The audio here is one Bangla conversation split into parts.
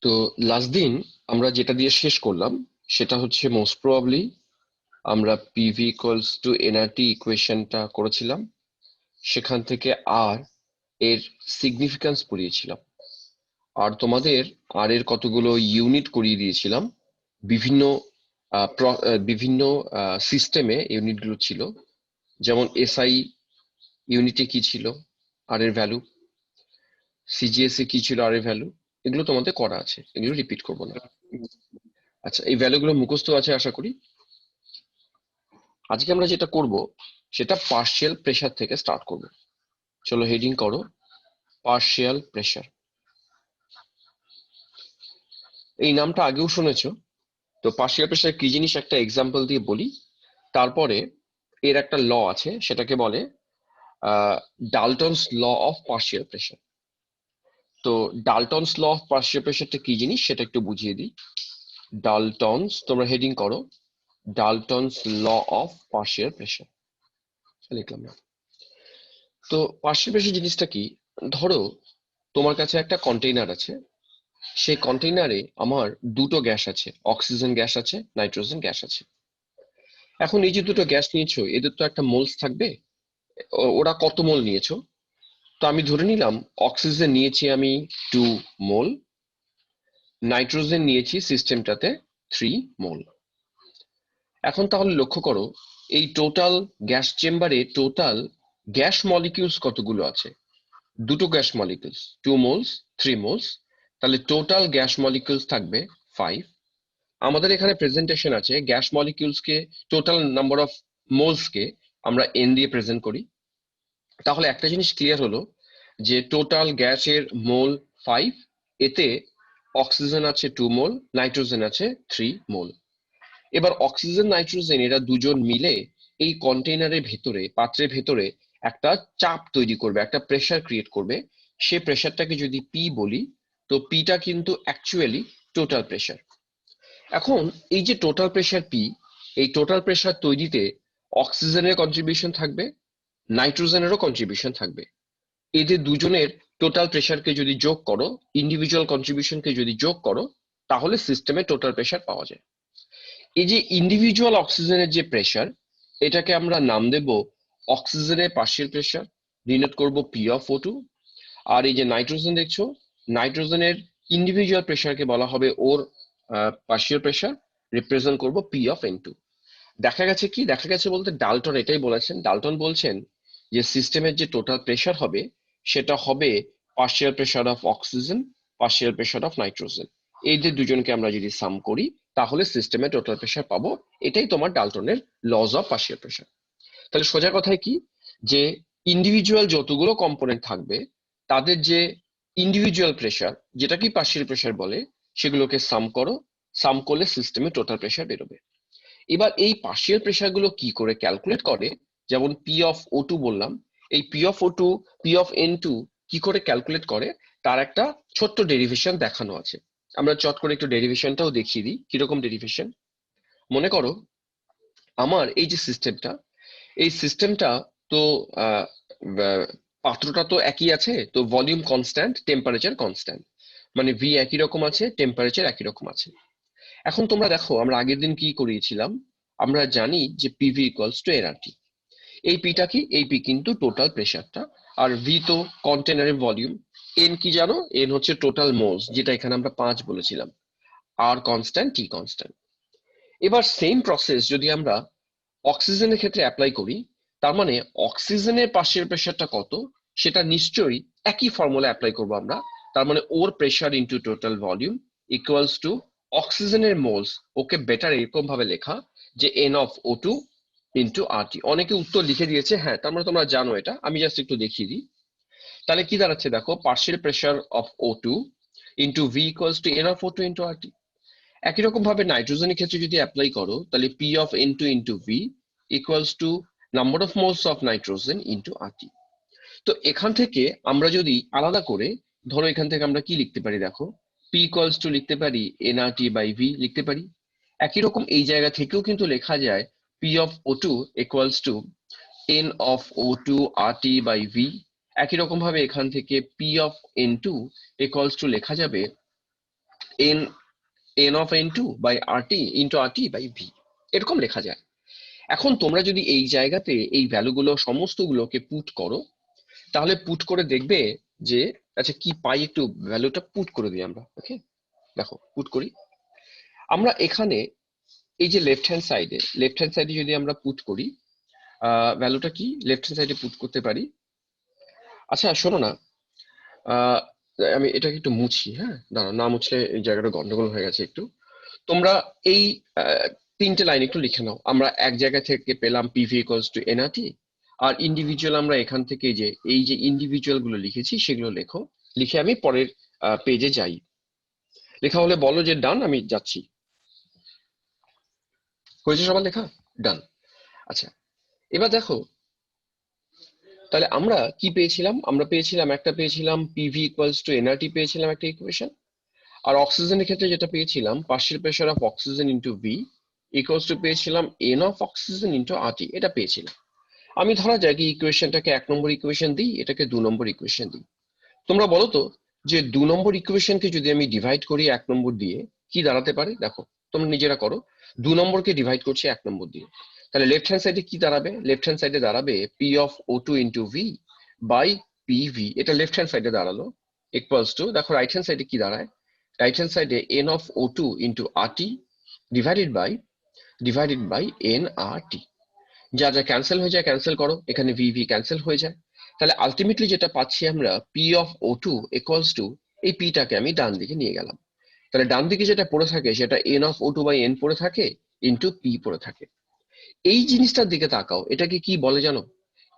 তো লাস্ট দিন আমরা যেটা দিয়ে শেষ করলাম সেটা হচ্ছে মোস্ট প্রবাবলি আমরা পিভি ইকুয়ালস টু এনআরটি ইকুয়েশনটা করেছিলাম, সেখান থেকে আর এর সিগনিফিক্যান্স পড়িয়েছিলাম, আর তোমাদের আর এর কতগুলো ইউনিট করিয়ে দিয়েছিলাম। বিভিন্ন বিভিন্ন সিস্টেমে ইউনিটগুলো ছিল, যেমন এসআই ইউনিটে কি ছিল আর এর ভ্যালু, সিজিএস এ কি ছিল আর এর ভ্যালু, এগুলো তোমাদের করা আছে, এগুলো রিপিট করবো না। আচ্ছা, এই ভ্যালুগুলো মুখস্থ আছে আশা করি। আজকে আমরা যেটা করব সেটা পার্শিয়াল প্রেসার থেকে স্টার্ট করব। চলো হেডিং করো পার্শিয়াল প্রেসার। এই নামটা আগেও শুনেছো। তো পার্শিয়াল প্রেসার কি জিনিস একটা এক্সাম্পল দিয়ে বলি, তারপরে এর একটা ল আছে সেটাকে বলে ডালটনস ল অফ পার্শিয়াল প্রেসার। তো ডালটনস ল অফ পার্শিয়াল প্রেসারটা কি জিনিস সেটা একটু বুঝিয়ে দিই। ডালটনস, তোমরা হেডিং করো ডালটনস ল অফ পার্শিয়াল প্রেসার, লিখলাম না। তো পার্শিয়াল প্রেসার জিনিসটা কি, ধরো তোমার কাছে একটা কন্টেইনার আছে, সেই কন্টেইনারে আমার দুটো গ্যাস আছে, অক্সিজেন গ্যাস আছে, নাইট্রোজেন গ্যাস আছে। এখন এই যে দুটো গ্যাস নিয়েছো, এদের তো একটা মোলস থাকবে। ওরা কত মোল নিয়েছো? তো আমি ধরে নিলাম অক্সিজেন নিয়েছি আমি 2 মোল, নাইট্রোজেন নিয়েছি সিস্টেমটাতে 3 মোল। এখন তাহলে লক্ষ্য করো এই টোটাল গ্যাস চেম্বারে টোটাল গ্যাস মলিকিউলস কতগুলো আছে? দুটো গ্যাস মলিকিউলস, 2 মোলস 3 মোলস, তাহলে টোটাল গ্যাস মলিকিউলস থাকবে 5। আমাদের এখানে প্রেজেন্টেশন আছে গ্যাস মলিকিউলস কে, টোটাল নাম্বার অফ মোলস কে আমরা এন দিয়ে প্রেজেন্ট করি। তাহলে একটা জিনিস ক্লিয়ার হলো যে টোটাল গ্যাসের মোল 5, এতে অক্সিজেন আছে 2 মোল, নাইট্রোজেন আছে 3 মোল। এবার অক্সিজেন নাইট্রোজেন এরা দুজন মিলে এই কন্টেইনারের ভেতরে, পাত্রের ভেতরে একটা চাপ তৈরি করবে, একটা প্রেসার ক্রিয়েট করবে। সে প্রেসারটাকে যদি পি বলি, তো পিটা কিন্তু অ্যাকচুয়ালি টোটাল প্রেসার। এখন এই যে টোটাল প্রেসার পি, এই টোটাল প্রেসার তৈরিতে অক্সিজেনের কন্ট্রিবিউশন থাকবে, নাইট্রোজেনেরও কন্ট্রিবিউশন থাকবে। এদের দুজনের টোটাল প্রেসারকে যদি যোগ করো, ইন্ডিভিজুয়াল কন্ট্রিবিউশনকে যদি যোগ করো, তাহলে সিস্টেমে টোটাল প্রেসার পাওয়া যায়। এই যে ইন্ডিভিজুয়াল অক্সিজেনের যে প্রেসার, এটাকে আমরা নাম দেব অক্সিজেনের পার্শিয়াল প্রেসার, ডিনোট করব পি অফ ও টু। আর এই যে নাইট্রোজেন দেখছো, নাইট্রোজেনের ইন্ডিভিজুয়াল প্রেসারকে বলা হবে ওর পার্শিয়াল প্রেসার, রিপ্রেজেন্ট করব পি অফ এন টু। দেখা গেছে কি, দেখা গেছে বলতে ডাল্টন এটাই বলেছেন। ডাল্টন বলছেন যে সিস্টেমের যে টোটাল প্রেসার হবে সেটা হবে partial pressure of oxygen, partial pressure of nitrogen. এই যে দুজনকে আমরা যদি সাম করি তাহলে সিস্টেমে টোটাল প্রেসার পাবো। এটাই তোমার ডাল্টনের লজ অফ পার্শিয়াল প্রেসার। তাহলে সোজা কথায় কি, যে ইন্ডিভিজুয়াল যতগুলো কম্পোনেন্ট থাকবে তাদের যে ইন্ডিভিজুয়াল প্রেসার, যেটা কি পার্শিয়াল প্রেসার বলে, সেগুলোকে সাম করো, সাম করলে সিস্টেমে টোটাল প্রেসার বেরোবে। এবার এই পার্শিয়াল প্রেসার গুলো কি করে ক্যালকুলেট করে, যেমন পি অফ ও টু বললাম, এই P of O two, P of N two কি করে ক্যালকুলেট করে তার একটা ছোট্ট ডেরিভেশন দেখানো আছে। আমরা চট করে একটু ডেরিভেশনটাও দেখিয়ে দিই কিরকম ডেরিভেশন। মনে করো আমার এই যে সিস্টেমটা, এই সিস্টেমটা তো আহ, আহ, পাত্রটা তো একই আছে, তো ভলিউম কনস্ট্যান্ট, টেম্পারেচার কনস্ট্যান্ট, মানে ভি একই রকম আছে, টেম্পারেচার একই রকম আছে। এখন তোমরা দেখো আমরা আগের দিন কি করিয়েছিলাম, আমরা জানি যে পিভি ইকুয়ালস টু এনআরটি। এই পিটা কি, এই পি কিন্তু টোটাল প্রেসারটা, আর ভি তো কন্টেনারের ভলিউম, এন কি জানো, এন হচ্ছে টোটাল মোলস, যেটা এখানে আমরা 5 বলেছিলাম, আর কনস্ট্যান্ট, টি কনস্ট্যান্ট। এবার সেম প্রসেস যদি আমরা অক্সিজেনের ক্ষেত্রে অ্যাপ্লাই করি, তার মানে অক্সিজেনের পার্শিয়াল প্রেসারটা কত সেটা নিশ্চয়ই একই ফর্মুলা অ্যাপ্লাই করবো আমরা। তার মানে ওর pressure into total volume equals to অক্সিজেনের মোলস, ওকে বেটার এরকম ভাবে লেখা যে N of O two into R T. অনেকে উত্তর লিখে দিয়েছে, হ্যাঁ তার মানে তোমরা জানো এটা, আমি জাস্ট একটু দেখিয়ে দিই। তাহলে কি দাঁড়াচ্ছে দেখো, partial pressure of O two into V equals to N of O two into R T. একই রকম ভাবে নাইট্রোজেনের ক্ষেত্রে যদি অ্যাপ্লাই করো, তাহলে P of N two into V equals to number of moles of nitrogen into R T. তো এখান থেকে আমরা যদি আলাদা করে ধরো, এখান থেকে আমরা কি লিখতে পারি দেখো, পি ইকুয়ালস টু লিখতে পারি N R T by V লিখতে পারি। একই রকম এই জায়গা থেকেও কিন্তু লেখা যায় P of O two equals to N of O two R T by V. একই রকম ভাবে এখান থেকে P of N two equals to লেখা যাবে n n of n2 by rt into rt by v, এরকম লেখা যায়। এখন তোমরা যদি এই জায়গাতে এই ভ্যালুগুলো সমস্তগুলোকে পুট করো, তাহলে পুট করে দেখবে যে আচ্ছা কি পাই, একটু ভ্যালুটা পুট করে দিই আমরা। ওকে, দেখো পুট করি আমরা এখানে। এই যে লেফট হ্যান্ড সাইডে যদি আমরা পুট করি, ভ্যালুটা কি লেফট হ্যান্ড সাইডে পুট করতে পারি। আচ্ছা শোনো না, আহ, আমি এটাকে একটু মুছি, হ্যাঁ দাঁড়াও, না মুছলে এই জায়গাটা গন্ডগোল হয়ে গেছে একটু। তোমরা এই তিনটে লাইন একটু লিখে নাও। আমরা এক জায়গা থেকে পেলাম পিভি ইকুয়ালস টু এনআরটি, আর ইন্ডিভিজুয়াল আমরা এখান থেকে যে এই যে ইন্ডিভিজুয়াল গুলো লিখেছি সেগুলো লেখো। লিখে আমি পরের পেজে যাই। লেখা হলে বলো যে ডান, আমি যাচ্ছি। হয়েছে সবার লেখা? ডান। আচ্ছা এবার দেখো, তাহলে আমরা কি পেয়েছিলাম? আমরা পেয়েছিলাম পিভি ইকুয়ালস টু এনআরটি, পেয়েছিলাম একটা ইকুয়েশন। আর অক্সিজেনের ক্ষেত্রে যেটা পেয়েছিলাম, partial pressure of oxygen into V equals to পেয়েছিলাম N of oxygen into R T, এটা পেয়েছিলাম। আমি ধরা যায় কি ইকুয়েশনটাকে 1 নম্বর ইকুয়েশন দিই, এটাকে 2 নম্বর ইকুয়েশন দিই। তোমরা বলো তো যে 2 নম্বর ইকুয়েশনকে যদি আমি ডিভাইড করি 1 নম্বর দিয়ে, কি দাঁড়াতে পারে? দেখো তোমরা নিজেরা করো। 2 নম্বরকে ডিভাইড করছি 1 নম্বর দিয়ে, তাহলে লেফট হ্যান্ড সাইডে কি দাঁড়াবে? লেফট হ্যান্ড সাইডে দাঁড়াবে P of O two into V by P V, এটা লেফট হ্যান্ড সাইডে দাঁড়ালো। ইকুয়ালস টু, দেখো রাইট হ্যান্ড সাইডে কি দাঁড়ায়? রাইট হ্যান্ড সাইডে N of O two into R T divided by N R T. যা যা ক্যান্সেল হয়ে যায় ক্যান্সেল করো, এখানে ভি ভি ক্যান্সেল হয়ে যায়। তাহলে আলটিমেটলি যেটা পাচ্ছি আমরা, P of O two equals to, এই পিটাকে আমি ডান দিকে নিয়ে গেলাম। তাহলে ডান দিকে যেটা পড়ে থাকে সেটা N of O two by N পড়ে থাকে ইন্টু পি পড়ে থাকে। এই জিনিসটার দিকে তাকাও, এটাকে কি বলে জানো?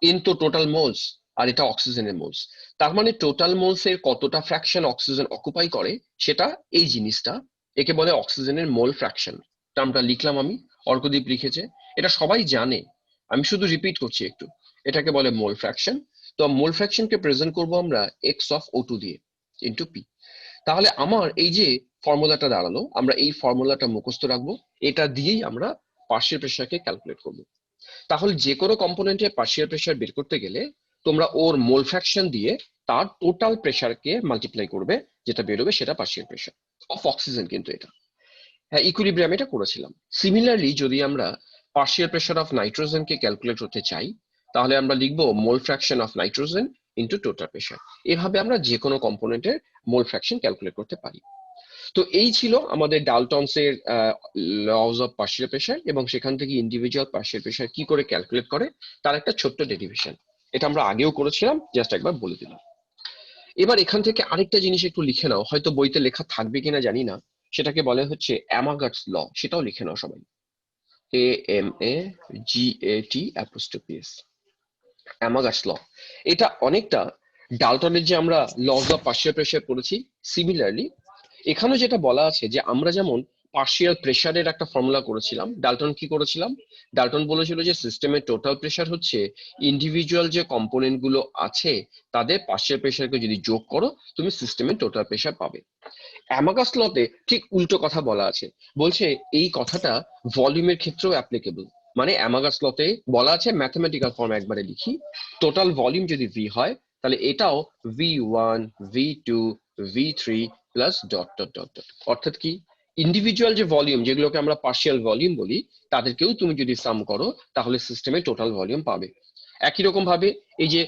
এন তো টোটাল মোলস, আর এটা অক্সিজেনের মোলস। তার মানে টোটাল মোলস এর কতটা ফ্র্যাকশন অক্সিজেন অকুপাই করে, সেটা এই জিনিসটা, একে বলে অক্সিজেনের মোল ফ্র্যাকশন। টার্মটা লিখলাম আমি, অর্কদীপ লিখেছে, এটা সবাই জানে, আমি শুধু রিপিট করছি একটু। এটাকে বলে মোল ফ্র্যাকশন। তো মোল ফ্র্যাকশনকে প্রেজেন্ট করবো আমরা এক্স অফ ও টু দিয়ে ইন্টু পি। তাহলে আমার এই যে ফর্মুলাটা দাঁড়ালো, আমরা এই ফর্মুলাটা মুখস্থ রাখবো, এটা দিয়েই আমরা পার্শিয়াল প্রেসারকে ক্যালকুলেট করবো। তাহলে যে কোনো কম্পোনেন্টের পার্শিয়াল প্রেসার বের করতে গেলে তোমরা ওর মোল ফ্র্যাকশন দিয়ে তার টোটাল প্রেসারকে মাল্টিপ্লাই করবে, যেটা বেরোবে সেটা পার্শিয়াল প্রেসার অফ অক্সিজেন। কিন্তু এটা, হ্যাঁ, ইকুইলিব্রিয়াম এটা করেছিলাম। সিমিলারলি যদি আমরা পার্শিয়াল প্রেসার অফ নাইট্রোজেনকে ক্যালকুলেট করতে চাই, তাহলে আমরা লিখবো মোল fraction of nitrogen into total pressure. এভাবে আমরা যে কোনো কম্পোনেন্টের মোল ফ্র্যাকশন ক্যালকুলেট করতে পারি। তো এই ছিল আমাদের ডালটনস এর লস অফ পার্শিয়াল প্রেসার, এবং সেখান থেকে ইন্ডিভিজুয়াল পার্শিয়াল প্রেসার কি করে ক্যালকুলেট করে তার একটা ছোট্ট ডেরিভেশন। এটা আমরা আগেও করেছিলাম, জাস্ট একবার বলে দিলাম। এবার এখান থেকে আরেকটা জিনিস একটু লিখে নাও, হয়তো বইতে লেখা থাকবে কিনা জানি না, সেটাকে বলে হচ্ছে অ্যামাগাটস ল, সেটাও লিখে নাও সবাই। AMAGAT', অ্যামাগাটস ল। এটা অনেকটা ডালটনের যে আমরা লস অফ পার্শিয়াল প্রেসার পড়েছি, সিমিলারলি এখানে যেটা বলা আছে যে আমরা যেমন পার্শিয়াল প্রেসারের একটা ফর্মুলা করেছিলাম, ডালটন কি করেছিলাম? ডালটন বলেছিল যে সিস্টেমের টোটাল প্রেসার হচ্ছে ইন্ডিভিজুয়াল যে কম্পোনেন্ট গুলো আছে তাদের পার্শিয়াল প্রেসারকে যদি যোগ করো তুমি সিস্টেমের টোটাল প্রেসার পাবে। অ্যামাগাস লতে ঠিক উল্টো কথা বলা আছে, বলছে এই কথাটা ভলিউমের ক্ষেত্রেও অ্যাপ্লিকেবল। মানে অ্যামাগাস লতে বলা আছে, ম্যাথমেটিক্যাল ফর্ম একবারে লিখি, টোটাল ভলিউম যদি ভি হয় তাহলে এটাও V1 V2 V3 plus dot dot dot dot. অর্থাৎ কি, ইন্ডিভিজুয়াল যে ভলিউম যেগুলোকে আমরা পার্শিয়াল ভলিউম বলি, তাদেরকেও তুমি যদি সাম করো তাহলে সিস্টেমে টোটাল ভলিউম পাবে। একই রকম ভাবে এই যে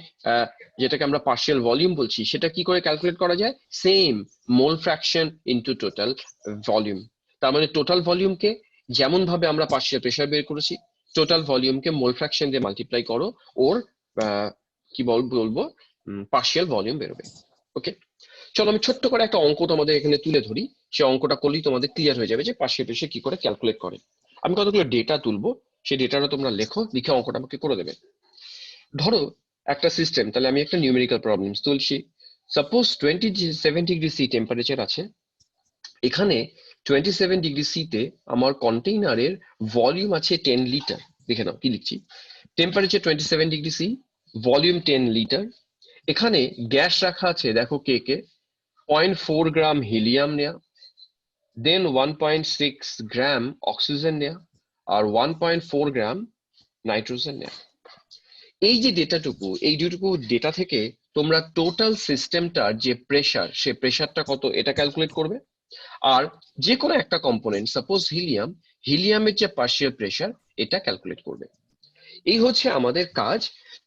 যেটাকে আমরা পার্শিয়াল ভলিউম বলছি, সেটা কি করে ক্যালকুলেট করা যায়? সেম, মোল ফ্র্যাকশন ইনটু টোটাল ভলিউম। তার মানে টোটাল ভলিউমকে যেমন ভাবে আমরা পার্শিয়াল প্রেসার বের করেছি, টোটাল ভলিউমকে মোল ফ্র্যাকশন দিয়ে মাল্টিপ্লাই করো, ওর কি বলবো পার্শিয়াল ভলিউম বেরোবে। ওকে, চলো আমি ছোট্ট করে একটা অঙ্ক তোমাদের এখানে তুলে ধরি, সেই অঙ্কটা করলেই তোমাদের ক্লিয়ার হয়ে যাবে যে পার্শিয়াল প্রেসার কি করে ক্যালকুলেট করে। আমি কতগুলো ডেটা তুলবো, সেই ডেটাটা তোমরা লেখো, লিখে অঙ্কটা আমাকে করে দেবে। ধরো একটা সিস্টেম, তাহলে আমি একটা নিউমেরিক্যাল প্রবলেম তুলছি। সাপোজ 27 ডিগ্রি সি টেম্পারেচার আছে। এখানে 27 ডিগ্রি সি তে আমার কন্টেইনারের ভলিউম আছে 10 লিটার। দেখে নাও কি লিখছি, temperature 27 degree C, volume 10 litre. এখানে গ্যাস রাখা আছে, দেখো কে কে, 0.4 গ্রাম হিলিয়াম নেয়া, দেন 1.6 গ্রাম অক্সিজেন নেয়া, আর 1.4 গ্রাম নাইট্রোজেন নেয়া। এই যে ডেটাটুকু, এই দুটুকু ডেটা থেকে তোমরা টোটাল সিস্টেমটার যে প্রেসার, সে প্রেসারটা কত এটা ক্যালকুলেট করবে। আর যে কোনো একটা কম্পোনেন্ট, সাপোজ হিলিয়াম, হিলিয়ামের যে পার্শিয়াল প্রেসার এটা ক্যালকুলেট করবে। এই হচ্ছে আমাদের কাজ।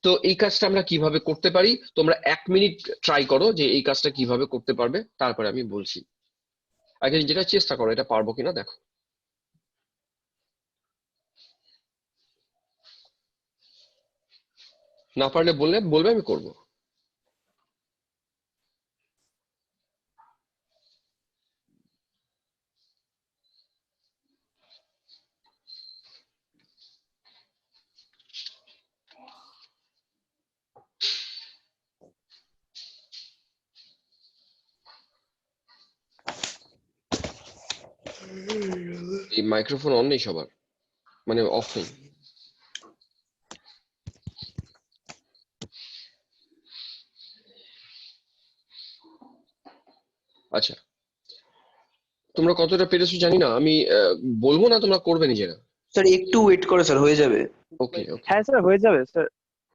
তো এই কাজটা আমরা কিভাবে করতে পারি, তোমরা 1 মিনিট ট্রাই করো যে এই কাজটা কিভাবে করতে পারবে, তারপরে আমি বলছি। আগে যেটা চেষ্টা করো, এটা পারবো কিনা দেখো। না পারলে বলবে, আমি করব। এই মাইক্রোফোন অন নেই সবার, মানে অফ নেই। আচ্ছা, তোমরা কতটা পেরেছো জানি না, আমি বলবো না, তোমরা করবে নিজেরা। স্যার একটু ওয়েট করো স্যার, হয়ে যাবে। ওকে ওকে হ্যাঁ স্যার, হয়ে যাবে স্যার।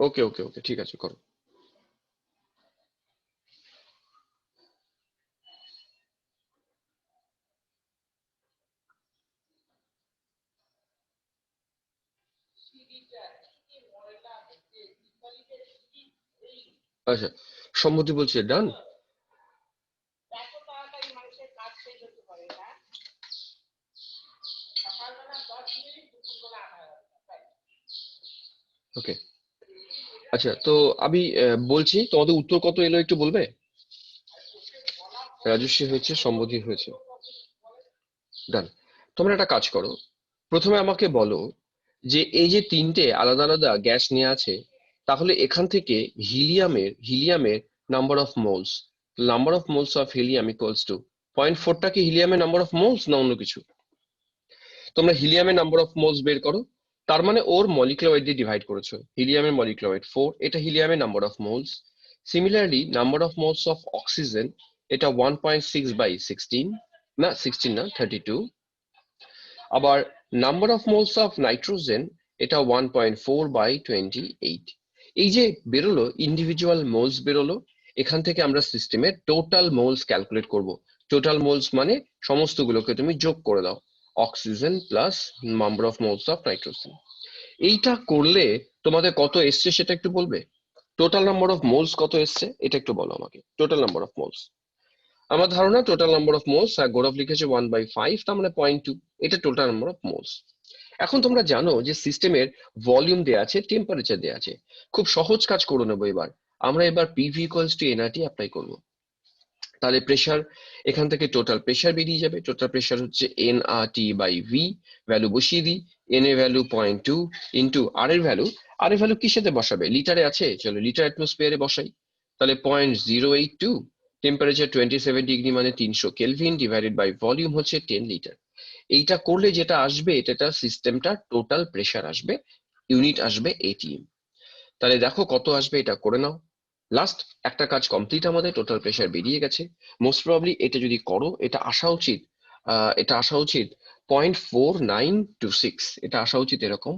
ওকে ওকে ওকে ঠিক আছে, করো। আচ্ছা, সম্মতি বলছে ডান। ওকে, আচ্ছা, তো আমি বলছি, তোমাদের উত্তর কত এলো একটু বলবে? রাজস্বী হয়েছে, সম্মতি হয়েছে, ডান। তোমরা একটা কাজ করো, প্রথমে আমাকে বলো যে এই যে তিনটে আলাদা আলাদা গ্যাস নিয়ে আছে, তাহলে এখান থেকে হিলিয়ামের number of moles, number of moles of helium equals to 0.4টা কি হিলিয়ামের নাম্বার অফ মোলস না অন্য কিছু? তোমরা হিলিয়ামের নাম্বার অফ মোলস বের করো, তার মানে ওর মলিকুলার ওয়েট দিয়ে ডিভাইড করেছো। হিলিয়ামের মলিকুলার ওয়েট 4, এটা হিলিয়ামের number of moles. Similarly number of moles of oxygen, এটা 1.6/16, না 16 না 32। আবার number of moles of nitrogen, এটা 1.4/28। এই যে বেরোলো ইন্ডিভিজুয়াল মোলস বেরোলো, এখান থেকে আমরা সিস্টেমের টোটাল মোলস ক্যালকুলেট করব। টোটাল মোলস মানে সমস্তগুলোকে তুমি যোগ করে দাও, oxygen plus number of moles of nitrogen. এইটা করলে তোমাদের কত এসছে সেটা একটু বলবে? টোটাল নাম্বার অফ মোলস কত এসছে এটা একটু বলো আমাকে, টোটাল নাম্বার অফ মোলস। আমার ধারণা টোটাল নাম্বার অফ মোলস, আর গৌরব লিখেছে 1/5, তার মানে 0.2, এটা টোটাল নাম্বার অফ মোলস। এখন তোমরা জানো যে সিস্টেমের ভলিউম দেয়া আছে, টেম্পারেচার দেয়া আছে। খুব সহজ কাজ করে নেবো এবার। আমরা এবার PV equals to nRT apply করবো। তাহলে প্রেসার, এখান থেকে টোটাল প্রেসার বেরিয়ে যাবে। টোটাল প্রেসার হচ্ছে nRT/V, ভ্যালু বসিয়ে দিই। এন এর ভ্যালু 0.2 ইন্টু আর এর ভ্যালু, আর এর ভ্যালু কিসেতে বসাবে? লিটারে আছে, চলো লিটার অ্যাটমসফিয়ারে বসাই। তাহলে 0.082, টেম্পারেচার 27 ডিগ্রি মানে 300 কেলভিন, ডিভাইডেড বাই ভলিউম হচ্ছে 10 লিটার। এইটা করলে যেটা আসবে, এটা সিস্টেমটা টোটাল প্রেসার আসবে, ইউনিট আসবে এটিএম। তাহলে দেখো কত আসবে, এটা করে নাও। লাস্ট একটা কাজ কমপ্লিট, আমাদের টোটাল প্রেসার বেরিয়ে গেছে। মোস্ট প্রবাবলি এটা যদি করো, এটা আসা উচিত, এটা আসা উচিত 0.4926, এটা আসা উচিত এরকম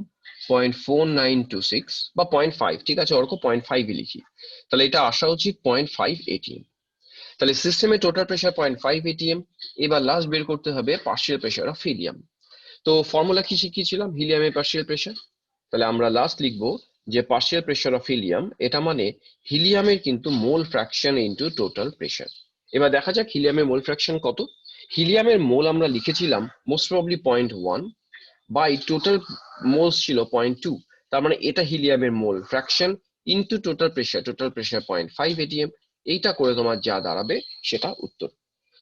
0.4926 বা 0.5, ঠিক আছে ওরকম 0.5 লিখি। তাহলে এটা আসা উচিত 0.5 এটিএম। তাহলে সিস্টেমে টোটাল প্রেসার 0.5 এটিএম। এবার লাস্ট বের করতে হবে পার্শিয়াল প্রেসার অফ হিলিয়াম। তো ফর্মুলা কি শিখিয়েছিলাম হিলিয়ামের পার্শিয়াল প্রেসার? তাহলে আমরা লাস্ট লিখবো যে পার্শিয়াল প্রেসার অফ হিলিয়াম, এটা মানে হিলিয়ামের কিন্তু মোল ফ্র্যাকশন ইনটু টোটাল প্রেসার। এবার দেখা যাক হিলিয়ামের মোল ফ্র্যাকশন কত। হিলিয়ামের মোল আমরা লিখেছিলাম most probably 0.1, by total moles ছিল 0.2, তার মানে এটা হিলিয়ামের mole fraction into total pressure, total pressure 0.5 ATM. এইটা করে তোমার যা দাঁড়াবে সেটা উত্তর।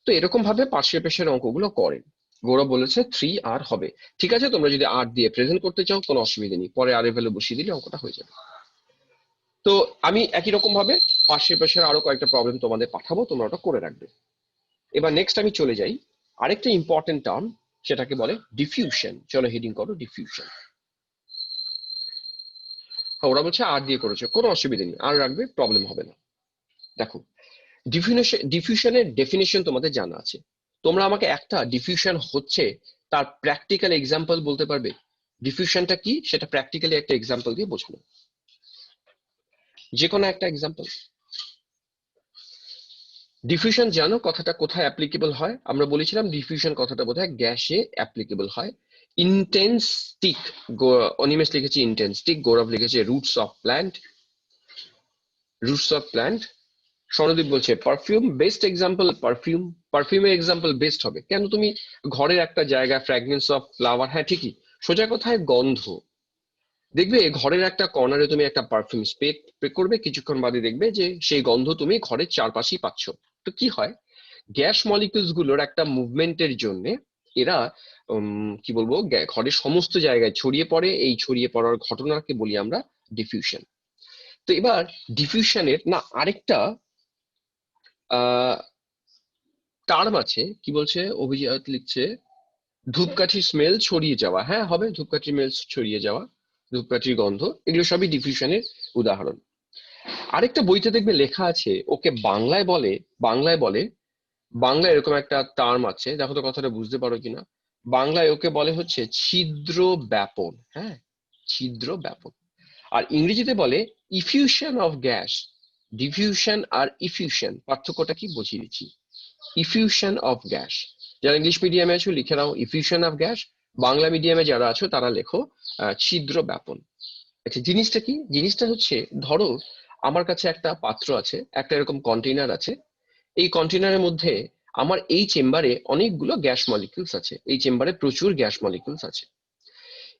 তো এরকম ভাবে পার্শিয়াল প্রেসারের অঙ্কগুলো করেন। গৌরব বলেছে 3R হবে। ঠিক আছে, তোমরা যদি আর দিয়ে প্রেজেন্ট করতে চাও কোনো অসুবিধা নেই, পরে আর এর ভ্যালু বসিয়ে দিলে অঙ্কটা হয়ে যাবে। তো আমি একই রকম ভাবে পার্শিয়াল প্রেসার আরো কয়েকটা প্রবলেম তোমাদের পাঠাবো, তোমরা ওটা করে রাখবে। এবার নেক্সট আমি চলে যাই আরেকটা ইম্পর্টেন্ট টার্ম, সেটাকে বলে ডিফিউশন। চলো হেডিং করো ডিফিউশন। হ্যাঁ, ওরা বলছে আর দিয়ে করেছে, কোনো অসুবিধা নেই, আর রাখবে, প্রবলেম হবে না। দেখো, ডিফিউশনের ডেফিনেশন তোমাদের জানা আছে। তোমরা আমাকে একটা ডিফিউশন হচ্ছে তার প্র্যাকটিক্যাল এক্সাম্পল বলতে পারবে? ডিফিউশনটা কি সেটা প্র্যাকটিক্যালি একটা এক্সাম্পল দিয়ে বোঝানো, যে কোনো একটা এক্সাম্পল। ডিফিউশন জানো কথাটা কোথায় অ্যাপ্লিকেবল হয়? আমরা বলেছিলাম ডিফিউশন কথাটা বোধহয় গ্যাসে অ্যাপ্লিকেবল হয়। ইন্টেন্সটিক, অনিমেষ লিখেছে ইন্টেন্সটিক, গৌরব লিখেছে roots of plant, roots of plant. Swarnadeep বলছে পারফিউম, বেস্ট এক্সাম্পল পারফিউম। পারফিউমের এক্সাম্পল বেস্ট হবে কেন? তুমি ঘরের একটা জায়গা, ফ্র্যাগনেন্স অফ ফ্লাওয়ার, হ্যাঁ ঠিকই, সোজা কথায় গন্ধ। দেখবে ঘরের একটা কর্নারে তুমি একটা পারফিউম স্প্রে করবে, কিছুক্ষণ বাদে দেখবে যে সেই গন্ধ তুমি ঘরের চারপাশেই পাচ্ছ। তো কি হয়, গ্যাস মলিকিউলস গুলোর একটা মুভমেন্টের জন্য এরা কি বলবো ঘরের সমস্ত জায়গায় ছড়িয়ে পড়ে। এই ছড়িয়ে পড়ার ঘটনাকে বলি আমরা ডিফিউশন। তো এবার ডিফিউশনের না আরেকটা টার্ম আছে, কি বলছে অভিজিৎ লিখছে ধূপকাঠির স্মেল ছড়িয়ে যাওয়া। হ্যাঁ হবে, ধূপকাঠির স্মেল ছড়িয়ে যাওয়া, ধূপকাঠির গন্ধ, এগুলো সবই ডিফিউশনের উদাহরণ। আরেকটা বইতে দেখবে লেখা আছে, ওকে বাংলায় বলে, বাংলায় বলে, বাংলায় এরকম একটা টার্ম আছে, দেখো তো কথাটা বুঝতে পারো কিনা। বাংলায় ওকে বলে হচ্ছে ছিদ্র ব্যাপন। হ্যাঁ, ছিদ্র ব্যাপন। আর ইংরেজিতে বলে ইফিউশন অফ গ্যাস। ডিফিউশন আর ইফিউশন পার্থক্যটা কি বুঝিয়ে দিচ্ছি। ইফিউশন অফ গ্যাস, যারা ইংলিশ মিডিয়ামে আছো লিখে নাও ইফিউশন অফ গ্যাস, বাংলা মিডিয়ামে যারা আছো তারা লেখো ছিদ্র ব্যাপন। আচ্ছা জিনিসটা কি? জিনিসটা হচ্ছে ধরো আমার কাছে একটা পাত্র আছে, একটা এরকম কন্টেইনার আছে। এই কন্টেইনারের মধ্যে আমার এই চেম্বারে অনেকগুলো গ্যাস মলিকিউলস আছে, এই চেম্বারে প্রচুর গ্যাস মলিকিউলস আছে।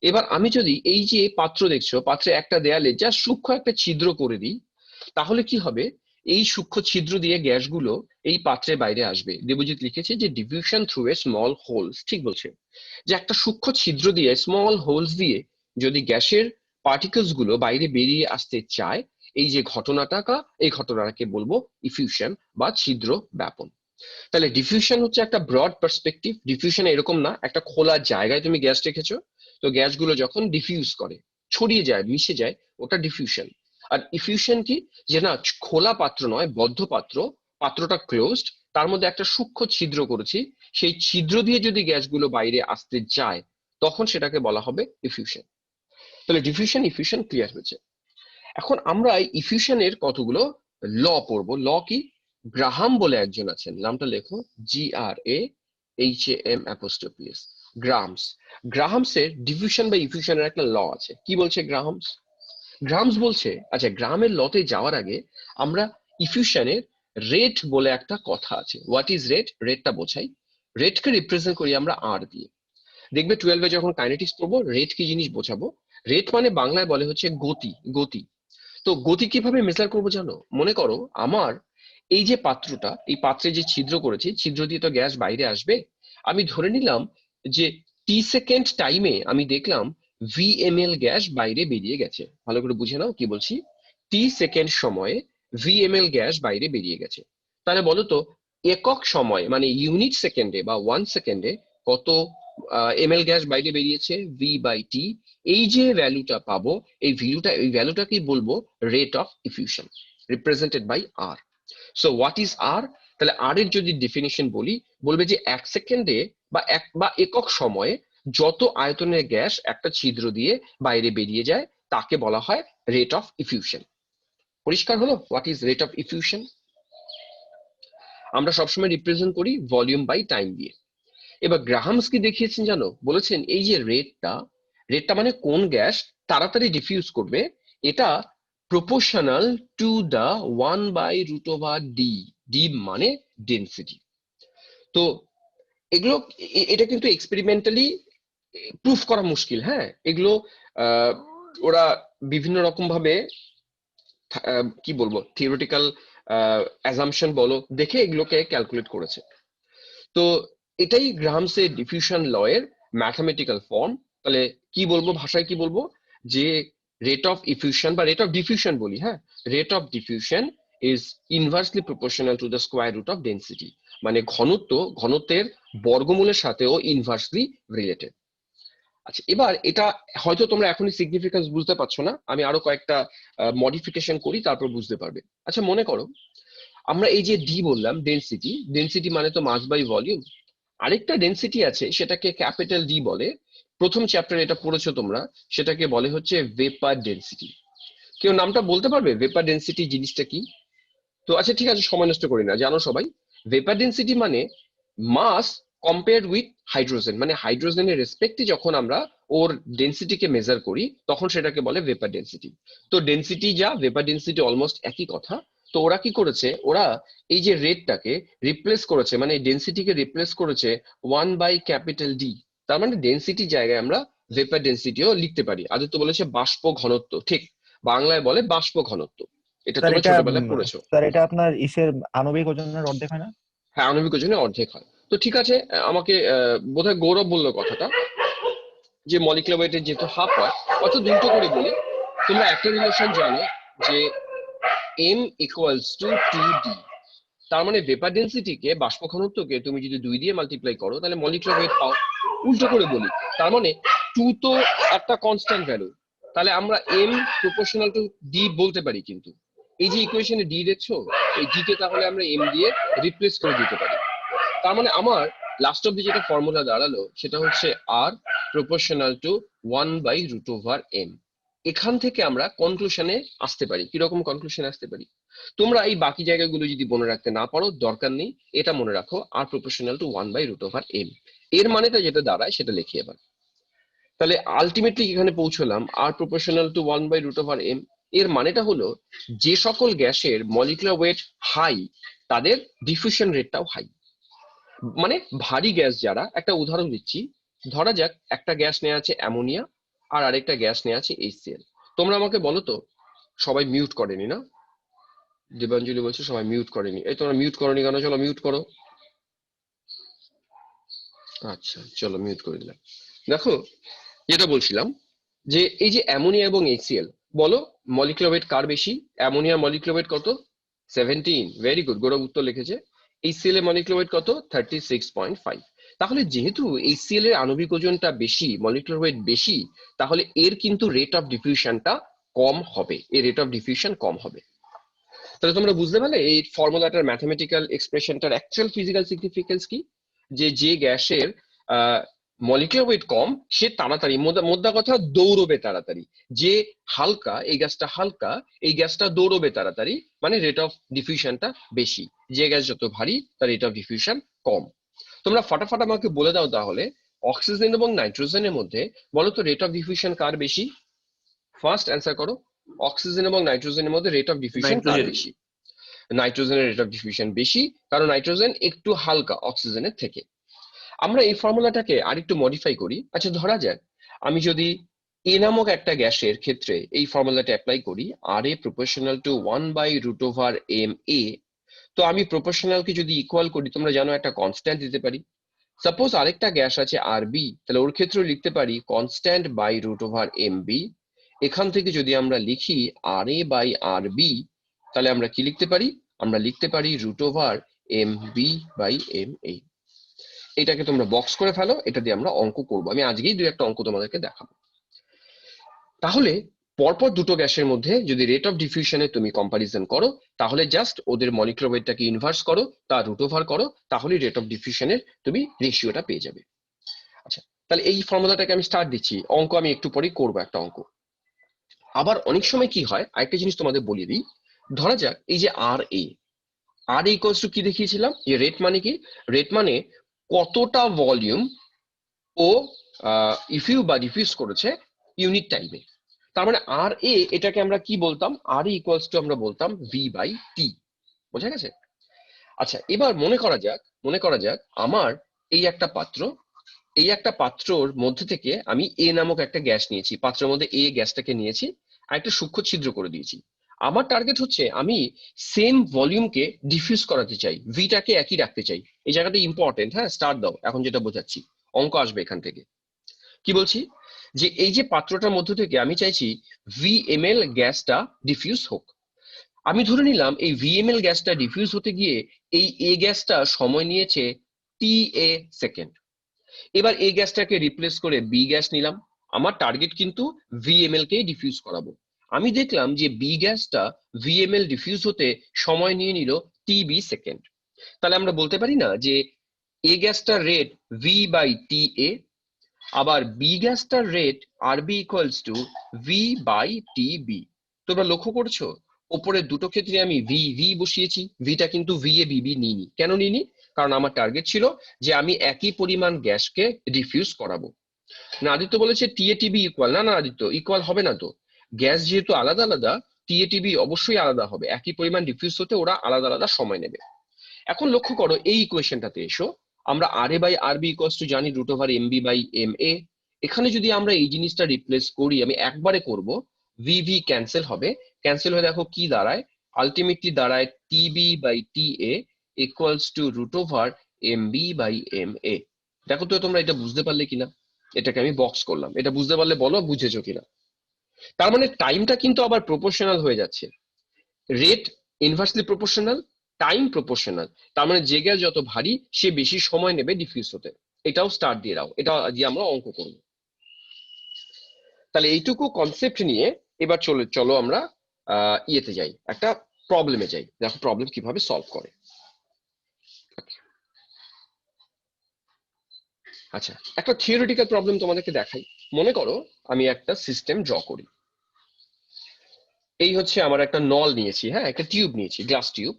এবার আমি যদি এই যে পাত্র দেখছো, পাত্রে একটা দেয়ালে যা সূক্ষ্ম একটা ছিদ্র করে দিই, তাহলে কি হবে, এই সূক্ষ্ম ছিদ্র দিয়ে গ্যাসগুলো এই পাত্রের বাইরে আসবে। দেবজিৎ লিখেছে যে diffusion through a small holes, ঠিক বলছে, যে একটা সূক্ষ্ম ছিদ্র দিয়ে, স্মল হোলস দিয়ে যদি গ্যাসের পার্টিকেলস গুলো বাইরে বেরিয়ে আসতে চায়, এই যে ঘটনাটা, এই ঘটনাটাকে বলবো ইফিউশন বা ছিদ্র ব্যাপন। তাহলে ডিফিউশন হচ্ছে একটা ব্রড পার্সপেক্টিভ। ডিফিউশন এরকম না একটা খোলা জায়গায় তুমি গ্যাস রেখেছো, তো গ্যাসগুলো যখন ডিফিউজ করে, ছড়িয়ে যায়, মিশে যায়, ওটা ডিফিউশন। আর ইফিউশন কি, যে না খোলা পাত্র নয়, বদ্ধ পাত্র, পাত্রটা ক্লোজড, তার মধ্যে একটা সূক্ষ্ম ছিদ্র করেছি, সেই ছিদ্র দিয়ে যদি গ্যাসগুলো বাইরে আসতে যায়, তখন সেটাকে বলা হবে ইফিউশন। তাহলে ডিফিউশন ইফিউশন ক্লিয়ার হয়েছে। এখন আমরা এই ইফিউশনের কতগুলো ল পড়বো। ল কি? গ্রাহাম বলে একজন আছেন, নামটা লেখো, GRAHAM', গ্রাহামস। গ্রাহামসের ডিফিউশন বা ইফিউশনের একটা ল আছে। কি বলছে গ্রাহামস? গ্রাহামস বলছে, আচ্ছা গ্রাহামের লতে যাওয়ার আগে আমরা ইফিউশনের রেট বলে একটা কথা আছে। What is rate? রেটটা বোঝাই, রেটকে রিপ্রেজেন্ট করি আমরা আর দিয়ে। দেখবে 12-এ যখন কাইনেটিক্স পড়বো, রেট কি জিনিস বোঝাবো। রেট মানে বাংলায় বলে হচ্ছে গতি, গতি। তো গতি কিভাবে মেজার করবো জানো? মনে করো আমার এই যে পাত্রটা, এই পাত্রে যে ছিদ্র করেছি, ছিদ্র দিয়ে তো গ্যাস বাইরে আসবে। আমি ধরে নিলাম যে T সেকেন্ড টাইমে আমি দেখলাম VmL গ্যাস বাইরে বেরিয়ে গেছে। ভালো করে বুঝে নাও কি বলছি। T সেকেন্ড সময়ে VmL গ্যাস বাইরে বেরিয়ে গেছে। তাহলে বলো তো একক সময় মানে ইউনিট সেকেন্ডে বা 1 সেকেন্ডে কত ml গ্যাস বাইরে বেরিয়েছে? V/T। এই যে ভ্যালুটা পাবো, এই ভ্যালুটাকেই বলবো rate of effusion, represented by R. So what is R? তাহলে আর এর যদি ডেফিনিশন বলি, বলবে যে 1 সেকেন্ডে বা একক সময়ে যত আয়তনের গ্যাস একটা ছিদ্র দিয়ে বাইরে বেরিয়ে যায়, তাকে বলা হয় রেট অফ ইফিউশন। পরিষ্কার হলো what is rate of effusion? আমরা সবসময় রিপ্রেজেন্ট করি ভলিউম বাই টাইম দিয়ে। এবার গ্রাহামস কি দেখিয়েছেন জানো? বলেছেন এই যে রেটটা, রেটটা মানে কোন গ্যাস তাড়াতাড়ি ডিফিউজ করবে, এটা প্রপোর্শনাল টু দা 1/√ডি। ডি মানে ডেন্সিটি। তো এগুলো এটা কিন্তু এক্সপেরিমেন্টালি প্রুফ করা মুশকিল। হ্যাঁ, এগুলো আহ, ওরা বিভিন্ন রকম ভাবে কি বলবো থিওরিটিক্যাল অ্যাজাম্পশন বলো দেখে এগুলোকে ক্যালকুলেট করেছে। তো এটাই গ্রাহামসের ডিফিউশন ল এর ম্যাথমেটিক্যাল ফর্ম। তাহলে কি বলবো, ভাষায় কি বলবো, যে রেট অফ ইফিউশন বা রেট অফ ডিফিউশন বলি, হ্যাঁ, rate of diffusion is inversely proportional to the square root of density. মানে ঘনত্বের বর্গমূলের সাথেও ইনভার্সলি রিলেটেড। আচ্ছা এবার এটা হয়তো তোমরা এখনই সিগনিফিকেন্স বুঝতে পারছো না, আমি আরো কয়েকটা মডিফিকেশন করি, তারপর বুঝতে পারবে। আচ্ছা মনে করো আমরা এই যে ডি বললাম, ডেন্সিটি, ডেন্সিটি মানে তো মাস বাই ভলিউম। আরেকটা ডেন্সিটি আছে, সেটাকে ক্যাপিটাল ডি বলে। প্রথম চ্যাপ্টারে এটা পড়েছো তোমরা, সেটাকে বলে হচ্ছে ভেপার ডেন্সিটি। কেউ নামটা বলতে পারবে ভেপার ডেন্সিটি জিনিসটা কি? তো আচ্ছা ঠিক আছে, সময় নষ্ট করি না। জানো সবাই, ভেপার ডেন্সিটি মানে মাস কম্পেয়ার উইথ হাইড্রোজেন, মানে হাইড্রোজেনের রেসপেক্টে যখন আমরা ওর ডেন্সিটিকে মেজার করি তখন সেটাকে বলে ভেপার ডেন্সিটি। তো ডেন্সিটি যা ভেপার ডেন্সিটি অলমোস্ট একই কথা। তো ওরা কি করেছে, ওরা এই যে রেটটাকে রিপ্লেস করেছে, মানে ডেন্সিটিকে রিপ্লেস করেছে 1/D। তার মানে ডেন্সিটি জায়গায় আমরা ভেপার ডেন্সিটিও লিখতে পারি। আদিত্য বলেছে বাষ্প ঘনত্ব, ঠিক, বাংলায় বলে বাষ্প ঘনত্ব। এটা স্যার তোমরা এটা ছোটবেলায় পড়েছো। স্যার এটা আপনার ইসের আণবিক ওজনের অর্ধেক হয় না? হ্যাঁ, আণবিক ওজনের অর্ধেক হয়। তো ঠিক আছে, আমাকে বোধহয় গৌরব বললো কথাটা, যে মলিকুলার ওয়েটের যেহেতু হাফ হয়, অর্থাৎ দুটো করে বলি। তোমরা একটা রিলেশন জানো যে m ইকুয়ালস টু 2d। তার মানে ভেপার ডেন্সিটিকে, বাষ্প ঘনত্বকে তুমি যদি 2 দিয়ে মাল্টিপ্লাই করো তাহলে মলিকুলার ওয়েট পাও। উল্টো করে বলি, তার মানে 2 তো একটা কনস্ট্যান্ট ভ্যালু, তাহলে আমরা m প্রপোর্শনাল টু d বলতে পারি। কিন্তু এই যে ইকুয়েশনে d দেখছো, এই d কে তাহলে আমরা m দিয়ে রিপ্লেস করে দিতে পারি। তার মানে আমার লাস্ট অব্দি যেটা ফর্মুলা দাঁড়ালো সেটা হচ্ছে r প্রপোর্শনাল টু 1/√m। এখান থেকে আমরা কনক্লুশনে আসতে পারি। কিরকম কনক্লুশনে আসতে পারি? তোমরা এই বাকি জায়গাগুলো যদি মনে রাখতে না পারো দরকার নেই, এটা মনে রাখো r প্রপোর্শনাল টু 1/√m। এর মানেটা যেটা দাঁড়ায় সেটা লিখি এবার। তাহলে আলটিমেটলি এখানে পৌঁছলাম r প্রপোর্শনাল টু 1/√m। এর মানেটা হলো যে সকল গ্যাসের মলিকুলার ওয়েট হাই তাদের ডিফিউশন রেটটাও হাই। মানে ভারী গ্যাস যারা, একটা উদাহরণ দিচ্ছি, ধরা যাক একটা গ্যাস নেওয়া আছে অ্যামোনিয়া আর আরেকটা গ্যাস নেওয়া আছে HCl। তোমরা আমাকে বলো তো, সবাই মিউট করেনি না? দেবাঞ্জলি বলছে সবাই মিউট করেনি। এই তোমরা মিউট করোনি কেন? চলো মিউট করো। আচ্ছা চলো মিউট করে দিলাম। দেখো, যেটা বলছিলাম যে এই যে অ্যামোনিয়া এবং HCl, বলো মলিকুলার ওয়েট কার বেশি? অ্যামোনিয়া মলিকুলার ওয়েট কত? 17। ভেরি গুড, গৌরব উত্তর লিখেছে। HCl এর মলিকুলার ওয়েট কত? 36.5। তাহলে যেহেতু HCl এর আণবিক ওজনটা বেশি, মলিকুলার ওয়েট বেশি, তাহলে এর কিন্তু রেট অফ ডিফিউশনটা কম হবে, এর রেট অফ ডিফিউশন কম হবে। তাহলে তোমরা বুঝতে পারলে এই ফর্মুলাটার ম্যাথমেটিক্যাল এক্সপ্রেশনটার অ্যাকচুয়াল ফিজিক্যাল সিগনিফিকেন্স কি। যে গ্যাসের মলিকুলার ওয়েট কম সে তাড়াতাড়ি, মোদ্দা কথা দৌড়বে তাড়াতাড়ি। যে হালকা, এই গ্যাসটা হালকা, এই গ্যাসটা দৌড়বে তাড়াতাড়ি, মানে রেট অফ ডিফিউশনটা বেশি। যে গ্যাস যত ভারী তার রেট অফ ডিফিউশন কম। তোমরা ফটাফট আমাকে বলে দাও তাহলে, অক্সিজেন এবং নাইট্রোজেনের মধ্যে বলো তো রেট অফ ডিফিউশন কার বেশি? ফার্স্ট অ্যান্সার করো। অক্সিজেন এবং নাইট্রোজেনের মধ্যে rate of diffusion car nitrogen. বেশি? নাইট্রোজেনের রেট অফ ডিফিউশন বেশি, কারণ নাইট্রোজেন একটু হালকা অক্সিজেনের থেকে। আমরা এই ফর্মুলাটাকে আরেকটু মডিফাই করি। আচ্ছা ধরা যাক আমি যদি এ নামক একটা গ্যাসের ক্ষেত্রে এই ফর্মুলাটা অ্যাপ্লাই করি, আর এ প্রপোর্শনাল টু 1/√m a। তো আমি প্রপোর্শনালকে যদি ইকুয়াল করি, তোমরা জানো একটা কনস্ট্যান্ট দিতে পারি। সাপোজ আরেকটা গ্যাস আছে আরবি, তাহলে ওর ক্ষেত্রেও লিখতে পারি কনস্ট্যান্ট বাই√m b। এখান থেকে যদি আমরা লিখি RA/RB, তাহলে আমরা কি লিখতে পারি? আমরা লিখতে পারি √mb/ma। এটাকে তোমরা বক্স করে ফেলো, এটা দিয়ে আমরা অঙ্ক করবো। আমি আজকেই দুই একটা অঙ্ক তোমাদেরকে দেখাবো। তাহলে পরপর দুটো গ্যাসের মধ্যে যদি রেট অফ ডিফিউশনে তুমি কম্পারিজন করো, তাহলে জাস্ট ওদের মলিকুলার ওয়েটটাকে ইনভার্স করো, তার √ওভার করো, তাহলে রেট অফ ডিফিউশনের তুমি রেশিওটা পেয়ে যাবে। আচ্ছা, তাহলে এই ফর্মুলাটাকে আমি স্টার্ট দিচ্ছি। অঙ্ক আমি একটু পরেই করবো একটা অঙ্ক। আবার অনেক সময় কি হয়, আরেকটা জিনিস তোমাদের বলিয়ে দিই। ধরা যাক এই যে আর ইকুয়ালস টু কি দেখিয়েছিলাম, যে রেট মানে কি? রেট মানে কতটা ভলিউম ও ইফিউ বা ডিফিউজ করেছে ইউনিট টাইমে। তার মানে আর এ, এটাকে আমরা কি বলতাম? আর ইকুয়ালস টু আমরা বলতাম V/T। বোঝা গেছে? আচ্ছা এবার মনে করা যাক আমার এই একটা পাত্র, এই একটা পাত্রর মধ্যে থেকে আমি এ নামক একটা গ্যাস নিয়েছি, পাত্রের মধ্যে এ গ্যাসটাকে নিয়েছি আর একটা সূক্ষ্ম ছিদ্র করে দিয়েছি। আমার টার্গেট হচ্ছে আমি সেম ভলিউমকে ডিফিউজ করাতে চাই, ভিটাকে একই রাখতে চাই। এই জায়গাটা ইম্পর্টেন্ট, হ্যাঁ স্টার্ট দাও, এখন যেটা বোঝাচ্ছি অঙ্ক আসবে এখান থেকে। কি বলছি, যে এই যে পাত্রটার মধ্য থেকে আমি চাইছি VmL গ্যাসটা ডিফিউজ হোক। আমি ধরে নিলাম এই VmL গ্যাসটা ডিফিউজ হতে গিয়ে এই এ গ্যাসটা সময় নিয়েছে TA সেকেন্ড। এবার এই গ্যাসটাকে রিপ্লেস করে বি গ্যাস নিলাম। আমার টার্গেট কিন্তু VmL কে ডিফিউজ করাবো। আমি দেখলাম যে বি গ্যাসটা VmL ডিফিউজ হতে সময় নিয়ে নিল TB সেকেন্ড। তাহলে আমরা বলতে পারি না যে এ গ্যাসটার রেট V/TA, আবার বি গ্যাসটার rate RB equals to V/TB। তোমরা লক্ষ্য করছো ওপরের দুটো ক্ষেত্রে আমি ভি ভি বসিয়েছি, ভিটা কিন্তু ভি এ বিবি নিইনি। কেন নিইনি? কারণ আমার টার্গেট ছিল যে আমি একই পরিমাণ গ্যাসকে ডিফিউজ করাবো। না, আদিত্য বলেছে টিএটিবি ইকুয়াল, না না আদিত্য ইকুয়াল হবে না তো, গ্যাস যেহেতু আলাদা আলাদা, টিএটিবি অবশ্যই আলাদা হবে, একই পরিমাণ ডিফিউজ হতে ওরা আলাদা আলাদা সময় নেবে। এখন লক্ষ্য করো এই ইকুয়েশনটাতে এসো, আমরা R A by R B equals to জানি root over M B by M A. এখানে যদি আমরা এই জিনিসটা রিপ্লেস করি, আমি একবারে করব, ভি ভি ক্যান্সেল হবে, ক্যান্সেল হয়ে দেখো কি দাঁড়ায়, আলটিমেটলি দাঁড়ায় T B by T A equals to root over M B by M A. দেখো তো তোমরা এটা বুঝতে পারলে কিনা, এটাকে আমি বক্স করলাম, এটা বুঝতে পারলে বলো বুঝেছো কিনা। তার মানে টাইমটা কিন্তু আবার প্রপোর্শনাল হয়ে যাচ্ছে, rate inversely proportional, time proportional. তার মানে যে গ্যাস যত ভারী সে বেশি সময় নেবে ডিফিউজ হতে। এটাও স্টার দিয়ে দাও, এটা দিয়ে আমরা অঙ্ক করব। তাহলে এইটুকু কনসেপ্ট নিয়ে এবার চলো আমরা ইয়েতে যাই, একটা প্রবলেমে যাই, দেখো প্রবলেম কিভাবে সলভ করে। আচ্ছা, একটা থিওরিটিক্যাল প্রবলেম তোমাদেরকে দেখাই। মনে করো আমি একটা সিস্টেম ড্র করি, এই হচ্ছে আমার একটা নল নিয়েছি, হ্যাঁ একটা টিউব নিয়েছি, গ্লাস টিউব।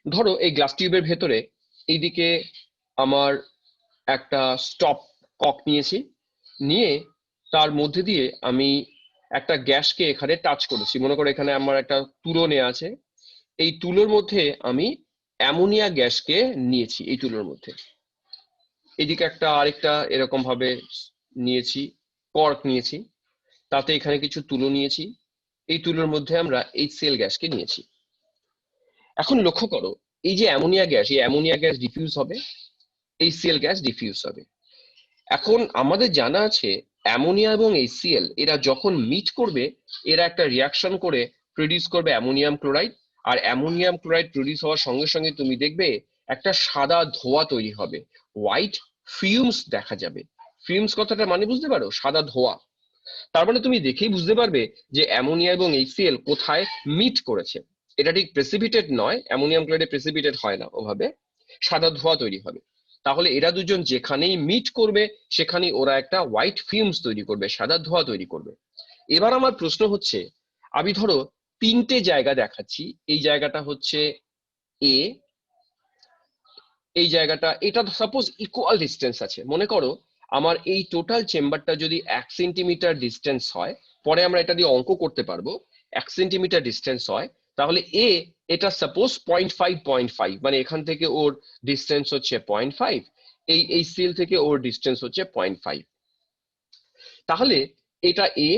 ধরো এই গ্লাস টিউবের ভেতরে এইদিকে আমার একটা স্টপ কক নিয়েছি, নিয়ে তার মধ্যে দিয়ে আমি একটা গ্যাসকে এখানে টাচ করেছি। মনে করো এখানে আমার একটা তুলো নেওয়া আছে, এই তুলোর মধ্যে আমি অ্যামোনিয়া গ্যাসকে নিয়েছি, এই তুলোর মধ্যে। এদিকে একটা আরেকটা এরকম ভাবে নিয়েছি, কর্ক নিয়েছি, তাতে এখানে কিছু তুলো নিয়েছি, এই তুলোর মধ্যে আমরা HCl গ্যাসকে নিয়েছি। এখন লক্ষ্য করো এই যে অ্যামোনিয়া গ্যাস, এই অ্যামোনিয়া গ্যাস ডিফিউজ হবে, HCl গ্যাস ডিফিউজ হবে। এখন আমাদের জানা আছে অ্যামোনিয়া এবং HCl এরা যখন মিট করবে, এরা একটা রিয়াকশন করে প্রডিউস করবে অ্যামোনিয়াম ক্লোরাইড। আর অ্যামোনিয়াম ক্লোরাইড প্রডিউস হওয়ার সঙ্গে সঙ্গে তুমি দেখবে একটা সাদা ধোঁয়া তৈরি হবে, হোয়াইট ফিউমস দেখা যাবে। ফিউমস কথাটা মানে বুঝতে পারো, সাদা ধোঁয়া। তার মানে তুমি দেখেই বুঝতে পারবে যে অ্যামোনিয়া এবং HCl কোথায় মিট করেছে। এটা ঠিক প্রেসিপিটেট নয়, অ্যামোনিয়াম ক্লোরাইডে প্রেসিপিটেট হয় না ওভাবে, সাদা ধোঁয়া তৈরি হবে। তাহলে এরা দুজন যেখানেই মিট করবে সেখানেই ওরা একটা হোয়াইট ফিউমস তৈরি করবে, সাদা ধোঁয়া তৈরি করবে। এবার আমার প্রশ্ন হচ্ছে, আমি ধরো তিনটে জায়গা দেখাচ্ছি, এই জায়গাটা হচ্ছে এ, এই জায়গাটা, এটা সাপোজ ইকুয়াল ডিস্টেন্স আছে। মনে করো আমার এই টোটাল চেম্বারটা যদি 1 সেন্টিমিটার ডিস্টেন্স হয়, পরে আমরা এটা দিয়ে অঙ্ক করতে পারবো, 1 সেন্টিমিটার ডিস্টেন্স হয়, তাহলে এ এটা সাপোজ 0.5 মানে এখান থেকে ওর ডিস্টেন্স হচ্ছে 0.5, এই সিল থেকে ওর ডিস্টেন্স হচ্ছে 0.5। তাহলে এটা এ,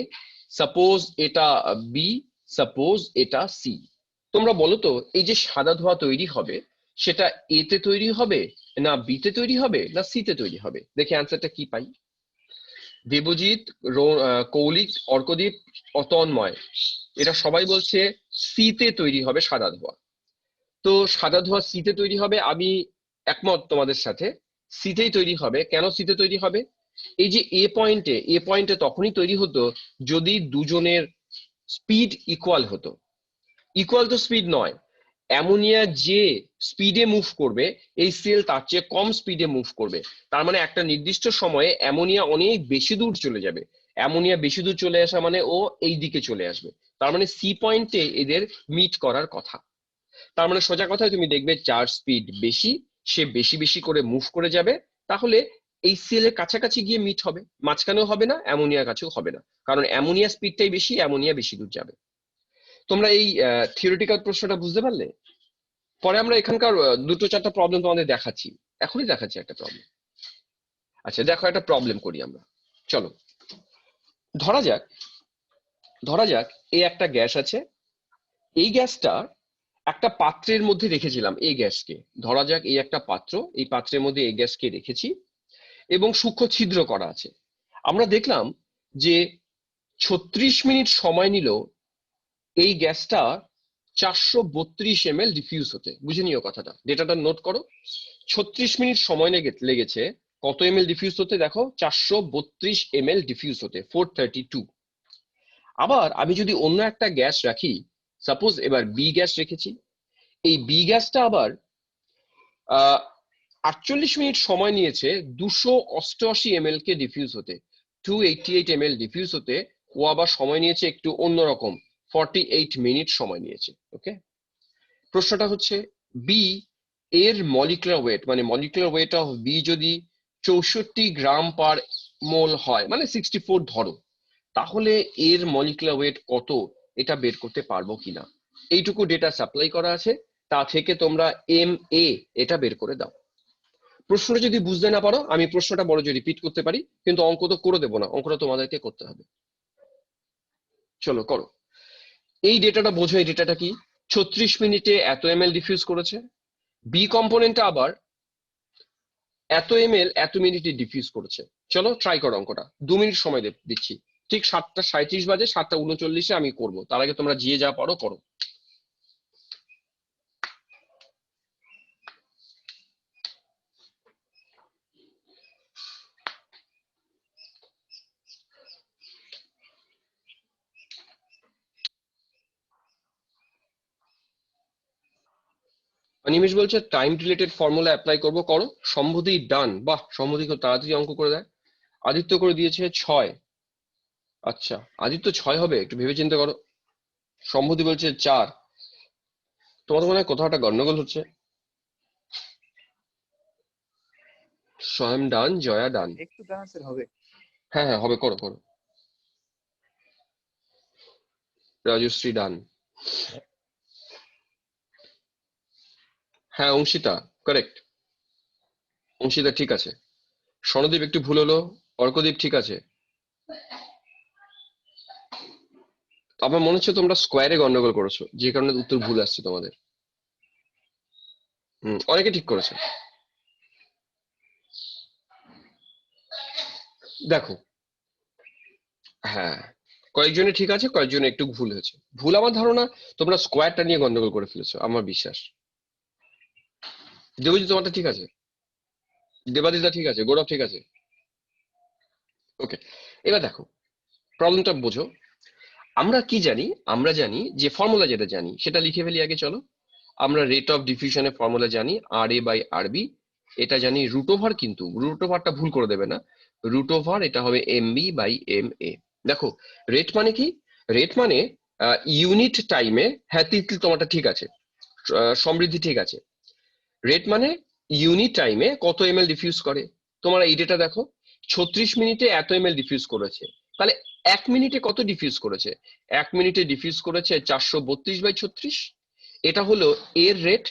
সাপোজ এটা বি, সাপোজ এটা সি। তোমরা বলো তো এই যে সাদা ধোঁয়া তৈরি হবে সেটা এ তে তৈরি হবে, না বি তে তৈরি হবে, না সি তে তৈরি হবে? দেখে অ্যান্সারটা কি পাই। দেবজিৎ, কৌলিক, অর্কদীপ, অতন্ময়, এরা সবাই বলছে সি তে তৈরি হবে সাদা ধোঁয়া। তো সাদা ধোঁয়া সি তে তৈরি হবে, আমি একমত তোমাদের সাথে, সি তেই তৈরি হবে। কেন সি তে তৈরি হবে? এই যে এ পয়েন্টে তখনই তৈরি হতো যদি দুজনের স্পিড ইকুয়াল হতো। ইকুয়াল তো স্পিড নয়, অ্যামোনিয়া যে স্পিডে মুভ করবে HCl তার চেয়ে কম স্পিডে মুভ করবে। তার মানে একটা নির্দিষ্ট সময়ে অ্যামোনিয়া অনেক বেশি দূর চলে যাবে। অ্যামোনিয়া বেশি দূর চলে আসা মানে ও এই দিকে চলে আসবে, তার মানে সি পয়েন্টে এদের মিট করার কথা। তার মানে সোজা কথায় তুমি দেখবে যার স্পিড বেশি সে বেশি বেশি করে মুভ করে যাবে, তাহলে HCl এর কাছাকাছি গিয়ে মিট হবে, মাঝখানেও হবে না, অ্যামোনিয়ার কাছেও হবে না, কারণ অ্যামোনিয়া স্পিডটাই বেশি, অ্যামোনিয়া বেশি দূর যাবে। তোমরা এই থিওরিটিক্যাল প্রশ্নটা বুঝতে পারলে? পরে আমরা এখানকার দুটো চারটা প্রবলেম তোমাদের দেখাচ্ছি, এখনই দেখাচ্ছি একটা প্রবলেম। আচ্ছা দেখো একটা প্রবলেম করি আমরা, চলো। ধরা যাক, ধরা যাক এই একটা গ্যাস আছে, এই গ্যাসটা একটা পাত্রের মধ্যে রেখেছিলাম, এই গ্যাসকে ধরা যাক এই একটা পাত্র, এই পাত্রের মধ্যে এই গ্যাসকে রেখেছি এবং সূক্ষ্ম ছিদ্র করা আছে। আমরা দেখলাম যে 36 মিনিট সময় নিল এই গ্যাসটা 432 ml ডিফিউজ হতে। বুঝে নিও কথাটা, ডেটাটা নোট করো। 36 মিনিট সময় লেগেছে কত ml ডিফিউজ হতে? দেখো 432 ml ডিফিউজ হতে, 432। আবার আমি যদি অন্য একটা গ্যাস রাখি, সাপোজ এবার বি গ্যাস রেখেছি, এই বি গ্যাসটা আবার 48 মিনিট সময় নিয়েছে 288 ml কে ডিফিউজ হতে, 288 ml ডিফিউজ হতে। ও আবার সময় নিয়েছে একটু অন্যরকম, 48 মিনিট সময় নিয়েছে। ওকে, প্রশ্নটা হচ্ছে বি এর মলিকুলার ওয়েট, মানে মলিকুলার ওয়েট অফ বি যদি 64 গ্রাম পার মোল হয়, মানে 64 ধরো, তাহলে এর মলিকুলার ওয়েট কত এটা বের করতে পারবো কিনা। এইটুকু ডেটা সাপ্লাই করা আছে, তা থেকে তোমরা MA এটা বের করে দাও। প্রশ্নটা যদি বুঝতে না পারো, আমি প্রশ্নটা বড় যে রিপিট করতে পারি, কিন্তু অঙ্ক তো করে দেবো না, অঙ্কটা তোমাদেরকে করতে হবে। চলো করো। এই ডেটাটা বোঝো, এই ডেটাটা কি, 36 মিনিটে এত ml ডিফিউজ করেছে, বি কম্পোনেন্টটা আবার এত ml এত মিনিটে ডিফিউজ করেছে। চলো ট্রাই করো অঙ্কটা, 2 মিনিট সময় দিচ্ছি। ঠিক 7:37 বাজে, 7:39 আমি করব, তার আগে তোমরা যে যা পারো করো। অনিমেষ বলছে টাইম রিলেটেড ফর্মুলা অ্যাপ্লাই করব, করো। সম্বুধি ডান, বাহ, সম্বুধি খুব তাড়াতাড়ি অঙ্ক করে দেয়। আদিত্য করে দিয়েছে 6। আচ্ছা, আদিত্য 6 হবে, একটু ভেবে চিন্তা করো। সম্বুধি বলছে 4। তোমাদের মনে হয় কোথাও একটা গন্ডগোল হচ্ছে। স্বয়ং ডান, জয়া ডান। একটু জানা স্যার হবে। হ্যাঁ হ্যাঁ হবে, করো করো। রাজশ্রী ডান। হ্যাঁ অংশিতা কারেক্ট, অংশিতা ঠিক আছে। স্বর্ণদীপ একটু ভুল হলো, অর্কদীপ ঠিক আছে। আমার মনে হচ্ছে তোমরা স্কোয়ারে গন্ডগোল করেছো, যে কারণে উত্তর ভুল আসছে তোমাদের। অনেকে ঠিক করেছে। দেখো, হ্যাঁ কয়েকজনে ঠিক আছে, কয়েকজনে একটু ভুল হয়েছে। ভুল আমার ধারণা তোমরা স্কোয়ারটা নিয়ে গন্ডগোল করে ফেলেছো, আমার বিশ্বাস। দেবজিৎ তোমারটা ঠিক আছে, দেবাদিদা ঠিক আছে, গৌরব ঠিক আছে। ওকে, এবার দেখো প্রবলেমটা বোঝো। আমরা কি জানি, আমরা জানি যে ফর্মুলা যেটা জানি সেটা লিখে ফেলি আগে, চলো। আমরা রেট অফ ডিফিউশনের ফর্মুলা জানি RA/RB, এটা জানি রুট ওভার, কিন্তু রুট ওভারটা ভুল করে দেবে না, রুট ওভার এটা হবে MB/MA। দেখো রেট মানে কি, রেট মানে ইউনিট টাইমে, হ্যাঁ তিতলি তোমারটা ঠিক আছে, সমৃদ্ধি ঠিক আছে। রেট মানে ইউনিট টাইমে কত ml ডিফিউজ করে। তোমরা এই ডেটা দেখো, 36 মিনিটে এত ml ডিফিউজ করেছে, তাহলে 1 মিনিটে কত ডিফিউজ করেছে? 1 মিনিটে ডিফিউজ করেছে 432/36। এটা হলো এর রেট,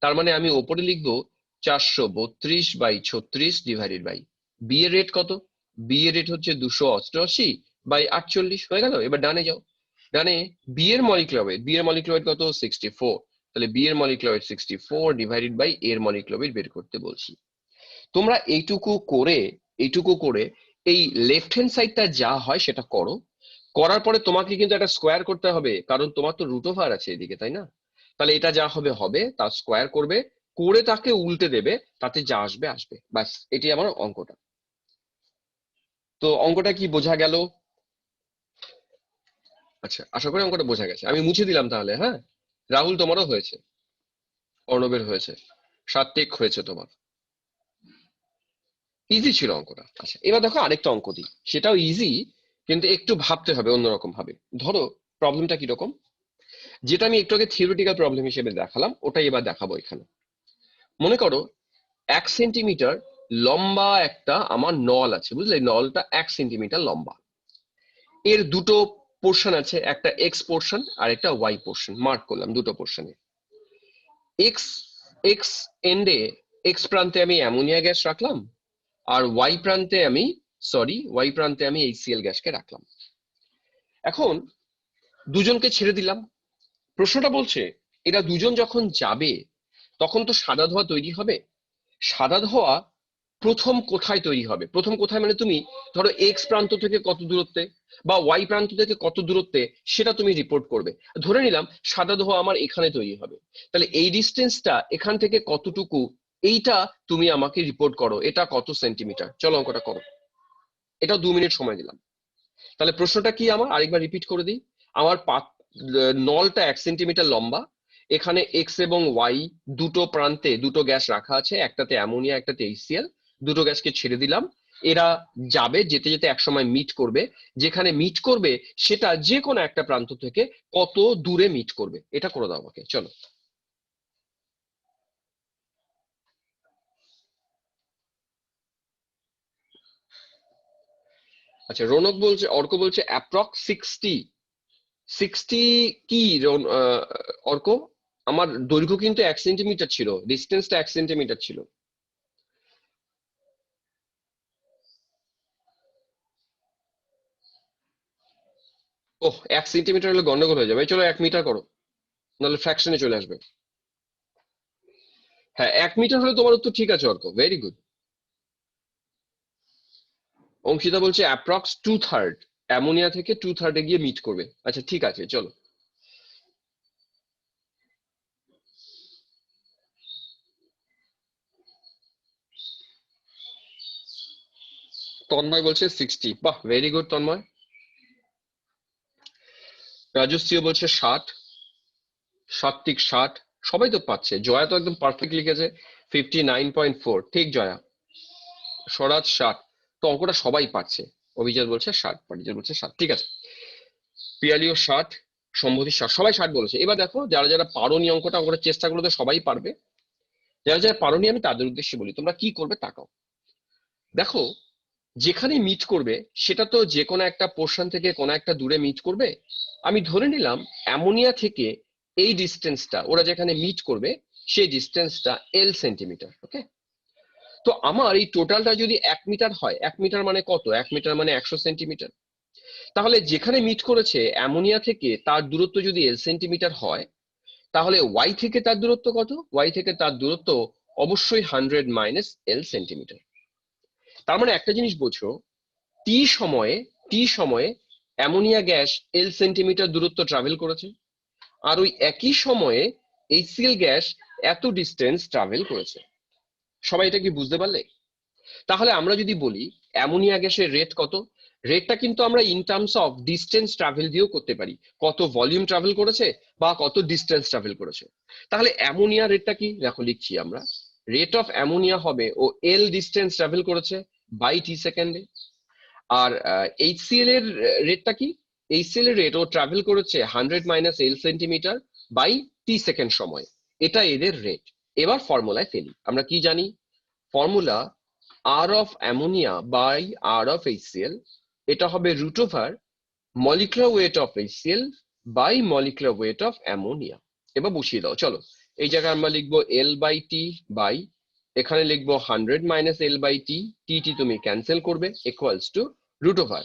তার মানে আমি ওপরে লিখবো 432/36 ডিভাইডেড বাই বি এর রেট কত, বি এর রেট হচ্ছে 288/48 হয়ে গেল। এবার ডানে যাও, ডানে বি এর মলিকুলার ওয়েট, বি এর মলিকুলার ওয়েট কত 64, তাহলে বি এর মলিকুলার ওয়েট 64 ডিভাইডেড বাই এর মলিকুলার ওয়েট বের করতে বলছি। তোমরা এইটুকু করে এই লেফট হ্যান্ড সাইডটা যা হয় সেটা করো, করার পরে তোমাকে কিন্তু একটা স্কোয়ার করতে হবে, কারণ তোমার তো রুট ওভার আছে এদিকে, তাই না? তাহলে এটা যা হবে হবে, তার স্কোয়ার করবে, করে তাকে উল্টে দেবে, তাতে যা আসবে আসবে, ব্যাস এটি আমার অঙ্কটা। তো অঙ্কটা কি বোঝা গেল? আচ্ছা, আশা করি অঙ্কটা বোঝা গেছে। আমি মুছে দিলাম তাহলে, হ্যাঁ। রাহুল তোমারও হয়েছে, অর্ণবের হয়েছে, সাত্বিক হয়েছে তোমার। ইজি ছিল অঙ্কটা। আচ্ছা এবার দেখো আরেকটা অঙ্ক দিই, সেটাও ইজি, কিন্তু একটু ভাবতে হবে অন্যরকম ভাবে। ধরো প্রবলেমটা কিরকম, যেটা আমি একটু আগে থিওরিটিক্যাল প্রবলেম হিসেবে দেখালাম, ওটাই এবার দেখাবো এখানে। মনে করো 1 সেন্টিমিটার লম্বা একটা আমার নল আছে, বুঝলে? নলটা 1 সেন্টিমিটার লম্বা, এর দুটো পোর্শন আছে, একটা এক্স পোর্শন আর একটা ওয়াই পোর্শন, মার্ক করলাম দুটো পোর্শনে। এক্স এক্স এন্ডে, এক্স প্রান্তে আমি অ্যামোনিয়া গ্যাস রাখলাম, আর ওয়াই প্রান্তে আমি HCl গ্যাসকে রাখলাম। এখন দুজনকে ছেড়ে দিলাম। প্রশ্নটা বলছে এরা দুজন যখন যাবে তখন তো সাদা ধোঁয়া তৈরি হবে। সাদা ধোঁয়া প্রথম কোথায় তৈরি হবে? প্রথম কোথায় মানে তুমি ধরো এক্স প্রান্ত থেকে কত দূরত্বে বা ওয়াই প্রান্ত থেকে কত দূরত্বে, সেটা তুমি রিপোর্ট করবে। ধরে নিলাম সাদা ধোঁয়া আমার এখানে তৈরি হবে, তাহলে এই ডিস্টেন্সটা এখান থেকে কতটুকু, এইটা তুমি আমাকে রিপোর্ট করো, এটা কত সেন্টিমিটার। চলো অঙ্কটা করো, এটাও 2 মিনিট সময় দিলাম। তাহলে প্রশ্নটা কি আমার, আরেকবার রিপিট করে দিই। আমার নলটা 1 সেন্টিমিটার লম্বা, এখানে এক্স এবং ওয়াই দুটো প্রান্তে দুটো গ্যাস রাখা আছে, একটাতে অ্যামোনিয়া একটাতে HCl, দুটো গ্যাসকে ছেড়ে দিলাম। এরা যাবে, যেতে যেতে একসময় মিট করবে, যেখানে মিট করবে সেটা যে কোনো একটা প্রান্ত থেকে কত দূরে মিট করবে, এটা করে দাও আমাকে, চলো। আচ্ছা, রৌনক বলছে, অর্ক বলছে অ্যাপ্রক্স 60 কি অর্ক? আমার দৈর্ঘ্য কিন্তু 1 সেন্টিমিটার ছিল, ডিস্টেন্সটা 1 সেন্টিমিটার ছিল। ওহ, 1 সেন্টিমিটার হলে গন্ডগোল হয়ে যাবে, চলো 1 মিটার করো, নাহলে ফ্র্যাকশনে চলে আসবে। হ্যাঁ, 1 মিটার হলে তোমার উত্তর ঠিক আছে অর্ক, ভেরি গুড। অঙ্কিতা বলছে অ্যাপ্রক্স 2/3, অ্যামোনিয়া থেকে 2/3 গিয়ে মিট করবে। আচ্ছা ঠিক আছে, চলো। তন্ময় বলছে 60, বাহ ভেরি গুড তন্ময়। রাজশ্রীও বলছে 60, সাত্বিক 60, সবাই তো পাচ্ছে। জয়া তো একদম পারফেক্ট লিখেছে 59.4, ঠিক জয়া। স্বরাজ 60, তো অঙ্কটা সবাই পাচ্ছে। অভিজিৎ বলছে 60, পারিজাত বলছে 60, ঠিক আছে। পিয়ালিও 60, সম্বোধি 60, সবাই 60 বলেছে। এবার দেখো যারা যারা পারোনি অঙ্কটা, অঙ্কটা চেষ্টা করলে তো সবাই পারবে। যারা যারা পারোনি আমি তাদের উদ্দেশ্যে বলি, তোমরা কি করবে তাকাও। দেখো, যেখানে মিট করবে সেটা তো যে কোনো একটা পোর্শন থেকে কোনো একটা দূরে মিট করবে। আমি ধরে নিলাম অ্যামোনিয়া থেকে এই ডিস্টেন্সটা, ওরা যেখানে মিট করবে সেই ডিস্টেন্সটা L সেন্টিমিটার, ওকে। তো আমার এই টোটালটা যদি 1 মিটার হয়, 1 মিটার মানে কত? 1 মিটার মানে 100 সেন্টিমিটার। তাহলে যেখানে মিট করেছে অ্যামোনিয়া থেকে তার দূরত্ব যদি L সেন্টিমিটার হয়, তাহলে ওয়াই থেকে তার দূরত্ব কত? ওয়াই থেকে তার দূরত্ব অবশ্যই 100 মাইনাস L সেন্টিমিটার। তার মানে একটা জিনিস বোঝো, টি সময়ে অ্যামোনিয়া গ্যাস L সেন্টিমিটার দূরত্ব ট্রাভেল করেছে, আর ওই একই সময়ে HCl গ্যাস এত ডিস্টেন্স ট্রাভেল করেছে। সবাই এটা কি বুঝতে পারলে? তাহলে আমরা যদি বলি অ্যামোনিয়া গ্যাসের রেট কত, রেটটা কিন্তু আমরা in terms of distance travel দিয়েও করতে পারি, কত ভলিউম ট্রাভেল করেছে বা কত ডিস্টেন্স ট্রাভেল করেছে। তাহলে অ্যামোনিয়া রেটটা কি দেখো, লিখছি আমরা, রেট অফ অ্যামোনিয়া হবে ও L ডিস্টেন্স ট্রাভেল করেছে বাই টি সেকেন্ডে। আর HCl এর রেটটা কি? HCl এর রেট ও ট্রাভেল করেছে 100 minus L centimetre by T second সময়, এটা এদের রেট। এবার ফর্মুলায় ফেলি, আমরা কি জানি? Formula R of ammonia by R of HCl, এটা হবে root over molecular weight of HCl by molecular weight of ammonia. এবার বসিয়ে দাও, চলো। এই জায়গায় আমরা লিখবো L বাই টি বাই, এখানে লিখবো 100 minus L by T, T তুমি ক্যান্সেল করবে, equals to root over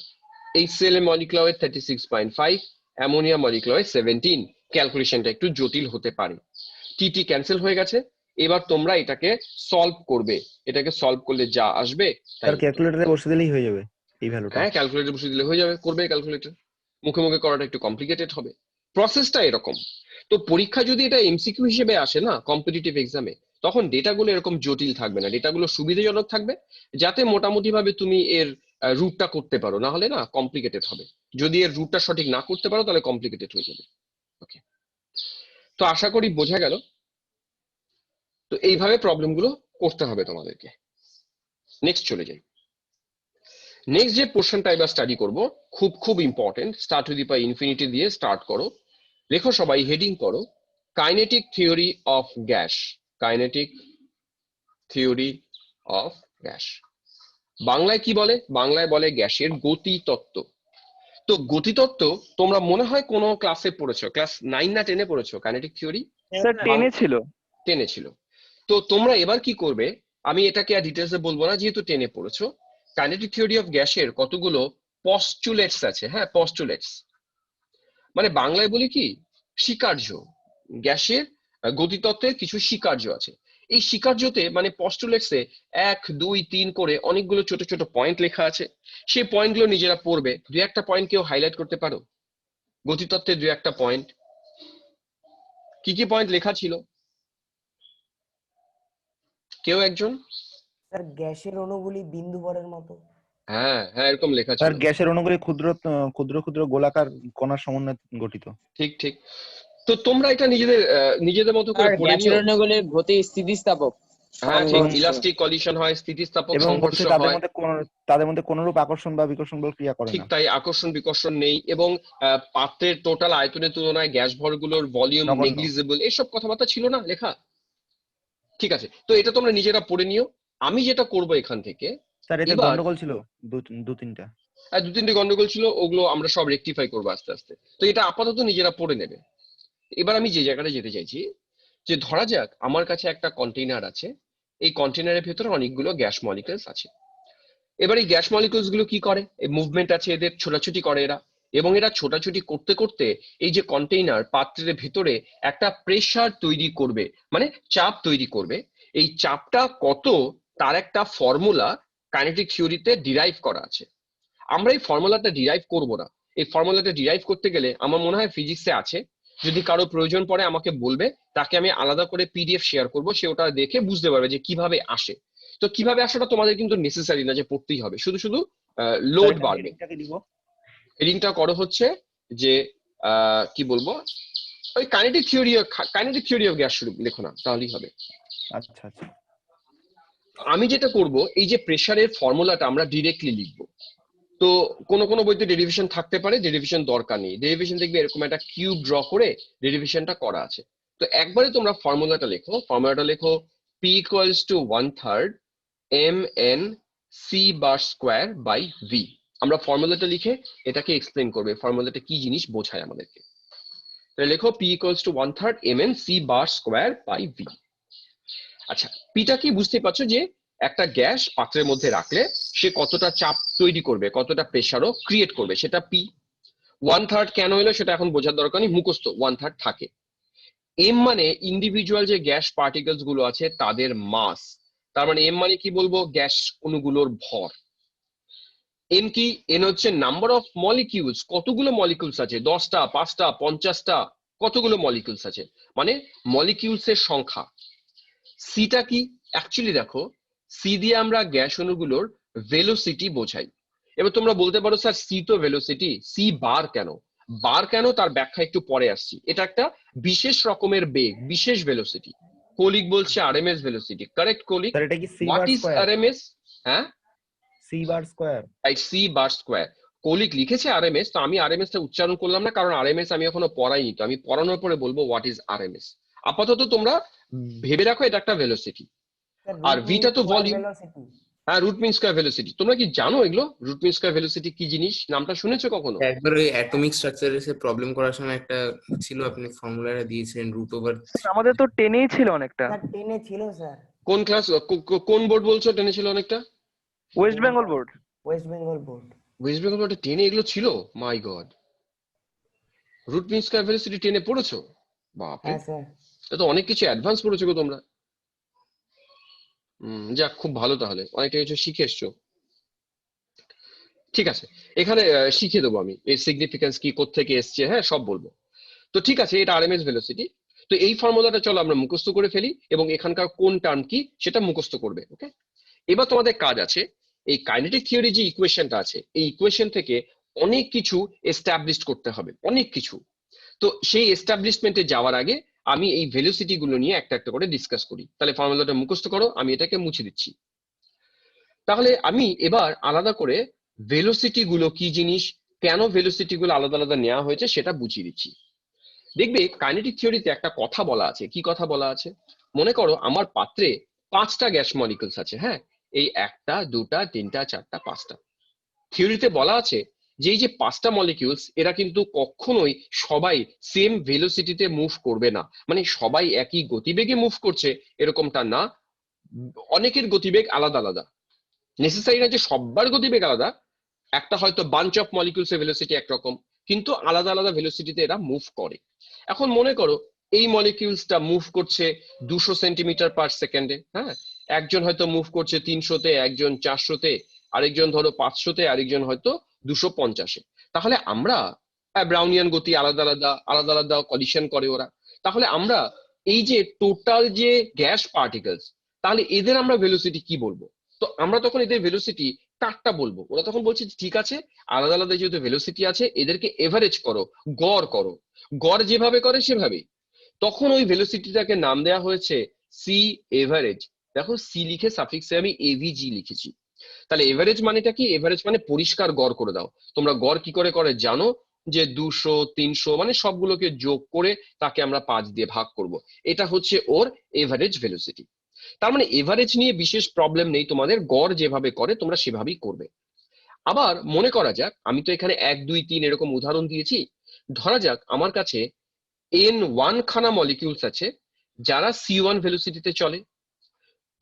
HCl এর molecular weight 36.5, ammonia molecular weight 17। ক্যালকুলেশনটা একটু জটিল হতে পারে, টি ক্যান্সেল হয়ে গেছে। এবার তোমরা এটাকে সলভ করবে, এটাকে সলভ করলে যা আসবে তাই স্যার ক্যালকুলেটরে বসে দিলেই হয়ে যাবে এই ভ্যালুটা? হ্যাঁ, ক্যালকুলেটর বসিয়ে দিলে হয়ে যাবে, করবে ক্যালকুলেটর। মুখে মুখে করাটা একটু কমপ্লিকেটেড হবে, প্রসেসটা এরকম। তো পরীক্ষা যদি এটা এমসিকিউ হিসেবে আসে না কম্পিটিটিভ এক্সামে, তখন ডেটাগুলো এরকম জটিল থাকবে না, ডেটাগুলো সুবিধাজনক থাকবে, যাতে মোটামুটি ভাবে তুমি এর রুটটা করতে পারো, না হলে না কমপ্লিকেটেড হবে। যদি এর রুটটা সঠিক না করতে পারো তাহলে কমপ্লিকেটেড হয়ে যাবে। ওকে, তো আশা করি বোঝা গেল। তো এইভাবে প্রবলেমগুলো করতে হবে তোমাদেরকে। নেক্সট চলে যাই। নেক্সট যে পোর্শনটা এবার স্টাডি করব, খুব খুব important, start to the power infinity দিয়ে স্টার্ট করো। লেখো সবাই, হেডিং করো kinetic theory of gas. Kinetic theory of gas. বাংলায় কি বলে? বাংলায় বলে গ্যাসের গতিতত্ত্ব। তো গতিতত্ত্ব তোমরা মনে হয় কোনো ক্লাসে পড়েছো, ক্লাস 9 না 10-এ পড়েছো কাইনেটিক থিওরি? স্যার 10 এ ছিল। 10-এ ছিল। তো তোমরা এবার কি করবে, আমি এটাকে আর ডিটেলসে বলবো না যেহেতু 10-এ পড়েছো। কাইনেটিক থিওরি অফ গ্যাসের কতগুলো পস্টুলেটস আছে, হ্যাঁ পস্টুলেটস মানে বাংলায় বলি কি স্বীকার্য, গ্যাসের গতিতত্ত্বের কিছু স্বীকার্য আছে। এই স্বীকার্যতে মানে পস্টুলেটসে 1, 2, 3 করে অনেকগুলো ছোট ছোট পয়েন্ট লেখা আছে, সেই পয়েন্টগুলো নিজেরা পড়বে। দুই একটা পয়েন্ট কেউ হাইলাইট করতে পারো? গতিতত্ত্বের দুই একটা পয়েন্ট, কি কি পয়েন্ট লেখা ছিল? কেউ একজন? স্যার গ্যাসের অণুগুলি বিন্দু ভরের মতো। হ্যাঁ হ্যাঁ, এরকম লেখা স্যার ছিল। গ্যাসের অণুগুলি ক্ষুদ্র ক্ষুদ্র ক্ষুদ্র গোলাকার কণার সমন্বয়ে গঠিত। ঠিক ঠিক। তো তোমরা এটা নিজেদের নিজেদের মতো করে আর পড়ে গ্যাসের নিও। অণুগুলির গতি স্থিতিস্থাপক। হ্যাঁ ঠিক, সংঘর্ষ। ইলাস্টিক কলিশন হয়, স্থিতিস্থাপক এবং সংঘর্ষ বলছে হয়। তাদের মধ্যে কোনরূপ আকর্ষণ বা বিকর্ষণ বল ক্রিয়া করে ঠিক না। তাই, আকর্ষণ বিকর্ষণ নেই, এবং পাত্রের টোটাল আয়তনের তুলনায় গ্যাস ভরগুলোর ভলিউম নগণ্য। নেগলিজেবল, এসব কথাবার্তা ছিল না লেখা। ঠিক আছে, তো এটা তোমরা নিজেরা পড়ে নিও। আমি যেটা করব এখান থেকে, স্যার এতে এবার গন্ডগোল ছিল দু তিনটা। দু তিনটে গন্ডগোল ছিল, ওগুলো আমরা সব রেকটিফাই করবো আস্তে আস্তে। তো এটা আপাতত নিজেরা পড়ে নেবে। এবার আমি যে জায়গাটা যেতে চাইছি, যে ধরা যাক আমার কাছে একটা কন্টেইনার আছে, এই কন্টেইনারের ভেতরে অনেকগুলো গ্যাস মলিকুলস আছে। এবার এই গ্যাস মলিকুলস গুলো কি করে, এই মুভমেন্ট আছে এদের, ছোটাছুটি করে এরা, এবং এরা ছোটাছুটি করতে করতে এই যে কন্টেইনার পাত্রের ভেতরে একটা প্রেসার তৈরি করবে, মানে চাপ তৈরি করবে। এই চাপটা কত, তার একটা ফর্মুলা কাইনেটিক থিওরিতে ডিরাইভ করা আছে। আমরা এই ফর্মুলাটা ডিরাইভ করব না। এই ফর্মুলাটা ডিরাইভ করতে গেলে আমার মনে হয় ফিজিক্সে আছে, যদি কারো প্রয়োজন পড়ে আমাকে বলবে, তাকে আমি আলাদা করে পিডিএফ শেয়ার করব, সে ওটা দেখে বুঝতে পারবে যে কিভাবে আসে। তো কিভাবে আসাটা তোমাদের কিন্তু নেসেসারি না যে পড়তেই হবে, শুধু শুধু লোড বাড়বে। হেডিংটাকে দিব। হেডিংটা করো হচ্ছে যে কি বলবো, ওই কাইনেটিক থিওরি অফ গ্যাস লেখো না, তাহলেই হবে। আচ্ছা আচ্ছা। আমি যেটা করব, এই যে প্রেসারের ফর্মুলাটা আমরা ডিরেক্টলি লিখবো। তো কোনো কোনো বইতে ডেরিভেশন থাকতে পারে, ডেরিভেশন দরকার নেই। ডেরিভেশন দেখবে এরকম একটা কিউব ড্র করে ডেরিভেশনটা করা আছে। তো একবারে তোমরা ফর্মুলাটা লেখো, P equals to 1/3 mn c bar square by v। আমরা ফর্মুলাটা লিখে এটাকে এক্সপ্লেন করবে, ফর্মুলাটা কি জিনিস বোঝায় আমাদেরকে। তাহলে লেখো P equals to 1/3 mn c bar square by v। আচ্ছা, পিটা কি বুঝতে পারছো, যে একটা গ্যাস পাত্রের মধ্যে রাখলে সে কতটা চাপ তৈরি করবে, কতটা প্রেসারও ক্রিয়েট করবে, সেটা পি। 1/3 কেন হলো সেটা এখন বোঝার দরকার নেই, মুখস্থ 1/3 থাকে। এম মানে ইন্ডিভিজুয়াল যে গ্যাস পার্টিকেলস গুলো আছে তাদের মাস, তার মানে এম মানে কি বলবো, গ্যাস অণুগুলোর ভর। এন কি, এন হচ্ছে নাম্বার অফ মলিকিউলস, কতগুলো মলিকিউলস আছে, 10টা, 5টা, 50টা, কতগুলো মলিকিউলস আছে, মানে মলিকিউলস এর সংখ্যা। সিটা কি, অ্যাকচুয়ালি দেখো, সি দিয়ে আমরা গ্যাস অণুগুলোর ভেলোসিটি বোঝাই। এবার তোমরা বলতে পারো স্যার সি তো ভেলোসিটি, সি বার কেন? বার কেন তার ব্যাখ্যা একটু পরে আসছি। এটা একটা বিশেষ রকমের বেগ, বিশেষ ভেলোসিটি। কলিগ বলছে RMS velocity, correct colleague? Sir এটা কি C what bar is square? RMS? হ্যাঁ, সি বার স্কয়ার। তাই সি বার স্কোয়ার। কলিগ লিখেছে আরএমএস, তো আমি আরএমএস টা উচ্চারণ করলাম না, কারণ আরএমএস আমি এখনো পড়াইনি, তো আমি পড়ানোর পরে বলবো হোয়াট ইজ আরএমএস। আপাতত তোমরা ভেবে রাখো এটা একটা ভেলোসিটি। আর ভিটা তো ভলিউম। ভেলোসিটি। হ্যাঁ, রুট মিন স্কয়ার ভেলোসিটি। তোমরা কি জানো এগুলো, রুট মিন স্কয়ার ভেলোসিটি কি জিনিস, নামটা শুনেছো কখনো? একবার ওই অ্যাটমিক স্ট্রাকচারে সে প্রবলেম করার সময় একটা ছিল, আপনি ফর্মুলাটা দিয়েছিলেন √/। আমাদের তো টেনেই ছিল অনেকটা। স্যার 10 ছিল স্যার। কোন ক্লাস, কোন বোর্ড বলছো টেনে ছিল অনেকটা? West Bengal board. West Bengal board. West Bengal বোর্ডে টেনে এগুলো ছিল? My god, root mean square velocity টেনে পড়েছো? বাপরে, হ্যাঁ স্যার। এটা তো অনেক কিছু অ্যাডভান্স পড়েছো গো তোমরা। যাক, খুব ভালো, তাহলে অনেকটা কিছু শিখে এসছো। ঠিক আছে, এখানে শিখে দেবো আমি এর সিগনিফিকেন্স কি, কোত্থেকে এসছে, হ্যাঁ সব বলবো। তো ঠিক আছে, এটা আরএমএস ভেলোসিটি। তো এই ফর্মুলাটা চলো আমরা মুখস্থ করে ফেলি, এবং এখানকার কোন টার্ম কি সেটা মুখস্থ করবে। ওকে, এবার তোমাদের কাজ আছে, এই কাইনেটিক থিওরি যে ইকুয়েশনটা আছে, এই ইকুয়েশন থেকে অনেক কিছু এস্টাবলিশ করতে হবে, অনেক কিছু। তো সেই এস্টাবলিশমেন্টে যাওয়ার আগে আমি এই ভেলোসিটি গুলো নিয়ে একটা একটা করে ডিসকাস করি। তাহলে ফর্মুলাটা মুখস্থ করো, আমি এটাকে মুছে দিচ্ছি। তাহলে আমি এবার আলাদা করে ভেলোসিটি গুলো কি জিনিস, কেন ভেলোসিটি গুলো আলাদা আলাদা নেওয়া হয়েছে সেটা বুঝিয়ে দিচ্ছি। দেখবে কাইনেটিক থিওরিতে একটা কথা বলা আছে, কি কথা বলা আছে, মনে করো আমার পাত্রে 5টা গ্যাস মলিকুলস আছে, হ্যাঁ, এই 1টা 2টা 3টা 4টা 5টা। থিওরিতে বলা আছে যে এই যে 5টা মলিকিউলস, এরা কিন্তু কখনোই সবাই সেম ভেলোসিটিতে মুভ করবে না, মানে সবাই একই গতিবেগে মুভ করছে এরকমটা না, অনেকের গতিবেগ আলাদা আলাদা। নেসেসারি না যে সবার গতিবেগ আলাদা, একটা হয়তো বাঞ্চ অফ মলিকিউলস এর ভেলোসিটি একরকম, কিন্তু আলাদা আলাদা ভেলোসিটিতে এরা মুভ করে। এখন মনে করো এই মলিকিউলসটা মুভ করছে 200 সেন্টিমিটার পার সেকেন্ডে, হ্যাঁ, একজন হয়তো মুভ করছে 300-তে, একজন 400-তে, আরেকজন ধরো 500-তে, আরেকজন হয়তো 250-এ। তাহলে আমরা ব্রাউনিয়ান গতি, আলাদা আলাদা আলাদা আলাদা কলিশন করে ওরা। তাহলে আমরা এই যে টোটাল যে গ্যাস পার্টিকেলস, তাহলে এদের আমরা ভেলোসিটি কি বলবো? তো আমরা তখন এদের ভেলোসিটি কারটা বলবো? ওরা তখন বলছে ঠিক আছে, আলাদা আলাদা যেহেতু ভেলোসিটি আছে, এদেরকে এভারেজ করো, গড় করো, গড় যেভাবে করে সেভাবে। তখন ওই ভেলোসিটিটাকে নাম দেওয়া হয়েছে সি এভারেজ। দেখো সি লিখে সাফিক্সে আমি এভিজি লিখেছি। তাহলে এভারেজ মানেটা কি? এভারেজ মানে পরিষ্কার গড় করে দাও। তোমরা গড় কি করে করে জানো, যে 200 300 মানে সবগুলোকে যোগ করে তাকে আমরা 5 দিয়ে ভাগ করব। এটা হচ্ছে ওর এভারেজ ভেলোসিটি। তার মানে এভারেজ নিয়ে বিশেষ প্রবলেম নেই তোমাদের, গড় যেভাবে করে তোমরা সেভাবেই করবে। আবার মনে করা যাক, আমি তো এখানে 1 2 3 এরকম উদাহরণ দিয়েছি। ধরা যাক আমার কাছে n1 খানা মলিকিউলস আছে যারা c1 ভেলোসিটিতে চলে,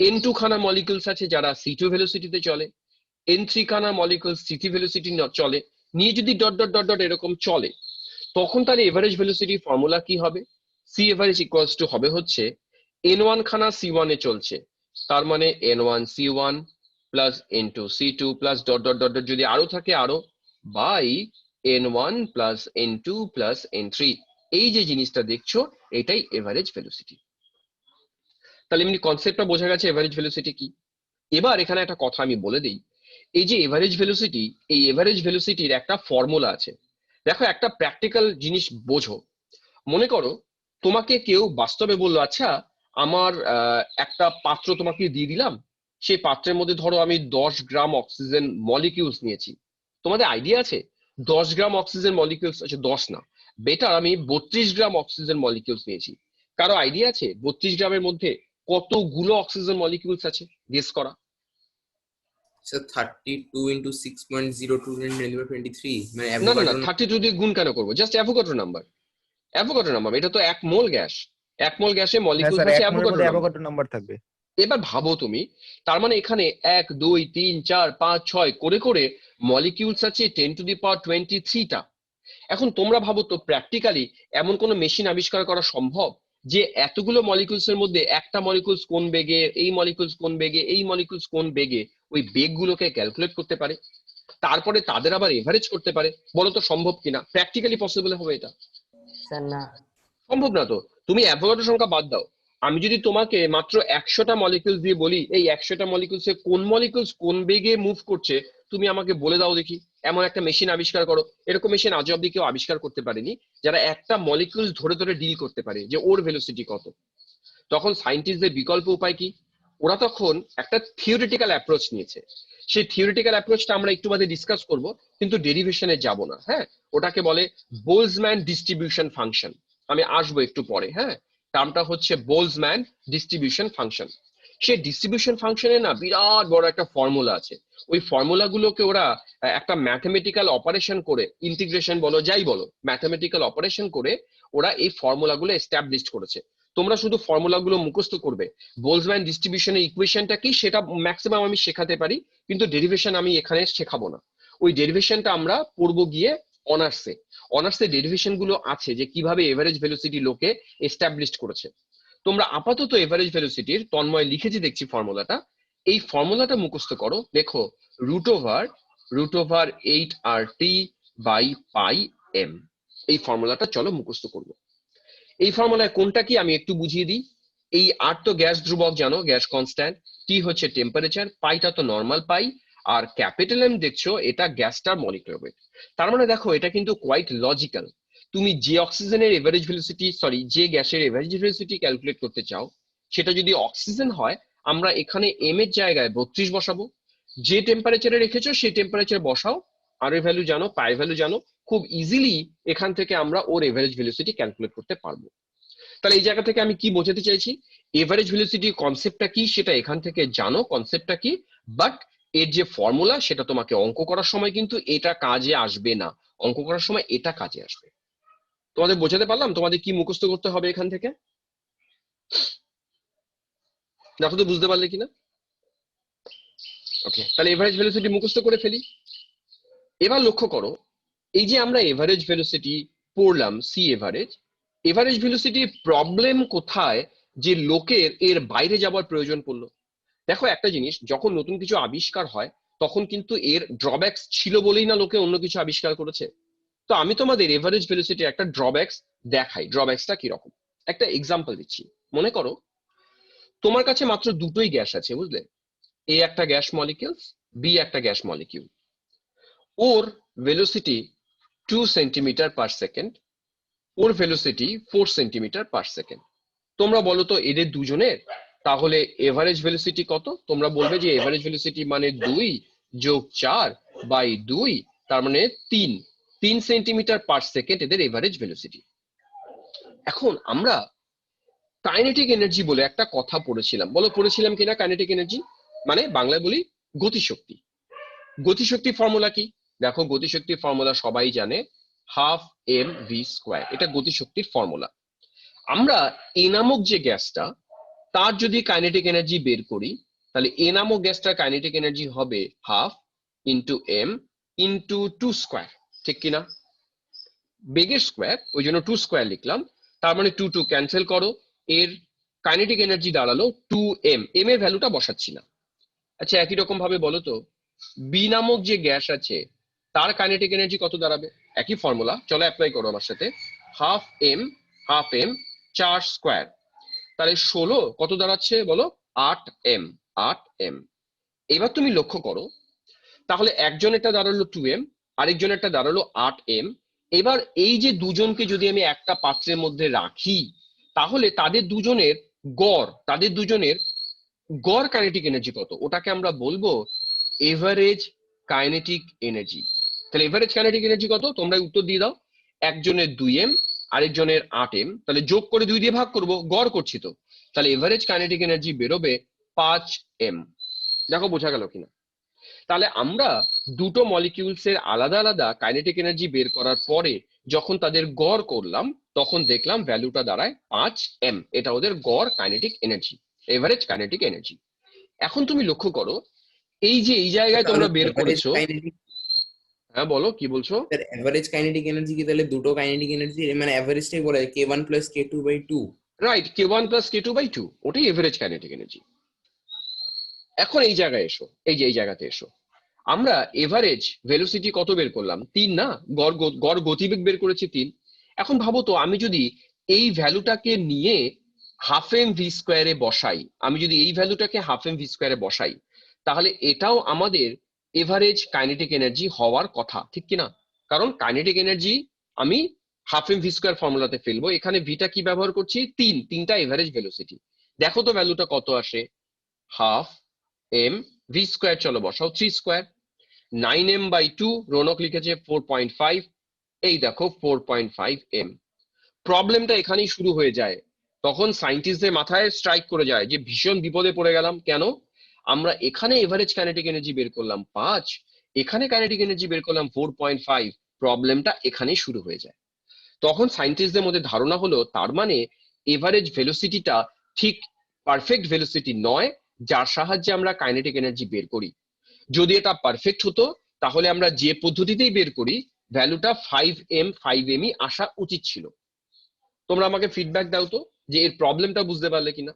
n2 খানা মলিকিউলস আছে যারা c2 ভেলোসিটিতে চলে, n3 খানা মলিকিউলস c3 ভেলোসিটি চলে, নিয়ে যদি ডট ডট ডট ডট এরকম চলে, তখন তার এভারেজ ভেলোসিটি ফর্মুলা কি হবে? সি এভারেজ ইকুয়ালস টু হবে হচ্ছে n1 খানা c1 এ চলছে, তার মানে n1 c1 plus n2 c2 plus dot dot dot dot যদি আরো থাকে আরো, by n1 plus n2 plus n3। এই যে জিনিসটা দেখছো এটাই এভারেজ ভেলোসিটি। তাহলে এমনি কনসেপ্টটা বোঝা গেছে এভারেজ ভেলোসিটি কি। এবার এখানে একটা কথা আমি বলে দিই, এই যে এভারেজ ভেলোসিটি, এই এভারেজ ভেলোসিটির একটা ফর্মুলা আছে। দেখো একটা প্র্যাকটিক্যাল জিনিস বোঝো। মনে করো তোমাকে কেউ বাস্তবে বললো, আচ্ছা আমার একটা পাত্র তোমাকে দিয়ে দিলাম, সেই পাত্রের মধ্যে ধরো আমি 10 গ্রাম অক্সিজেন মলিকিউলস নিয়েছি। তোমাদের আইডিয়া আছে 10 গ্রাম অক্সিজেন মলিকিউলস আছে, 10 না, বেটার আমি 32 গ্রাম অক্সিজেন মলিকিউলস নিয়েছি। কারো আইডিয়া আছে 32 গ্রামের মধ্যে কতগুলো অক্সিজেন মলিকিউলস আছে? গেস করা। স্যার 32 ইনটু 6.02 × 10^23 মানে না না না, অ্যাভোগাড্রো। 32 দিয়ে গুণ কেন করবো? Just Avogadro number, Avogadro number. এটা তো 1 মোল গ্যাস, 1 মোল গ্যাসে হ্যাঁ মলিকিউলস স্যার, আছে 1 মোলের মধ্যে অ্যাভোগাড্রো নাম্বার। অ্যাভোগাড্রো নাম্বার থাকবে। এবার ভাবো তুমি, তার মানে এখানে 1 2 3 4 5 6 করে করে মলিকিউলস আছে 10^23টা। এখন তোমরা ভাবো তো প্র্যাকটিক্যালি এমন কোনো মেশিন আবিষ্কার করা সম্ভব যে এতগুলো মলিকিউলস এর মধ্যে একটা মলিকিউলস কোন বেগে, এই মলিকিউলস কোন বেগে, এই মলিকিউলস কোন বেগে, ওই বেগগুলোকে ক্যালকুলেট করতে পারে, তারপরে তাদের আবার এভারেজ করতে পারে? বলো তো সম্ভব কিনা? প্র্যাকটিক্যালি পসিবল হবে এটা? স্যার না। সম্ভব না তো। তুমি অ্যাভোগাড্রো সংখ্যা বাদ দাও, আমি যদি তোমাকে মাত্র 100টা মলিকিউলস দিয়ে বলি এই 100টা মলিকিউলসে কোন মলিকিউলস কোন বেগে মুভ করছে, তুমি আমাকে বলে দাও দেখি, এমন একটা মেশিন আবিষ্কার করো। এরকম মেশিন আজ অব্দি কেউ আবিষ্কার করতে পারেনি যারা একটা মলিকিউলস ধরে ধরে ডিল করতে পারে যে ওর ভেলোসিটি কত। তখন সায়েন্টিস্টদের বিকল্প উপায় কি? ওরা তখন একটা থিওরিটিক্যাল অ্যাপ্রোচ নিয়েছে। সেই থিওরিটিক্যাল অ্যাপ্রোচটা আমরা একটু বাদে ডিসকাস করব, কিন্তু ডেরিভেশনে যাব না। হ্যাঁ, ওটাকে বলে বোলজম্যান ডিস্ট্রিবিউশন ফাংশন। আমি আসবো একটু পরে। হ্যাঁ, টার্মটা হচ্ছে বোলজম্যান ডিস্ট্রিবিউশন ফাংশন। সেই ডিস্ট্রিবিউশন ফাংশনে না বিরাট বড় একটা ফর্মুলা আছে। ওই ফর্মুলাগুলোকে ওরা একটা ম্যাথমেটিক্যাল অপারেশন করে, ইন্টিগ্রেশন বলো যাই বলো, ম্যাথমেটিক্যাল অপারেশন করে ওরা এই ফর্মুলাগুলো এস্টাবলিশ করেছে। তোমরা শুধু ফর্মুলাগুলো মুখস্থ করবে। বোলজম্যান ডিস্ট্রিবিউশনের ইকুয়েশনটা কি সেটা ম্যাক্সিমাম আমি শেখাতে পারি, কিন্তু ডেরিভেশন আমি এখানে শেখাবো না। ওই ডেরিভেশনটা আমরা পড়বো গিয়ে অনার্সে। অনার্সে ডেরিভেশন গুলো আছে যে কিভাবে এভারেজ ভেলোসিটি লোকে এস্টাবলিশ করেছে। তোমরা আপাতত এভারেজ ভেলোসিটির তন্ময় লিখেছি দেখছি ফর্মুলাটা, এই ফর্মুলাটা মুখস্থ করো। দেখো √8 RT বাই পাই এম, এই ফর্মুলাটা চলো মুখস্থ করবো। এই ফর্মুলায় কোনটা কি আমি একটু বুঝিয়ে দিই। এই আর তো গ্যাস ধ্রুবক জানো, গ্যাস কনস্ট্যান্ট, টি হচ্ছে টেম্পারেচার, পাইটা তো নর্মাল পাই, আর ক্যাপিটাল এম দেখছো এটা গ্যাসটার মলিকুলার ওয়েট। তার মানে দেখো এটা কিন্তু কোয়াইট লজিক্যাল। তুমি যে অক্সিজেনের এভারেজ ভেলোসিটি, সরি যে গ্যাসের এভারেজ ভেলোসিটি ক্যালকুলেট করতে চাও, সেটা যদি অক্সিজেন হয় আমরা এখানে এম এর জায়গায় 32 বসাবো, যে টেম্পারেচারে রেখেছো সেই টেম্পারেচার বসাও, আর এর ভ্যালু জানো, পাই ভ্যালু জানো, খুব ইজিলি এখান থেকে আমরা ওর এভারেজ ভেলোসিটি ক্যালকুলেট করতে পারবো। তাহলে এই জায়গা থেকে আমি কি বোঝাতে চাইছি, এভারেজ ভেলোসিটি কনসেপ্টটা কি সেটা এখান থেকে জানো, কনসেপ্টটা কি, বাট এর যে ফর্মুলা সেটা তোমাকে অঙ্ক করার সময় কিন্তু এটা কাজে আসবে না, অঙ্ক করার সময় এটা কাজে আসবে। তোমাদের বোঝাতে পারলাম? তোমাদের কি মুখস্থ করতে হবে এখান থেকে? দেখো তো বুঝতে পারলে কিনা। ওকে, তাহলে এভারেজ ভেলোসিটি মুখস্থ করে ফেলি। এবার লক্ষ্য করো, এই যে আমরা এভারেজ ভেলোসিটি পড়লাম, C average, average velocity problem কোথায় যে লোকের এর বাইরে যাবার প্রয়োজন পড়লো? দেখো একটা জিনিস, যখন নতুন কিছু আবিষ্কার হয় তখন কিন্তু এর ড্রব্যাকস ছিল বলেই না লোকে অন্য কিছু আবিষ্কার করেছে। তো আমি তোমাদের এভারেজ ভেলোসিটি একটা ড্রব্যাকস দেখাই। ড্রব্যাকসটা কিরকম একটা এক্সাম্পল দিচ্ছি। মনে করো তোমার কাছে মাত্র দুটোই গ্যাস আছে, বুঝলে, এ একটা গ্যাস মলিকিউলস, বি একটা গ্যাস মলিকিউল। ওর ভেলোসিটি 2 সেন্টিমিটার পার সেকেন্ড, ওর ভেলোসিটি 4 সেন্টিমিটার পার সেকেন্ড। তোমরা বলো তো এদের দুজনের তাহলে এভারেজ ভেলোসিটি কত? তোমরা বলবে যে এভারেজ ভেলোসিটি মানে 2 যোগ 4 বাই 2, তার মানে 3 সেন্টিমিটার পার সেকেন্ড এদের এভারেজ ভেলোসিটি। এখন আমরা কাইনেটিক এনার্জি বলে একটা কথা পড়েছিলাম, বলো পড়েছিলাম কিনা? কাইনেটিক এনার্জি মানে বাংলায় বলি গতিশক্তি। গতিশক্তির ফর্মুলা কি? দেখো, গতিশক্তির ফর্মুলা সবাই জানে, হাফ এম ভি স্কোয়ার। এটা গতিশক্তির ফর্মুলা। আমরা এ নামক যে গ্যাসটা, তার যদি কাইনেটিক এনার্জি বের করি, তাহলে এ নামক গ্যাসটার কাইনেটিক এনার্জি হবে half into M into 2 square, ঠিক কিনা? বেগের স্কোয়ার, ওই জন্য 2 স্কোয়ার লিখলাম। তার মানে 2 ক্যান্সেল করো, এর কাইনেটিক এনার্জি দাঁড়ালো 2m। এম এর ভ্যালুটা বসাচ্ছি না। আচ্ছা, একই রকম ভাবে বলো তো, বি নামক যে গ্যাস আছে তার কাইনেটিক এনার্জি কত দাঁড়াবে? একই ফর্মুলা, চলো অ্যাপ্লাই করো আমার সাথে। হাফ এম 4 স্কোয়ার, তাহলে 16 কত দাঁড়াচ্ছে বলো? 8m। এবার তুমি লক্ষ্য করো, তাহলে একজনেরটা দাঁড়ালো 2m, আরেকজনেরটা দাঁড়ালো 8m। এবার এই যে দুজনকে যদি আমি একটা পাত্রের মধ্যে রাখি, তাহলে তাদের দুজনের গড় কাইনেটিক এনার্জি কত? ওটাকে আমরা বলবো এভারেজ কাইনেটিক এনার্জি। তাহলে এভারেজ কাইনেটিক এনার্জি কত? তোমরা উত্তর দিয়ে দাও। একজনের 2m, আরেকজনের 8m, তাহলে যোগ করে 2 দিয়ে ভাগ করব, গড় করছি তো। তাহলে এভারেজ কাইনেটিক এনার্জি বেরোবে 5m। দেখো বোঝা গেল কিনা? তাহলে আমরা দুটো মলিকিউলস এর আলাদা আলাদা কাইনেটিক এনার্জি বের করার পরে যখন তাদের গড় করলাম, তখন দেখলাম ভ্যালুটা দাঁড়ায় 5m। এটা ওদের গড় kinetic energy, average kinetic energy. এখন তুমি লক্ষ্য করো, এই যে এই জায়গায় তাহলে তোমরা বের এভারেজ করেছো। কাইনেটিক, হ্যাঁ বলো, কি বলছো? স্যার এভারেজ কাইনেটিক এনার্জি কি তাহলে দুটো কাইনেটিক এনার্জি মানে এভারেজটাই বলা যায় k1 plus k2/2? Right, k1 plus k2/2, ওটাই এভারেজ কাইনেটিক এনার্জি। এখন এই জায়গায় এসো, এই জায়গাতে এসো। আমরা এভারেজ ভেলোসিটি কত বের করলাম? 3 না? গড় গতিবেগ বের করেছি 3। এখন ভাবো তো, আমি যদি এই ভ্যালুটাকে নিয়ে হাফ এম ভি স্কোয়ারে বসাই, তাহলে এটাও আমাদের এভারেজ কাইনেটিক এনার্জি হওয়ার কথা, ঠিক কিনা? কারণ কাইনেটিক এনার্জি আমি হাফ এম ভি স্কোয়ার ফর্মুলাতে ফেলবো। এখানে ভিটা কি ব্যবহার করছি? 3টা এভারেজ ভেলোসিটি। দেখো তো ভ্যালুটা কত আসে? হাফ এম ভি স্কোয়ার, চলো বসাও 3 স্কোয়ার। 9m/2, রৌনক লিখেছে 4.5, এই দেখো 4.5m। প্রবলেমটা এখানেই শুরু হয়ে যায়। তখন সায়েন্টিস্টদের মাথায় স্ট্রাইক করে যায় যে ভীষণ বিপদে পড়ে গেলাম। কেন? আমরা এখানে এভারেজ কাইনেটিক এনার্জি বের করলাম 5, এখানে কাইনেটিক এনার্জি বের করলাম 4.5। প্রবলেমটা এখানেই শুরু হয়ে যায়। তখন সায়েন্টিস্টদের মধ্যে ধারণা হলো, তার মানে এভারেজ ভেলোসিটিটা ঠিক পারফেক্ট ভেলোসিটি নয়, যার সাহায্যে আমরা কাইনেটিক এনার্জি বের করি। যদি এটা পারফেক্ট হতো, তাহলে আমরা যে পদ্ধতিতেই বের করি, ভ্যালুটা 5mই আসা উচিত ছিল। তোমরা আমাকে ফিডব্যাক দাও তো যে এর প্রবলেমটা বুঝতে পারলে কিনা।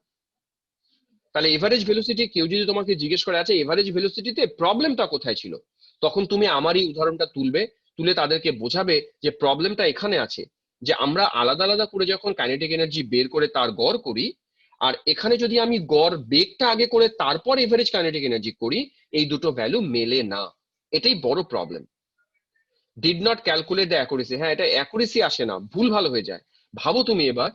তাহলে এভারেজ ভেলোসিটি, কেউ যদি তোমাকে জিজ্ঞেস করে আছে এভারেজ ভেলোসিটিতে প্রবলেমটা কোথায় ছিল, তখন তুমি আমারই উদাহরণটা তুলে তাদেরকে বোঝাবে যে প্রবলেমটা এখানে আছে, যে আমরা আলাদা আলাদা করে যখন কাইনেটিক এনার্জি বের করে তার গড় করি, আর এখানে যদি আমি গড় বেগটা আগে করে তারপর এভারেজ কাইনেটিক এনার্জি করি, এই দুটো ভ্যালু মেলে না। এটাই বড় problem. Did not calculate the accuracy. হ্যাঁ, এটা অ্যাকুরেসি আসে না, ভুল ভালো হয়ে যায়। ভাবো তুমি এবার,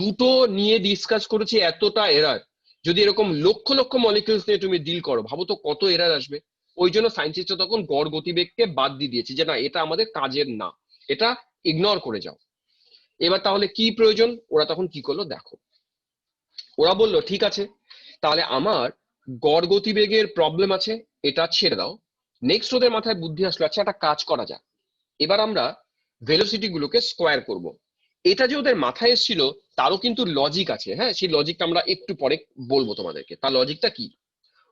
দুটো নিয়ে ডিসকাস করেছি, এতটা এরার। যদি এরকম লক্ষ লক্ষ মলিকিউলস নিয়ে তুমি ডিল করো, ভাবো তো কত এরার আসবে। ওই জন্য সায়েন্টিস্টরা তখন গড় গতিবেগকে বাদ দিয়ে দিয়েছে, যে না, এটা আমাদের কাজের না, এটা ইগনোর করে যাও। এবার তাহলে কি প্রয়োজন? ওরা তখন কি করলো দেখো, ওরা বললো ঠিক আছে, তাহলে আমার গড় গতিবেগের প্রবলেম আছে, এটা ছেড়ে দাও। নেক্সট ওদের মাথায় বুদ্ধি আসলো, আচ্ছা একটা কাজ করা যাক, এবার আমরা ভেলোসিটি গুলোকে স্কোয়ার করব। এটা যে ওদের মাথায় এসেছিল, তারও কিন্তু লজিক আছে। হ্যাঁ, সেই লজিকটা আমরা একটু পরে বলবো তোমাদেরকে, তার লজিকটা কি।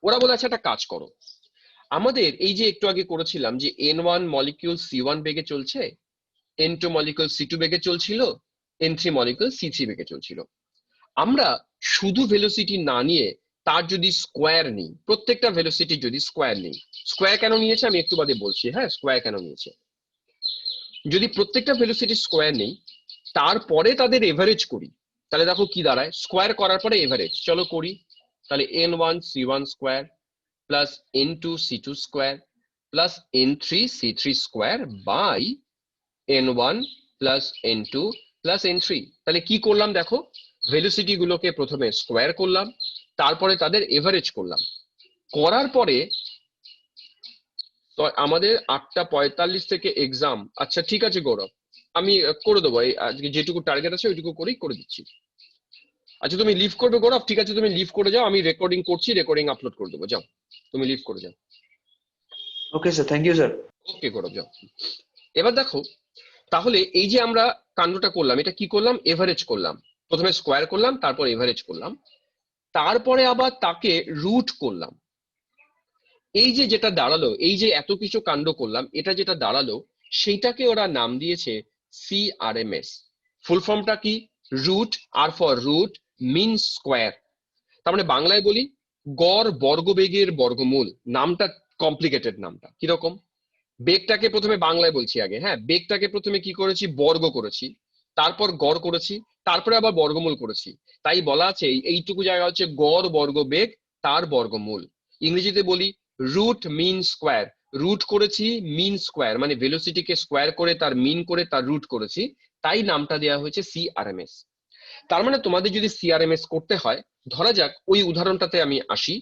ওরা বলে আচ্ছা একটা কাজ করো, আমাদের এই যে একটু আগে করেছিলাম যে n1 মলিকিউল c1 বেগে চলছে, n2 মলিকিউল c2 বেগে চলছিল, n3 মলিকিউল c3 বেগে চলছিল। আমরা শুধু ভেলোসিটি না নিয়ে তার যদি স্কোয়ার নিই, প্রত্যেকটা ভেলোসিটি যদি স্কোয়ার নিই। স্কোয়ার কেন নিয়েছে আমি একটু বাদে বলছি, হ্যাঁ স্কোয়ার কেন নিয়েছে। যদি প্রত্যেকটা ভেলোসিটি স্কোয়ার নেই, তারপরে তাদের এভারেজ করি, তাহলে দেখো কি দাঁড়ায়, স্কোয়ার করার পরে এভারেজ। চলো করি, তাহলে n1 c1 square plus n2 c2 square plus n3 c3 square by n1 plus n2 plus n3। তাহলে কি করলাম দেখো, ভেলোসিটি গুলোকে প্রথমে স্কোয়ার করলাম, তারপরে তাদের এভারেজ করলাম, করার পরে তো আমাদের 8:45 থেকে এক্সাম। আচ্ছা ঠিক আছে গৌরব, আমি করে দেবো, এই আজকে যেটুকু টার্গেট আছে ওইটুকু করেই করে দিচ্ছি। আচ্ছা তুমি লিভ করবে গৌরব? ঠিক আছে তুমি লিভ করে যাও, আমি রেকর্ডিং করছি, রেকর্ডিং আপলোড করে দেবো, যাও তুমি লিভ করে যাও। Okay sir, thank you sir. Okay Gaurav যাও। এবার দেখো, তাহলে এই যে আমরা কাণ্ডটা করলাম, এটা কি করলাম? এভারেজ করলাম। প্রথমে স্কোয়ার করলাম, তারপর এভারেজ করলাম, তারপরে আবার তাকে রুট করলাম। এই যে যেটা দাঁড়ালো, এই যে এত কিছু কাণ্ড করলাম, এটা যেটা দাঁড়ালো সেইটাকে ওরা নাম দিয়েছে সিআরএমএস। ফুল ফর্মটা কি? রুট, আর ফর রুট, মিন স্কোয়ার। তার মানে বাংলায় বলি গড় বর্গবেগের বর্গমূল। নামটা কমপ্লিকেটেড, নামটা কিরকম? বেগটাকে প্রথমে বাংলায় বলছি আগে, হ্যাঁ, বেগটাকে প্রথমে কি করেছি? বর্গ করেছি, তারপর গড় করেছি, তারপরে আবার বর্গমূল করেছি। তাই বলা আছে এইটুকু জায়গা হচ্ছে গড় বর্গ বেগ তার বর্গমূল। ইংরেজিতে বলি রুট মিন স্কোয়ার। রুট করেছি মিন স্কোয়ার, মানে ভেলোসিটিকে স্কোয়ার করে তার মিন করে তার রুট করেছি, তাই নামটা দেওয়া হয়েছে সিআরএমএস। তার মানে তোমাদের যদি সিআরএমএস করতে হয়, ধরা যাক ওই উদাহরণটাতে আমি আসি,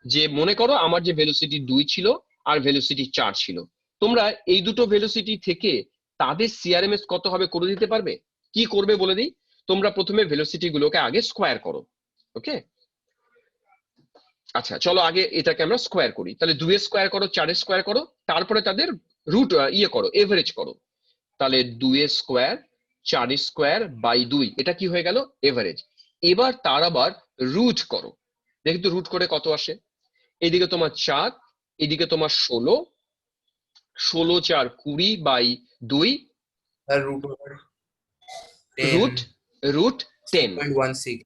যে মনে করো আমার যে ভেলোসিটি 2 ছিল আর ভেলোসিটি 4 ছিল, তোমরা এই দুটো ভেলোসিটি থেকে তাদের সিআরএমএস কত হবে করে দিতে পারবে? কি করবে বলে দিই, তোমরা প্রথমে ভেলোসিটি গুলোকে আগে স্কোয়ার করো। ওকে, আচ্ছা চলো আগে এটাকে আমরা স্কোয়ার করি। তাহলে 2 এর স্কোয়ার করো, 4 এর স্কোয়ার করো, তারপরে তাদের রুট করো, এভারেজ করো। তাহলে 2 এর স্কোয়ার, 4 এর স্কোয়ার বাই 2, এটা কি হয়ে গেল? এভারেজ। এবার তার আবার রুট করো, দেখি তো রুট করে কত আসে। এদিকে তোমার 4, এদিকে তোমার 16, 16 4 20 বাই 2, আর রুট ওভার রুট 10 রুট 10। 6.16।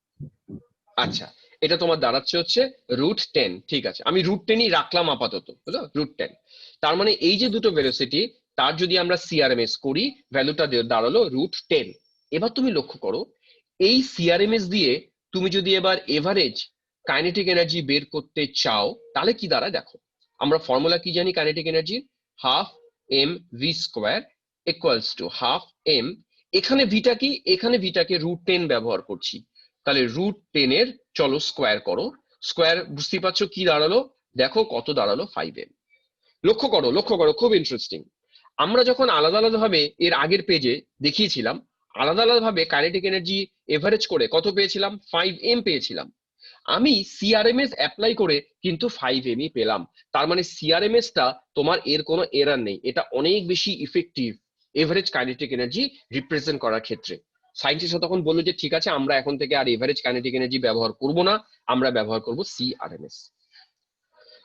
আচ্ছা, এটা তোমার দাঁড়াচ্ছে হচ্ছে রুট 10। ঠিক আছে, আমি রুট 10ই রাখলাম আপাতত, বুঝলো, রুট 10। তার মানে এই যে দুটো ভেলোসিটি, তার যদি আমরা সিআরএমএস করি, ভ্যালুটা দাঁড়ালো রুট 10। এবার তুমি লক্ষ্য করো, এই সিআরএমএস দিয়ে তুমি যদি এবার এভারেজ কাইনেটিক এনার্জি বের করতে চাও, তাহলে কি দাঁড়ায় দেখো। আমরা ফর্মুলা কি জানি কাইনেটিক এনার্জির? Half M V square equals to half M, এখানে ভিটা কি? এখানে ভিটাকে রুট 10 ব্যবহার করছি, তাহলে রুট 10 এর চলো স্কোয়ার করো। স্কোয়ার বুঝতে পারছো কি দাঁড়ালো? দেখো কত দাঁড়ালো? 5m। লক্ষ্য করো, লক্ষ্য করো, খুব ইন্টারেস্টিং। আমরা যখন আলাদা আলাদা ভাবে এর আগের পেজে দেখিয়েছিলাম, আলাদা আলাদা ভাবে কাইনেটিক এনার্জি এভারেজ করে কত পেয়েছিলাম? 5m পেয়েছিলাম। আমি সিআরএমএস অ্যাপ্লাই করে কিন্তু 5m ই পেলাম। তার মানে সিআরএমএস টা তোমার এর কোনো এরার নেই, এটা অনেক বেশি effective average kinetic energy represent করার ক্ষেত্রে। সায়েন্টিস্টরা তখন বললো যে ঠিক আছে, আমরা এখন থেকে আর এভারেজ কাইনেটিক এনার্জি ব্যবহার করব না, আমরা ব্যবহার করব সিআরএমএস।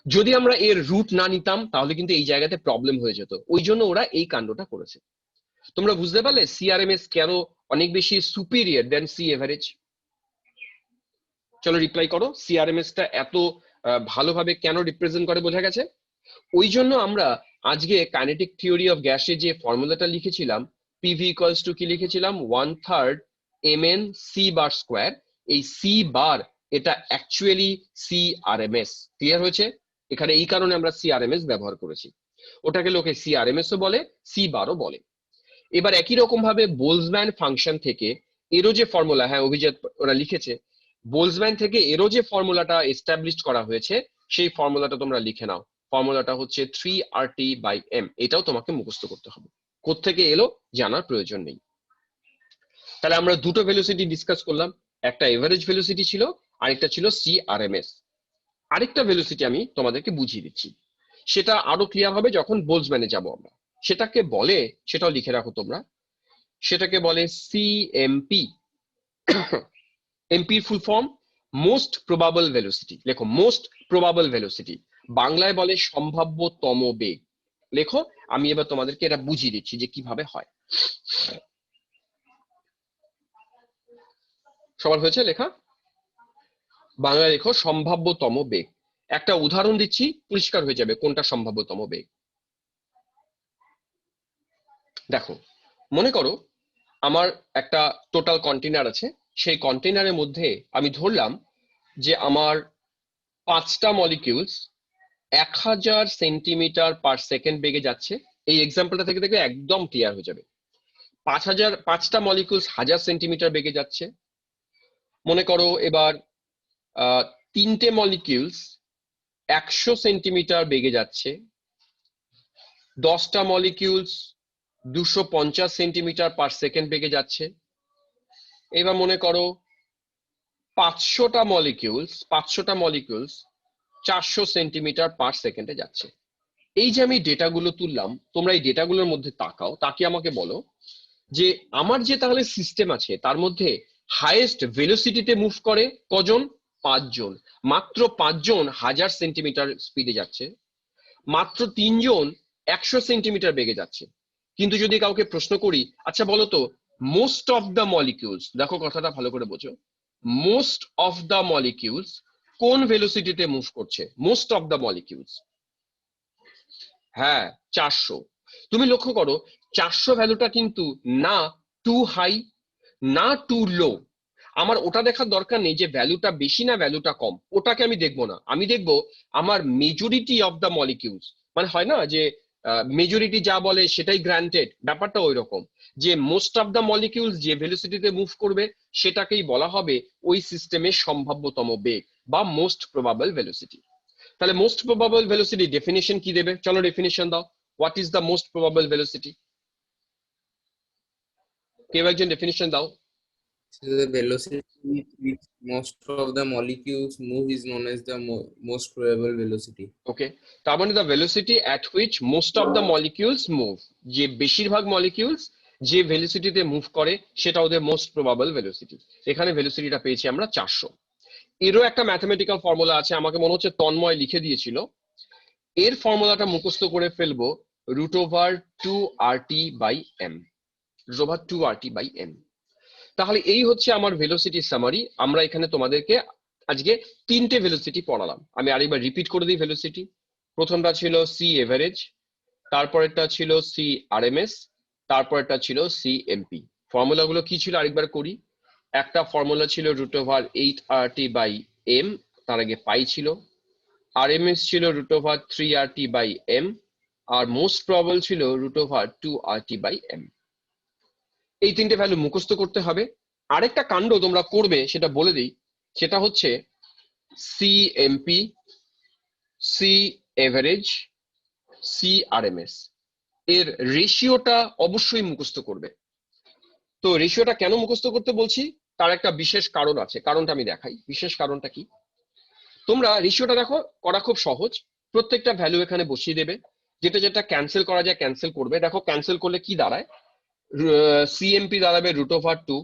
যদি আমরা এর রুট না নিতাম তাহলে কিন্তু এই জায়গাতে প্রবলেম হয়ে যেত, ওই জন্য ওরা এই কাণ্ডটা করেছে। তোমরা বুঝতে পারলে সিআরএমএস কেন অনেক বেশি সুপিরিয়র দেন সি এভারেজ? চলো রিপ্লাই করো, সিআরএমএস টা এত ভালোভাবে কেন রিপ্রেজেন্ট করে বোঝা গেছে? ওই জন্য আমরা আজকে কাইনেটিক থিওরি অফ গ্যাসে যে ফর্মুলাটা লিখেছিলাম, পিভি ইকুয়ালস টু কি লিখেছিলাম? 1/3 mn c বার স্কোয়ার। এই সি বার এটা অ্যাকচুয়ালি সিআরএমএস। ক্লিয়ার হয়েছে? এখানে এই কারণে আমরা সিআরএমএস ব্যবহার করেছি। ওটাকে লোকে সিআরএমএস ও বলে, সি বারও বলে। এবার একই রকম ভাবে বোলজম্যান ফাংশন থেকে এরও যে ফর্মুলা, হ্যাঁ অভিজিৎ ওরা লিখেছে, বোলজম্যান থেকে এরও যে ফর্মুলাটা এস্টাবলিশ করা হয়েছে, সেই ফর্মুলাটা তোমরা লিখে নাও। ফর্মুলাটা হচ্ছে 3RT/m। এটাও তোমাকে মুখস্থ করতে হবে, কোত্থেকে এলো জানার প্রয়োজন নেই। তাহলে আমরা দুটো ভেলোসিটি ডিসকাস করলাম, একটা এভারেজ ভেলোসিটি ছিল, আরেকটা ছিল সিআরএমএস। আরেকটা ভেলোসিটি আমি তোমাদেরকে বুঝিয়ে দিচ্ছি, সেটা আরো ক্লিয়ার হবে যখন বোলজম্যানে যাব আমরা। সেটাকে বলে, সেটাও লিখে রাখো তোমরা, সেটাকে বলে সিএমপি। এমপির full form most probable velocity. লেখো মোস্ট প্রবাবল ভেলোসিটি, বাংলায় বলে সম্ভাব্যতম বেগ। লেখো, আমি এবার তোমাদেরকে এটা বুঝিয়ে দিচ্ছি যে কিভাবে হয়। সবার হয়েছে লেখা? বাংলায় লেখো সম্ভাব্যতম বেগ। একটা উদাহরণ দিচ্ছি, পরিষ্কার হয়ে যাবে কোনটা সম্ভাব্যতম বেগ। দেখো, মনে করো আমার একটা টোটাল কন্টেনার আছে, সেই কন্টেনারের মধ্যে আমি ধরলাম যে আমার 5টা মলিকিউলস 1000 সেন্টিমিটার পার সেকেন্ড বেগে যাচ্ছে। এই এক্সাম্পলটা থেকে দেখবে একদম ক্লিয়ার হয়ে যাবে। 5টা মলিকিউলস 1000 সেন্টিমিটার বেগে যাচ্ছে। মনে করো এবার তিনটে মলিকিউলস 100 সেন্টিমিটার বেগে যাচ্ছে, 10টা মলিকিউলস 250 সেন্টিমিটার পার সেকেন্ড বেগে যাচ্ছে। এবার মনে করো 500টা মলিকিউলস 400 সেন্টিমিটার পার সেকেন্ডে যাচ্ছে। এই যে আমি ডেটাগুলো তুললাম, তোমরা এই ডেটাগুলোর মধ্যে তাকাও, তাকিয়ে আমাকে বলো যে আমার যে তাহলে সিস্টেম আছে তার মধ্যে হাইয়েস্ট ভেলোসিটিতে মুভ করে কজন? 5 জন। মাত্র 5 জন 1000 সেন্টিমিটার স্পিডে যাচ্ছে, মাত্র 3 জন 100 সেন্টিমিটার বেগে যাচ্ছে। কিন্তু যদি কাউকে প্রশ্ন করি, আচ্ছা বলো তো মোস্ট অফ দ্য মলিকিউলস, দেখো কথাটা ভালো করে বোঝো, মোস্ট অফ দ্য মলিকিউলস কোন ভেলোসিটিতে মুভ করছে? মোস্ট অফ দ্য মলিকিউলস, হ্যাঁ 400। তুমি লক্ষ্য করো 400 ভ্যালুটা কিন্তু না টু হাই না টু লো। আমার ওটা দেখার দরকার নেই যে ভ্যালুটা বেশি না ভ্যালুটা কম, ওটাকে আমি দেখবো না। আমি দেখবো আমার মেজরিটি অফ দ্য মলিকিউলস, মানে হয় না যে মেজরিটি যা বলে সেটাই গ্রান্টেড, ব্যাপারটা ওই রকম যে মোস্ট অফ দ্য মলিকিউলস যে ভেলোসিটিতে মুভ করবে সেটাকেই বলা হবে ওই সিস্টেমের সম্ভাব্যতম বেগ বা মোস্ট প্রবাবল ভেলোসিটি। তাহলে মোস্ট প্রবাবল ভেলোসিটি ডেফিনিশন কি দেবে? চলো ডেফিনিশন দাও। What is the most probable velocity? কেউ একজন ডেফিনিশন দাও। So the velocity with which most of the molecules move is known as the most probable velocity. ওকে, তার মানে the velocity at which most of the molecules move, যে বেশিরভাগ মলিকিউলস যে ভেলোসিটিতে মুভ করে সেটা ওদের মোস্ট প্রবাবল ভেলোসিটি। এখানে ভেলোসিটিটা পেয়েছি আমরা 400। এরও একটা ম্যাথমেটিক্যাল ফর্মুলা আছে, আমাকে মনে হচ্ছে তন্ময় লিখে দিয়েছিল। এর ফর্মুলাটা মুখস্থ করে ফেলবো, √2RT/m, √2RT/m। তাহলে এই হচ্ছে আমার ভেলোসিটি সামারি। আমরা এখানে তোমাদেরকে আজকে 3টে ভেলোসিটি পড়ালাম। আমি আরেকবার রিপিট করে দিই ভেলোসিটি। প্রথমটা ছিল সি এভারেজ, তারপরেরটা ছিল সি আরএমএস, তারপরেরটা ছিল সি এমপি। ফর্মুলাগুলো কি ছিল আরেকবার করি। একটা ফর্মুলা ছিল √8RT/m, তার আগে পাই ছিল। আরএমএস ছিল √3RT/m, আর মোস্ট প্রবাবল ছিল √2RT/m। এই 3টে ভ্যালু মুখস্থ করতে হবে। আরেকটা কাণ্ড তোমরা করবে সেটা বলে দিই, সেটা হচ্ছে CMP, C average, C RMS এর রেশিওটা অবশ্যই মুখস্থ করবে। তো রেশিওটা কেন মুখস্থ করতে বলছি তার একটা বিশেষ কারণ আছে, কারণটা আমি দেখাই। বিশেষ কারণটা কি? তোমরা রেশিওটা দেখো, করা খুব সহজ। প্রত্যেকটা ভ্যালু এখানে বসিয়ে দেবে, যেটা যেটা ক্যান্সেল করা যায় ক্যান্সেল করবে। দেখো ক্যান্সেল করলে কি দাঁড়ায়, সিএমপি দাঁড়াবে √2,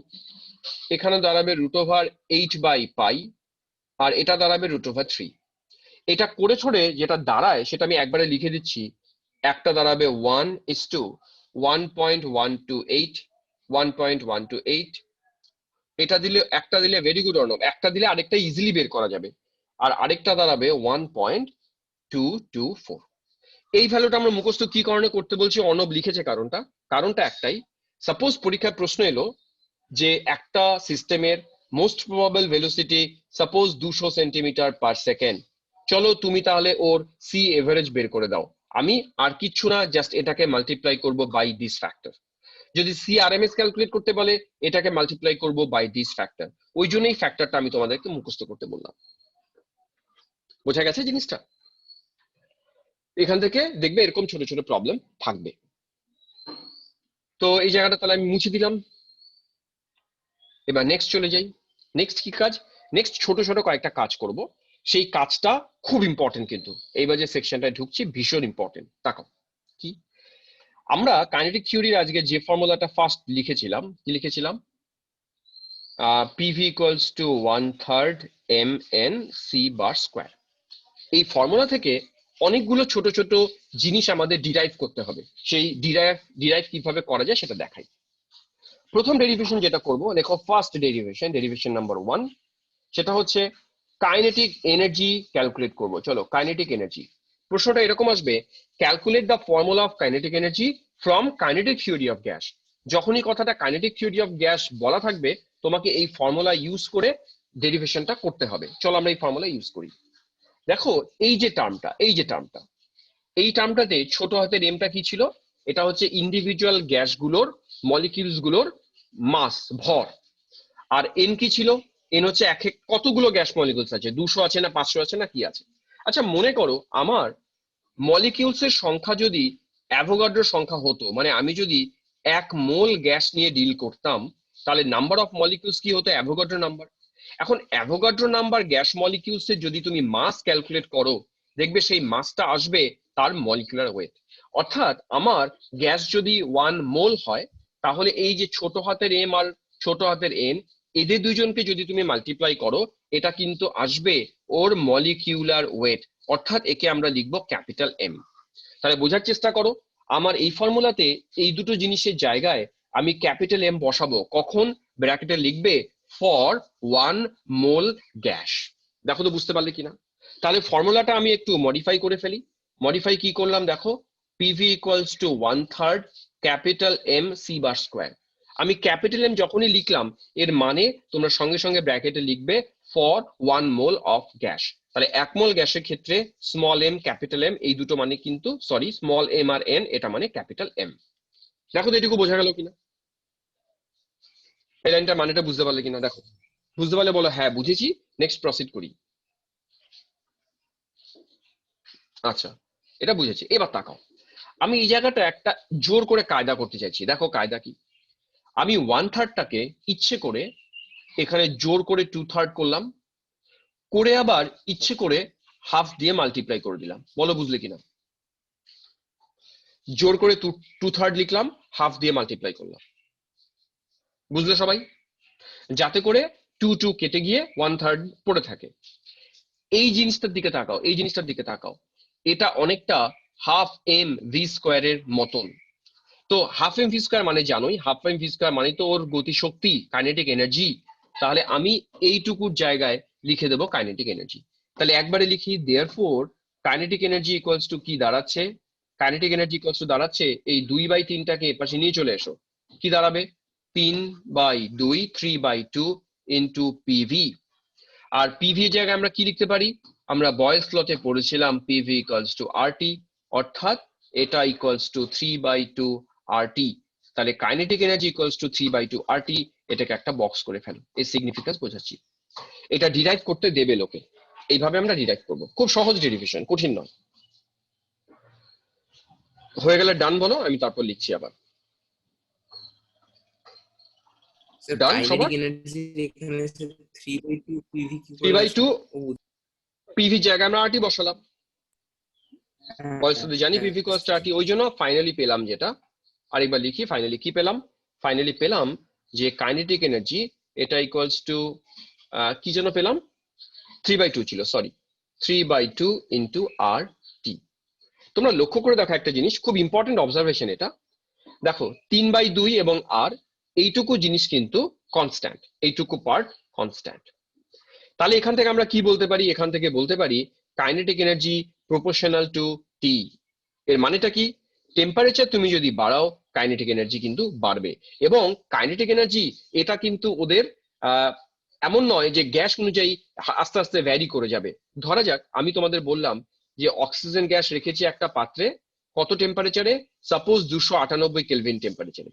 এখানে দাঁড়াবে √8/পাই, আর এটা দাঁড়াবে √3। এটা করে ছড়ে যেটা দাঁড়ায় সেটা আমি একবারে লিখে দিচ্ছি। একটা দাঁড়াবে 1:1.128, 1.128। এটা দিলে, একটা দিলে ভেরি গুড অর্ণব, একটা দিলে আরেকটা ইজিলি বের করা যাবে। আর আরেকটা দাঁড়াবে 1.224। এই ভ্যালুটা আমরা মুখস্থ কি কারণে করতে বলছি? অর্ণব লিখেছে কারণটা একটাই। সাপোজ পরীক্ষার প্রশ্ন এলো যে একটা সিস্টেমের most probable velocity suppose 200 centimetre per second, চলো তুমি তাহলে ওর সি এভারেজ বের করে দাও। আমি আর কিচ্ছু না, জাস্ট এটাকে মাল্টিপ্লাই করব বাই দিস ফ্যাক্টর। যদি সি আরএমএস ক্যালকুলেট করতে বলে এটাকে মাল্টিপ্লাই করব বাই দিস ফ্যাক্টর। ওই জন্যই ফ্যাক্টরটা আমি তোমাদেরকে মুখস্থ করতে বললাম। বোঝা গেছে জিনিসটা? এখান থেকে দেখবে এরকম ছোট ছোট প্রবলেম থাকবে। তো এই জায়গাটা তাহলে আমি মুছে দিলাম। এবার নেক্সট চলে যাই। নেক্সট কি কাজ? নেক্সট ছোট ছোট কয়েকটা কাজ করব, সেই কাজটা খুব ইম্পর্টেন্ট। কিন্তু এইবার যে সেকশনটায় ঢুকছি ভীষণ ইম্পর্টেন্ট। তাকাও কি, আমরা কাইনেটিক থিওরির আজকে যে ফর্মুলাটা ফার্স্ট লিখেছিলাম, কি লিখেছিলাম? PV equals to 1/3 mn c bar square. এই ফর্মুলা থেকে অনেকগুলো ছোট ছোট জিনিস আমাদের ডিরাইভ করতে হবে। সেই ডিরাইভ কিভাবে করা যায় সেটা দেখাই। প্রথম ডেরিভেশন যেটা করব, লেখো ফার্স্ট ডেরিভেশন নাম্বার 1, সেটা হচ্ছে কাইনেটিক এনার্জি ক্যালকুলেট করব। চলো কাইনেটিক এনার্জি। প্রশ্নটা এরকম আসবে, calculate the formula of kinetic energy from kinetic theory of gas. যখনই কথাটা কাইনেটিক থিওরি অফ গ্যাস বলা থাকবে তোমাকে এই ফর্মুলা ইউজ করে ডেরিভেশনটা করতে হবে। চলো আমরা এই ফর্মুলা ইউজ করি। দেখো এই যে টার্মটাতে ছোট হাতের এমটা কি ছিল? এটা হচ্ছে ইন্ডিভিজুয়াল গ্যাসগুলোর, মলিকিউলস গুলোর মাস, ভর। আর এন কি ছিল? এন হচ্ছে এক এক কতগুলো গ্যাস মলিকিউলস আছে, 200 আছে না 500 আছে না কি আছে। আচ্ছা মনে করো আমার মলিকিউলস এর সংখ্যা যদি অ্যাভোগাড্রোর সংখ্যা হতো, মানে আমি যদি 1 মোল গ্যাস নিয়ে ডিল করতাম, তাহলে নাম্বার অফ মলিকিউলস কি হতো? Avogadro number. এখন অ্যাভোগাড্রো নাম্বার গ্যাস মলিকিউলস এর যদি তুমি মাস ক্যালকুলেট করো, দেখবে সেই মাসটা আসবে তার মলিকুলার ওয়েট। অর্থাৎ আমার গ্যাস যদি 1 মোল হয়, তাহলে এই যে ছোট হাতের এম আর ছোট হাতের এন, এদের দুইজনকে যদি তুমি মাল্টিপ্লাই করো, এটা কিন্তু আসবে ওর মলিকিউলার ওয়েট, অর্থাৎ একে আমরা লিখবো ক্যাপিটাল এম। তাহলে বোঝার চেষ্টা করো, আমার এই ফর্মুলাতে এই দুটো জিনিসের জায়গায় আমি ক্যাপিটাল এম বসাবো কখন? ব্র্যাকেটে লিখবে ফর 1 মোল গ্যাস। দেখো তো বুঝতে পারলে কিনা? তাহলে ফর্মুলাটা আমি একটু মডিফাই করে ফেলি। মডিফাই কি করলাম দেখো, PV equals to 1/3 capital M C bar square. আমি ক্যাপিটাল এম যখনই লিখলাম, এর মানে তোমরা সঙ্গে সঙ্গে ব্র্যাকেটে লিখবে ফর 1 মোল অফ গ্যাস। তাহলে 1 মোল গ্যাসের ক্ষেত্রে স্মল এম ক্যাপিটাল এম এই দুটো মানে কিন্তু sorry small M R N, এটা মানে ক্যাপিটাল এম। দেখো তো এটুকু বোঝা গেল কিনা? এই লাইনটার মানেটা বুঝতে পারলে কিনা? দেখো বুঝতে পারলে বলো হ্যাঁ বুঝেছি, নেক্সট প্রসিড করি। আচ্ছা এটা বুঝেছি, এবার তাকাও। আমি এই জায়গাটা একটা জোর করে কায়দা করতে চাইছি। দেখো কায়দা কি, আমি 1/3টাকে ইচ্ছে করে এখানে জোর করে 2/3 করলাম, করে আবার ইচ্ছে করে হাফ দিয়ে মাল্টিপ্লাই করে দিলাম। বলো বুঝলে কিনা? জোর করে 2/3 লিখলাম, হাফ দিয়ে মাল্টিপ্লাই করলাম। বুঝলে সবাই? যাতে করে 2 কেটে গিয়ে 1/3 পড়ে থাকে। এই জিনিসটার দিকে তাকাও, এই জিনিসটার দিকে তাকাও, এটা অনেকটা হাফ এম ভি স্কোয়ারের মতন। তো হাফ এম ভি স্কোয়ার মানে জানোই, হাফ এম ভি স্কোয়ার মানে তো ওর গতিশক্তি, কাইনেটিক এনার্জি। তাহলে আমি এইটুকুর জায়গায় লিখে দেবো কাইনেটিক এনার্জি। তাহলে একবারে লিখি, therefore kinetic energy equals to কি দাঁড়াচ্ছে? কাইনেটিক এনার্জি ইকুয়ালস টু দাঁড়াচ্ছে, এই 2/3টাকে এপাশে নিয়ে চলে এসো, কি দাঁড়াবে? 3/2 3/2 ইন্টু পিভি। আর পিভি এর জায়গায় আমরা কি লিখতে পারি? আমরা বয়েলস লতে পড়েছিলাম পিভি ইকুয়ালস টু আরটি, অর্থাৎ এটা ইকুয়ালস টু 3/2 আরটি। তাহলে kinetic energy equals to 3/2 RT, এটাকে একটা বক্স করে ফেলো। এই সিগনিফিকেন্স বোঝাচ্ছি। এটা ডিরাইভ করতে দেবে লোকে, এইভাবে আমরা ডিরাইভ করব। খুব সহজ ডেরিভেশন, কঠিন নয়। হয়ে গেলে ডান বলো, আমি তারপর লিখছি আবার। স্যার ডান সবার? কাইনেটিক এনার্জি এখানে 3/2 পিভি কি করে 3/2 আসলো? পিভি জায়গায় আমরা আরটি বসালাম। বয়স জানি হ্যাঁ, পিভি কস্ট আরটি, ওই জন্য ফাইনালি পেলাম যেটা। আরেকবার লিখি, ফাইনালি কি পেলাম? ফাইনালি পেলাম যে কাইনেটিক এনার্জি এটা ইকুয়ালস টু কি যেন পেলাম, 3/2 ছিল, সরি 3/2 ইন্টু আর টি। তোমরা লক্ষ্য করে দেখো একটা জিনিস, খুব ইম্পর্টেন্ট অবজারভেশন এটা। দেখো 3/2 এবং আর, এইটুকু জিনিস কিন্তু কনস্ট্যান্ট, এইটুকু পার্ট কনস্ট্যান্ট। তাহলে এখান থেকে আমরা কি বলতে পারি? এখান থেকে বলতে পারি কাইনেটিক এনার্জি প্রপোর্শনাল টু টি। এর মানেটা কি? টেম্পারেচার তুমি যদি বাড়াও, কাইনেটিক এনার্জি কিন্তু বাড়বে। এবং কাইনেটিক এনার্জি এটা কিন্তু ওদের এমন নয় যে গ্যাস অনুযায়ী আস্তে আস্তে ভ্যারি করে যাবে। ধরা যাক আমি তোমাদের বললাম যে অক্সিজেন গ্যাস রেখেছি একটা পাত্রে, কত টেম্পারেচারে? সাপোজ 298 কেলভিন টেম্পারেচারে।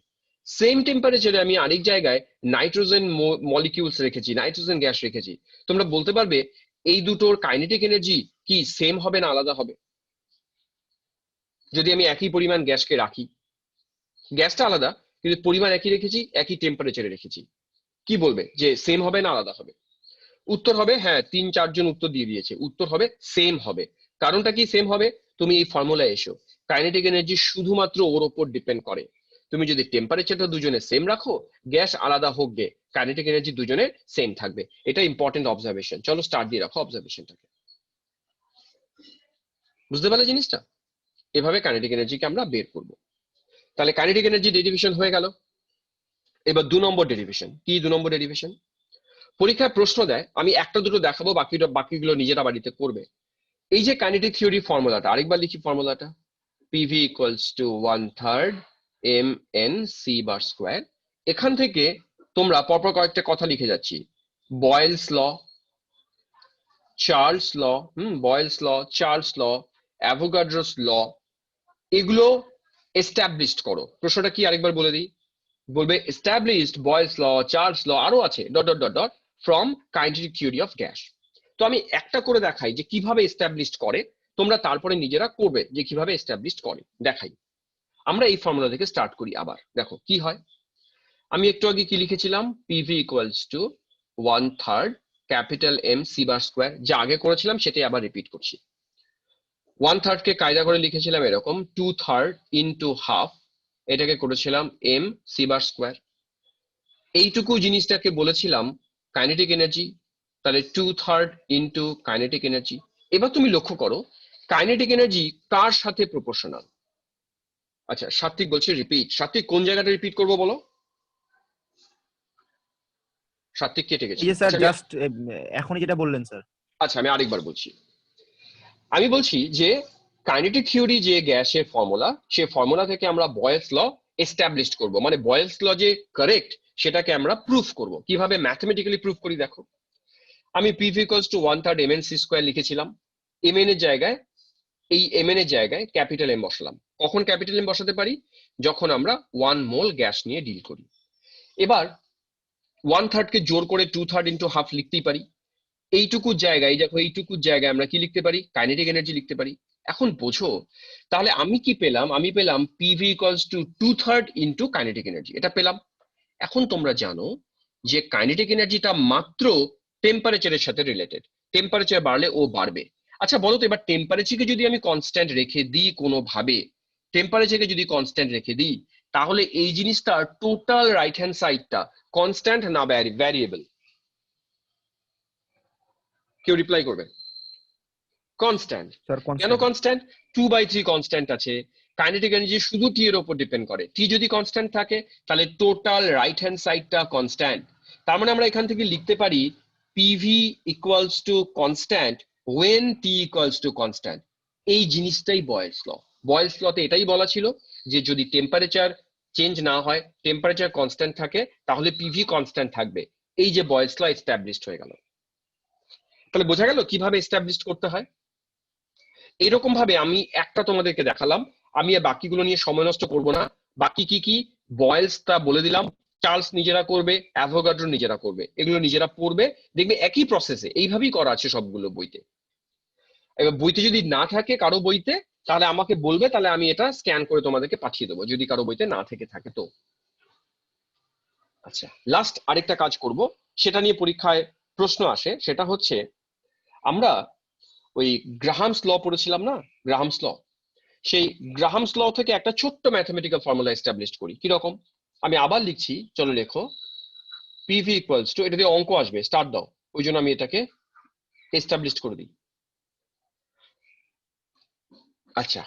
সেম টেম্পারেচারে আমি আরেক জায়গায় নাইট্রোজেন মলিকিউলস রেখেছি, নাইট্রোজেন গ্যাস রেখেছি। তোমরা বলতে পারবে এই দুটোর কাইনেটিক এনার্জি কি সেম হবে না আলাদা হবে? যদি আমি একই পরিমাণ গ্যাসকে রাখি, গ্যাসটা আলাদা কিন্তু পরিমাণ একই রেখেছি, একই টেম্পারেচারে রেখেছি, কি বলবে যে সেম হবে না আলাদা হবে? উত্তর হবে হ্যাঁ, 3-4 জন উত্তর দিয়ে দিয়েছে, উত্তর হবে সেম হবে। কারণটা কি সেম হবে? তুমি এই ফর্মুলায় এসো, কাইনেটিক এনার্জি শুধুমাত্র ওর উপর ডিপেন্ড করে। তুমি যদি টেম্পারেচারটা দুজনে সেম রাখো, গ্যাস আলাদা হোক গে, কাইনেটিক এনার্জি দুজনের সেম থাকবে। এটা ইম্পর্টেন্ট অবজারভেশন। চলো স্টার্ট দিয়ে রাখো অবজারভেশনটাকে। বুঝতে পারলে জিনিসটা? এভাবে কাইনেটিক এনার্জিকে আমরা বের করব। তাহলে কাইনেটিক এনার্জি ডেরিভেশন হয়ে গেল। এবার 2 নম্বর ডেরিভেশন কি? 2 নম্বর ডেরিভেশন পরীক্ষায় প্রশ্ন দেয়, আমি একটা দুটো দেখাবো, বাকিগুলো নিজেরা বাড়িতে করবে। এই যে কাইনেটিক থিওরি ফর্মুলাটা, আরেকবার লিখি ফর্মুলাটা, PV equals to 1/3 M N C bar square. এখান থেকে তোমরা পরপর কয়েকটা কথা লিখে যাচ্ছি, Boyle's law, Charles law, Boyle's law, Charles law, Avogadro's law, এগুলো এস্টাবলিশড করো। প্রশ্নটা কি আরেকবার বলে দিই, বলবে এস্টাবলিশড বয়েলস ল, চার্লস ল, আরো আছে dot dot dot dot, from kinetic theory of gas. তো আমি একটা করে দেখাই যে কিভাবে এস্টাবলিশড করে, তোমরা তারপরে নিজেরা করবে যে কিভাবে এস্টাবলিশড করে দেখাই। আমরা এই ফর্মুলা থেকে স্টার্ট করি। আবার দেখো কি হয়। আমি একটু আগে কি লিখেছিলাম, PV equals to 1/3 capital M C bar square, যা আগে করেছিলাম সেটাই আবার রিপিট করছি। 1/3 কে কায়দা করে লিখেছিলাম এরকম 2/3 ইন্টু হাফ, এটাকে করেছিলাম এম সি বার স্কোয়ার। এইটুকু জিনিসটাকে বলেছিলাম কাইনেটিক এনার্জি, তাহলে 2/3 ইন্টু কাইনেটিক এনার্জি। এবার তুমি লক্ষ্য করো কাইনেটিক এনার্জি কার সাথে প্রপোর্শনাল। আচ্ছা সাত্বিক বলছে রিপিট। সাত্বিক কোন জায়গাটা রিপিট করবো বলো? সাত্বিক কেটে গেছে। এই যে স্যার আচ্ছা, জাস্ট এখনই যেটা বললেন স্যার। আচ্ছা আমি আরেকবার বলছি। আমি বলছি যে কাইনেটিক থিওরি যে গ্যাসের ফর্মুলা, সেই ফর্মুলা থেকে আমরা বয়েলস ল এস্টাবলিশড করব, মানে বয়েলস ল যে কারেক্ট সেটাকে আমরা প্রুফ করব। কিভাবে ম্যাথমেটিক্যালি প্রুফ করি দেখো। আমি PV equals to 1/3 mn c square লিখেছিলাম। mn এর জায়গায়, এই mn এর জায়গায় ক্যাপিটাল এম বসালাম। কখন ক্যাপিটাল এম বসাতে পারি? যখন আমরা 1 মোল গ্যাস নিয়ে ডিল করি। এবার 1/3 কে জোর করে 2/3 ইন্টু হাফ লিখতেই পারি। এইটুকু জায়গায় দেখো, এইটুকু জায়গায় আমরা কি লিখতে পারি? কাইনেটিক এনার্জি লিখতে পারি। এখন বোঝো তাহলে আমি কি পেলাম? আমি পেলাম PV equals two 2/3 into kinetic energy, এটা পেলাম। এখন তোমরা জানো যে কাইনেটিক এনার্জিটা মাত্র টেম্পারেচারের সাথে রিলেটেড, টেম্পারেচার বাড়লে ও বাড়বে। আচ্ছা বলো তো এবার টেম্পারেচারকে যদি আমি কনস্ট্যান্ট রেখে দিই কোনোভাবে, টেম্পারেচারকে যদি কনস্ট্যান্ট রেখে দিই, তাহলে এই জিনিসটার টোটাল রাইট হ্যান্ড সাইডটা কনস্ট্যান্ট না ভ্যারিয়েবল? কেউ রিপ্লাই করবে। কনস্ট্যান্ট। স্যার কেন কনস্ট্যান্ট? 2/3 কনস্ট্যান্ট আছে। কাইনেটিক এনার্জি শুধু টি এর উপর ডিপেন্ড করে। টি যদি কনস্ট্যান্ট থাকে তাহলে টোটাল রাইট হ্যান্ড সাইডটা কনস্ট্যান্ট। তার মানে আমরা এখান থেকে লিখতে পারি PV equals to constant when T equals to constant. এই জিনিসটাই বয়েলস ল। বয়েলস লতে এটাই বলা ছিল যে যদি টেম্পারেচার চেঞ্জ না হয়, টেম্পারেচার কনস্ট্যান্ট থাকে, তাহলে পিভি কনস্ট্যান্ট থাকবে। এই যে বয়েলস ল এস্টাবলিশড হয়ে গেল। তাহলে বোঝা গেল কিভাবে এস্টাবলিশড করতে হয়। এরকম ভাবে আমি একটা তোমাদেরকে দেখালাম। আমি আর বাকিগুলো নিয়ে সময় নষ্ট করব না। বাকি কি কি বয়েলস তা বলে দিলাম। চার্লস নিজেরা করবে, অ্যাভোগাড্রো নিজেরা করবে, এগুলো নিজেরা পড়বে, দেখবে একই প্রসেসে এইভাবেই করা আছে সবগুলো বইতে। এবার বইতে যদি না থাকে কারো বইতে, তাহলে আমাকে বলবে, তাহলে আমি এটা স্ক্যান করে তোমাদেরকে পাঠিয়ে দেবো যদি কারো বইতে না থেকে থাকে তো। আচ্ছা লাস্ট আরেকটা কাজ করব, সেটা নিয়ে পরীক্ষায় প্রশ্ন আসে, সেটা হচ্ছে আমরা ওই গ্রাহামস ল পড়েছিলাম না, গ্রাহামস ল, সেই গ্রাহামস ল থেকে একটা ছোট্ট ম্যাথমেটিক্যাল ফর্মুলা এস্টাবলিশ করি। কিরকম? আমি আবার লিখছি, চলো লেখো। পিভি ইকুয়ালস টু, এটা দিয়ে অঙ্ক আসবে, স্টার্ট দাও, ওই জন্য আমি এটাকে এস্টাবলিশ করে দিই। আচ্ছা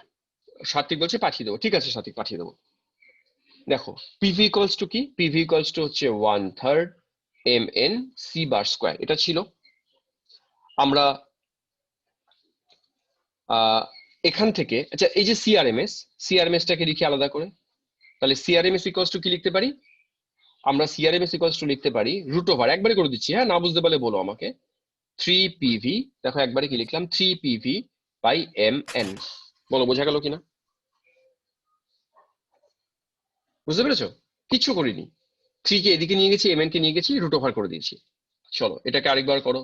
সাত্বিক বলছে পাঠিয়ে দেবো, ঠিক আছে সাত্বিক পাঠিয়ে দেবো। দেখো পিভি ইকুয়ালস টু কি? পিভি ইকুয়ালস টু হচ্ছে 1/3 mn c বার স্কোয়ার, এটা ছিল। আমরা এখান থেকে, আচ্ছা এই যে সিআরএমএস, সিআরএমএসটাকে লিখি আলাদা করে। তাহলে সিআরএমএস ইকুয়ালস টু কি লিখতে পারি? আমরা সিআরএমএস ইকুয়ালস টু লিখতে পারি রুট ওভার, একবারে করে দিচ্ছি, হ্যাঁ না বুঝতে পারলে বলো আমাকে। 3 পিভি, দেখো একবারে কি লিখলাম, 3 পিভি বাই mn। বলো বোঝা গেল কিনা? বুঝতে পেরেছো? কিচ্ছু করিনি, 3 কে এদিকে নিয়ে গেছি, mn কে নিয়ে গেছি, রুট ওভার করে দিয়েছি। চলো এটাকে আরেকবার করো।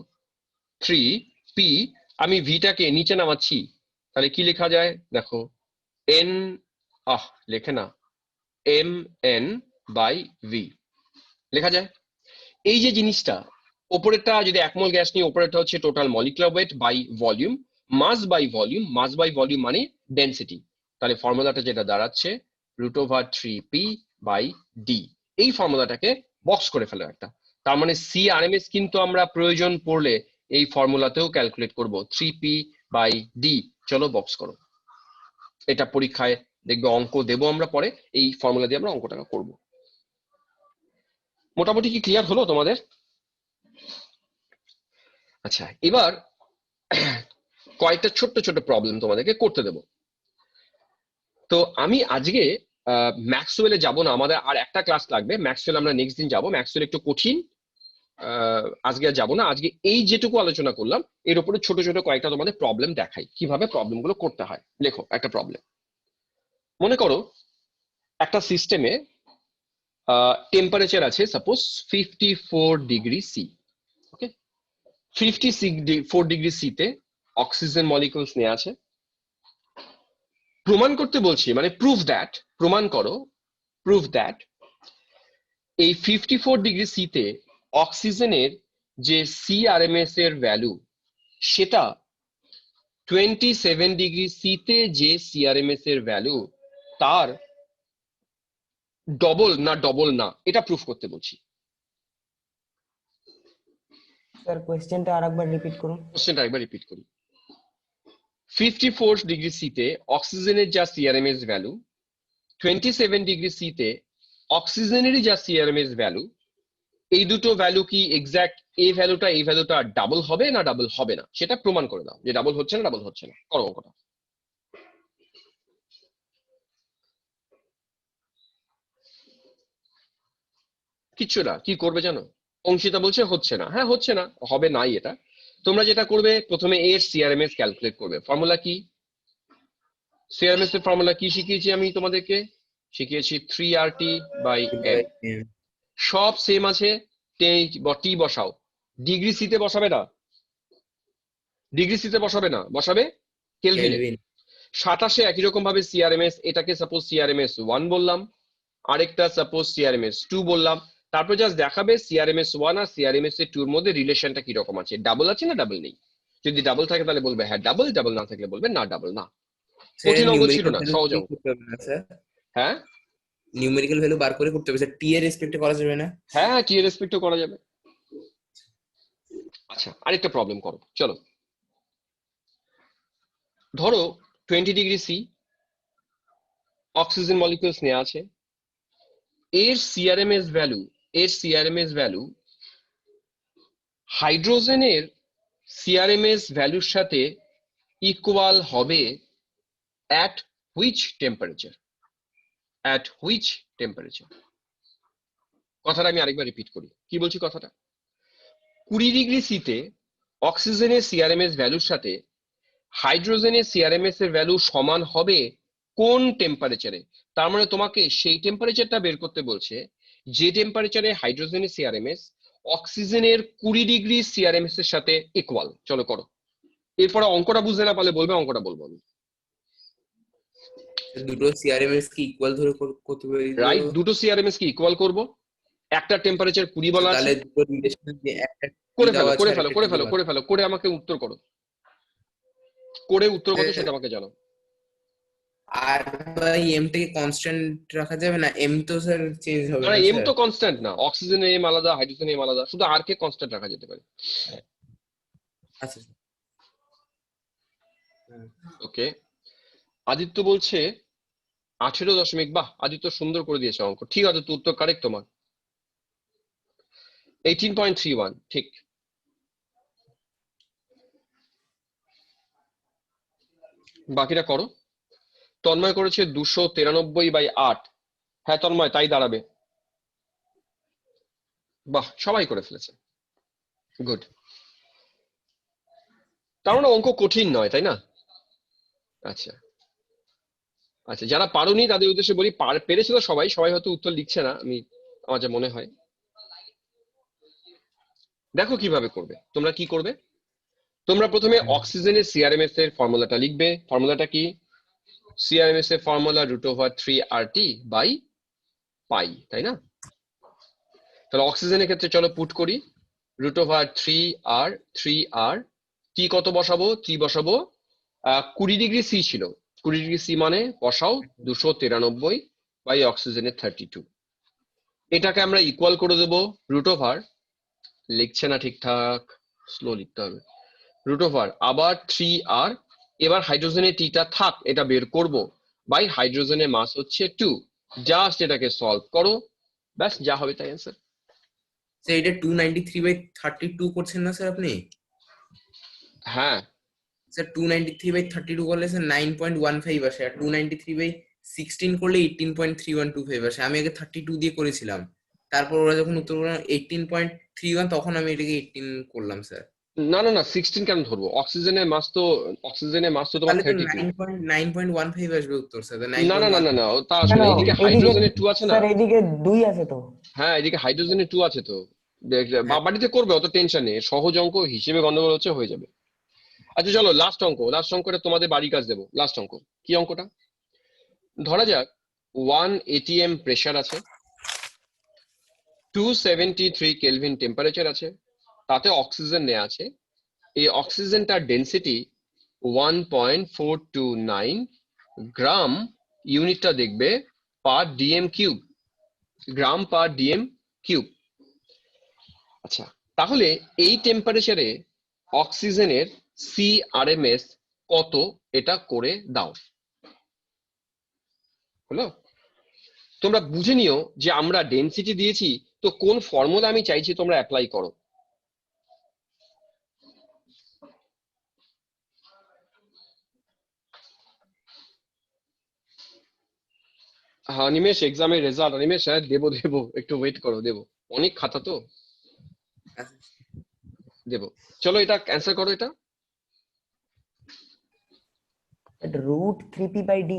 3p, আমি ভিটাকে নিচে নামাচ্ছি, তাহলে কি লেখা যায় দেখো, n, লেখে না, mn বাই v লেখা যায়। এই যে জিনিসটা, ওপরেরটা যদি 1 মোল গ্যাস নিয়ে, ওপরেরটা হচ্ছে total molecular weight by volume, mass by volume, mass by volume মানে ডেনসিটি। তাহলে ফর্মুলাটা যেটা দাঁড়াচ্ছে √3p বাই ডি। এই ফর্মুলাটাকে বক্স করে ফেলো একটা। তার মানে সিআরএমএস কিন্তু আমরা প্রয়োজন পড়লে এই ফর্মুলাতেও ক্যালকুলেট করব, 3p বাই ডি। চলো বক্স করো, এটা পরীক্ষায় দেখবে অঙ্ক দেবো আমরা পরে, এই ফর্মুলা দিয়ে আমরা অঙ্কটা করব। মোটামুটি কি ক্লিয়ার হলো তোমাদের? আচ্ছা এবার কয়েকটা ছোট্ট ছোট্ট প্রবলেম তোমাদেরকে করতে দেব। তো আমি আজকে ম্যাক্সওয়েলে যাব না, আমাদের আর একটা ক্লাস লাগবে। ম্যাক্সওয়েল আমরা নেক্সট দিন যাব, ম্যাক্সওয়েল একটু কঠিন, আজকে আর যাবো না। আজকে এই যেটুকু আলোচনা করলাম এর উপরে ছোট ছোট কয়েকটা তোমাদের প্রবলেম দেখাই, কিভাবে প্রবলেম গুলো করতে হয়। লেখো একটা প্রবলেম। মনে করো একটা সিস্টেমে টেম্পারেচার আছে suppose 54 degree C. 54 degree C তে অক্সিজেন মলিকিউলস নেওয়া আছে। প্রমাণ করতে বলছি, মানে প্রমাণ করো, প্রুভ দ্যাট এই 54 ডিগ্রি সি তে অক্সিজেনের যে সিআরএমএস এর ভ্যালু সেটা 27 ডিগ্রি সি তে যে সিআরএমএস এর ভ্যালু তার ডবল না এটা প্রুফ করতে বলছি। স্যার কোয়েশ্চেনটা আরেকবার রিপিট করুন। কোশ্চেনটা একবার রিপিট করি। 54 ডিগ্রি সি তে অক্সিজেনের যা সিআরএমএস ভ্যালু, 27 ডিগ্রি সি তে অক্সিজেনেরই যা সিআরএমএস ভ্যালু, এই দুটো ভ্যালু কি এক্সাক্ট এই ভ্যালুটা ডাবল হবে না ডাবল হবে না সেটা প্রমাণ করে দাও, যে ডাবল হচ্ছে না করো অঙ্কটা। কিচ্ছু না, কি করবে জানো? অঙ্কিতা বলছে হচ্ছে না, হ্যাঁ হচ্ছে না, হবে নাই এটা। তোমরা যেটা করবে, প্রথমে এর সিআরএমএস ক্যালকুলেট করবে। ফর্মুলা কি? সিআরএমএস এর ফর্মুলা কি শিখিয়েছি আমি তোমাদেরকে? শিখিয়েছি 3RT/m। সব সেম আছে, টি বসাও। ডিগ্রি সিতে বসাবে না, বসাবে কেলভিনে। কেলভিন। 27-এ একই রকম ভাবে সিআরএমএস, এটাকে সাপোজ সিআরএমএস 1 বললাম, আরেকটা সাপোজ সিআরএমএস 2 বললাম। তারপর জাস্ট দেখাবে সিআরএমএস 1 আর সিআরএমএস 2 এর মধ্যে রিলেশনটা কিরকম আছে, ডাবল আছে না ডাবল নেই। যদি ডাবল থাকে তাহলে বলবে হ্যাঁ ডাবল, ডাবল না থাকলে বলবে না ডাবল না। কঠিন অঙ্ক ছিল না, সহজ অঙ্ক। হ্যাঁ নিউমেরিক্যাল ভ্যালু বার করে করতে হবে স্যার, টি এর রেসপেক্টে করা যাবে না? হ্যাঁ, টি এর রেসপেক্টও করা যাবে। আচ্ছা, আরেকটা প্রবলেম করো, চলো। ধরো 20 ডিগ্রি সি, অক্সিজেন মলিকিউলস নেওয়া আছে, এর সিআরএমএস ভ্যালু হাইড্রোজেনের সিআরএমএস ভ্যালুর সাথে ইকুয়াল হবে at which temperature? কথাটা আমি আরেকবার রিপিট করি, কি বলছি কথাটা। 20 ডিগ্রি সি তে অক্সিজেনের সিআরএমএস ভ্যালুর সাথে হাইড্রোজেনের সিআরএমএস এর ভ্যালু সমান হবে কোন টেম্পারেচারে? তার মানে তোমাকে সেই টেম্পারেচারটা বের করতে বলছে যে টেম্পারেচারে হাইড্রোজেনের সিআরএমএস অক্সিজেনের 20 ডিগ্রি সিআরএমএস এর সাথে ইকুয়াল। চলো করো। এরপরে অঙ্কটা বুঝতে না পারলে বলবে, অঙ্কটা বলবো আমি। দুটো সিআরএমএস কি ইকুয়াল ধরে করতে হবে? রাইট, দুটো সিআরএমএস কি ইকুয়াল করব। একটা টেম্পারেচার 20 বলা আছে, তাহলে দুটো রিলেশন যে একটা করে ফেলো, করে আমাকে উত্তর করো, সেটা আমাকে জানাও। আর ভাই এম টাকে কনস্ট্যান্ট রাখা যাবে না? এম তো স্যার চেঞ্জ হবে না, না এম তো কনস্ট্যান্ট না, অক্সিজেনের এম আলাদা, হাইড্রোজেনের এম আলাদা, শুধু আর কে কনস্ট্যান্ট রাখা যেতে পারে। আচ্ছা। ওকে, আদিত্য বলছে 18 বাহ, আদিত্য সুন্দর করে দিয়েছে অঙ্ক। ঠিক আছে, তো উত্তর কারেক্ট তোমার, 18.31 ঠিক। বাকিটা করো। তন্ময় করেছে 293/8। হ্যাঁ তন্ময়, তাই দাঁড়াবে। বাহ, সবাই করে ফেলেছে, গুড। তার মানে অঙ্ক কঠিন নয়, তাই না? আচ্ছা আচ্ছা, যারা পারোনি তাদের উদ্দেশ্যে বলি, পেরেছে তো সবাই হয়তো উত্তর লিখছে না, আমার যা মনে হয়। দেখো কিভাবে করবে। তোমরা কি করবে, তোমরা প্রথমে অক্সিজেনের সিআরএমএস এর ফর্মুলাটা লিখবে। ফর্মুলাটা কি? সিআরএমএস এর ফর্মুলা √3RT/পাই, তাই না? তাহলে অক্সিজেনের ক্ষেত্রে চলো পুট করি, √3R টি কত বসাবো? টি বসাবো 20 ডিগ্রি সি ছিল, 20 ডিগ্রি সি মানে বসাও 293 বাই অক্সিজেনের 32। এটাকে আমরা ইকুয়াল করে দেবো √, লিখছে না ঠিকঠাক, স্লো লিখতে হবে, √, আবার 3R, এবার হাইড্রোজেনের টিটা থাক, এটা বের করব, বাই হাইড্রোজেনের মাস হচ্ছে 2। জাস্ট এটাকে সলভ করো, ব্যাস যা হবে তাই অ্যান্সার। স্যার এটা 293/32 করছেন না স্যার আপনি? হ্যাঁ স্যার 293/32 করলে স্যার 9.15 আসে, আর 293/16 করলে 18.3125 আসে। আমি আগে 32 দিয়ে করেছিলাম, তারপর ওরা যখন উত্তর করলাম 18.31, তখন আমি এটাকে 18 করলাম স্যার। না 16 কেন ধরবো? অক্সিজেনের মাস তো তোমার তাহলে তো 32। 9.15 আসবে উত্তর স্যার। না তা আসলে এদিকে হাইড্রোজেনের 2 আছে না। স্যার এদিকে 2 আছে তো। হ্যাঁ, এদিকে হাইড্রোজেনের 2 আছে তো, বাড়িতে করবে, অত টেনশন নেই, সহজ অঙ্ক, হিসেবে গন্ডগোল হচ্ছে, হয়ে যাবে। আচ্ছা চলো লাস্ট অঙ্কটা তোমাদের বাড়ি কাজ দেবো। লাস্ট অঙ্ক কি অঙ্কটা? ধরা যাক 1 ATM প্রেসার আছে, 273 কেলভিন টেম্পারেচার আছে, তাতে অক্সিজেন নেওয়া আছে। এই অক্সিজেনটার ডেন্সিটি 1.429 গ্রাম, ইউনিটটা দেখবে পার ডিএম কিউব, গ্রাম পার ডিএম কিউব। আচ্ছা, তাহলে এই টেম্পারেচারে অক্সিজেনের CRMS কত, এটা করে দাও। হলো? তোমরা বুঝে নিও যে আমরা ডেনসিটি দিয়েছি, তো কোন ফর্মুলা আমি চাইছি তোমরা অ্যাপ্লাই করো। হ্যাঁ নিমেষ, এক্সামের রেজাল্ট নিমেষ, হ্যাঁ দেবো, একটু ওয়েট করো, দেবো, অনেক খাতা তো, দেবো। চলো এটা অ্যান্সার করো। এটা root 3p/d.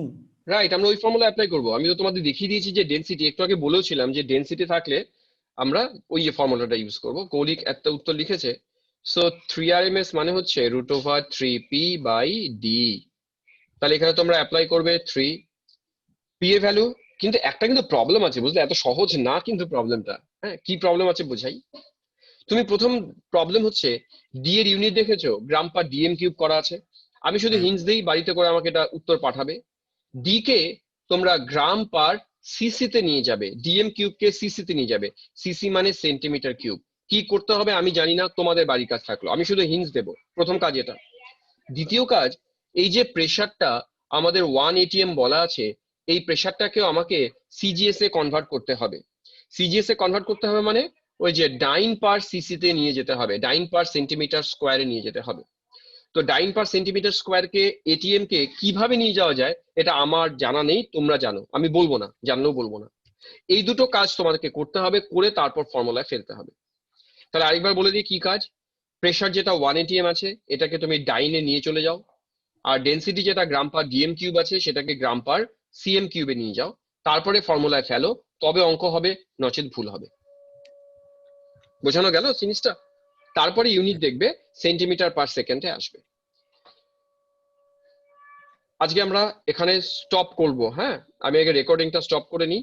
রাইট, আমরা ওই ফর্মুলা অ্যাপ্লাই করবো। আমি তো তোমাদের দেখিয়ে দিয়েছি যে ডেনসিটি, একটু আগে বলেওছিলাম যে ডেনসিটি থাকলে আমরা ওই ফর্মুলাটা ইউজ করব। কৌলিক একটা উত্তর লিখেছে, সো 3RMS মানে হচ্ছে √3p/d। তাহলে এখানে তোমরা অ্যাপ্লাই করবে 3 পি এর ভ্যালু। কিন্তু একটা কিন্তু প্রবলেম আছে, বুঝলে, এত সহজ না কিন্তু প্রবলেমটা। হ্যাঁ, কি প্রবলেম আছে বোঝাই। তুমি প্রথম প্রবলেম হচ্ছে ডি এর ইউনিট দেখেছো, গ্রাম পার ডিএম কিউব করা আছে। আমি শুধু হিন্টস দিই, বাড়িতে করে আমাকে এটা উত্তর পাঠাবে। ডি কে তোমরা গ্রাম পার সিসি তে নিয়ে যাবে, ডিএম কিউব কে সিসি তে নিয়ে যাবে। সিসি মানে সেন্টিমিটার কিউব। কি করতে হবে আমি জানি না, তোমাদের বাড়ির কাজ থাকলো, আমি শুধু হিন্টস দেবো। প্রথম কাজ এটা। দ্বিতীয় কাজ, এই যে প্রেসারটা আমাদের 1 ATM বলা আছে, এই প্রেসারটাকেও আমাকে সিজিএস এ কনভার্ট করতে হবে। সিজিএস এ কনভার্ট করতে হবে মানে ওই যে ডাইন পার সিসি তে নিয়ে যেতে হবে, ডাইন পার সেন্টিমিটার স্কোয়ারে নিয়ে যেতে হবে। তো ডাইন পার সেন্টিমিটার স্কোয়ার কে এটিএম কে কিভাবে নিয়ে যাওয়া যায় এটা আমার জানা নেই, তোমরা জানো, আমি বলবো না, জানলেও বলবো না। এই দুটো কাজ তোমাদেরকে করতে হবে, করে তারপর ফর্মুলায় ফেলতে হবে। তাহলে আরেকবার বলে দিই কি কাজ। প্রেসার যেটা 1 ATM আছে, এটাকে তুমি ডাইনে নিয়ে চলে যাও। আর ডেনসিটি যেটা গ্রাম পার ডিএম কিউব আছে, সেটাকে গ্রাম পার সিএম কিউবে নিয়ে যাও। তারপরে ফর্মুলায় ফেলো, তবে অঙ্ক হবে, নচেত ভুল হবে। বোঝানো গেল জিনিসটা? তারপরে ইউনিট দেখবে সেন্টিমিটার পার সেকেন্ডে আসবে। আজকে আমরা এখানে স্টপ করব। হ্যাঁ, আমি আগে রেকর্ডিংটা স্টপ করে নিই।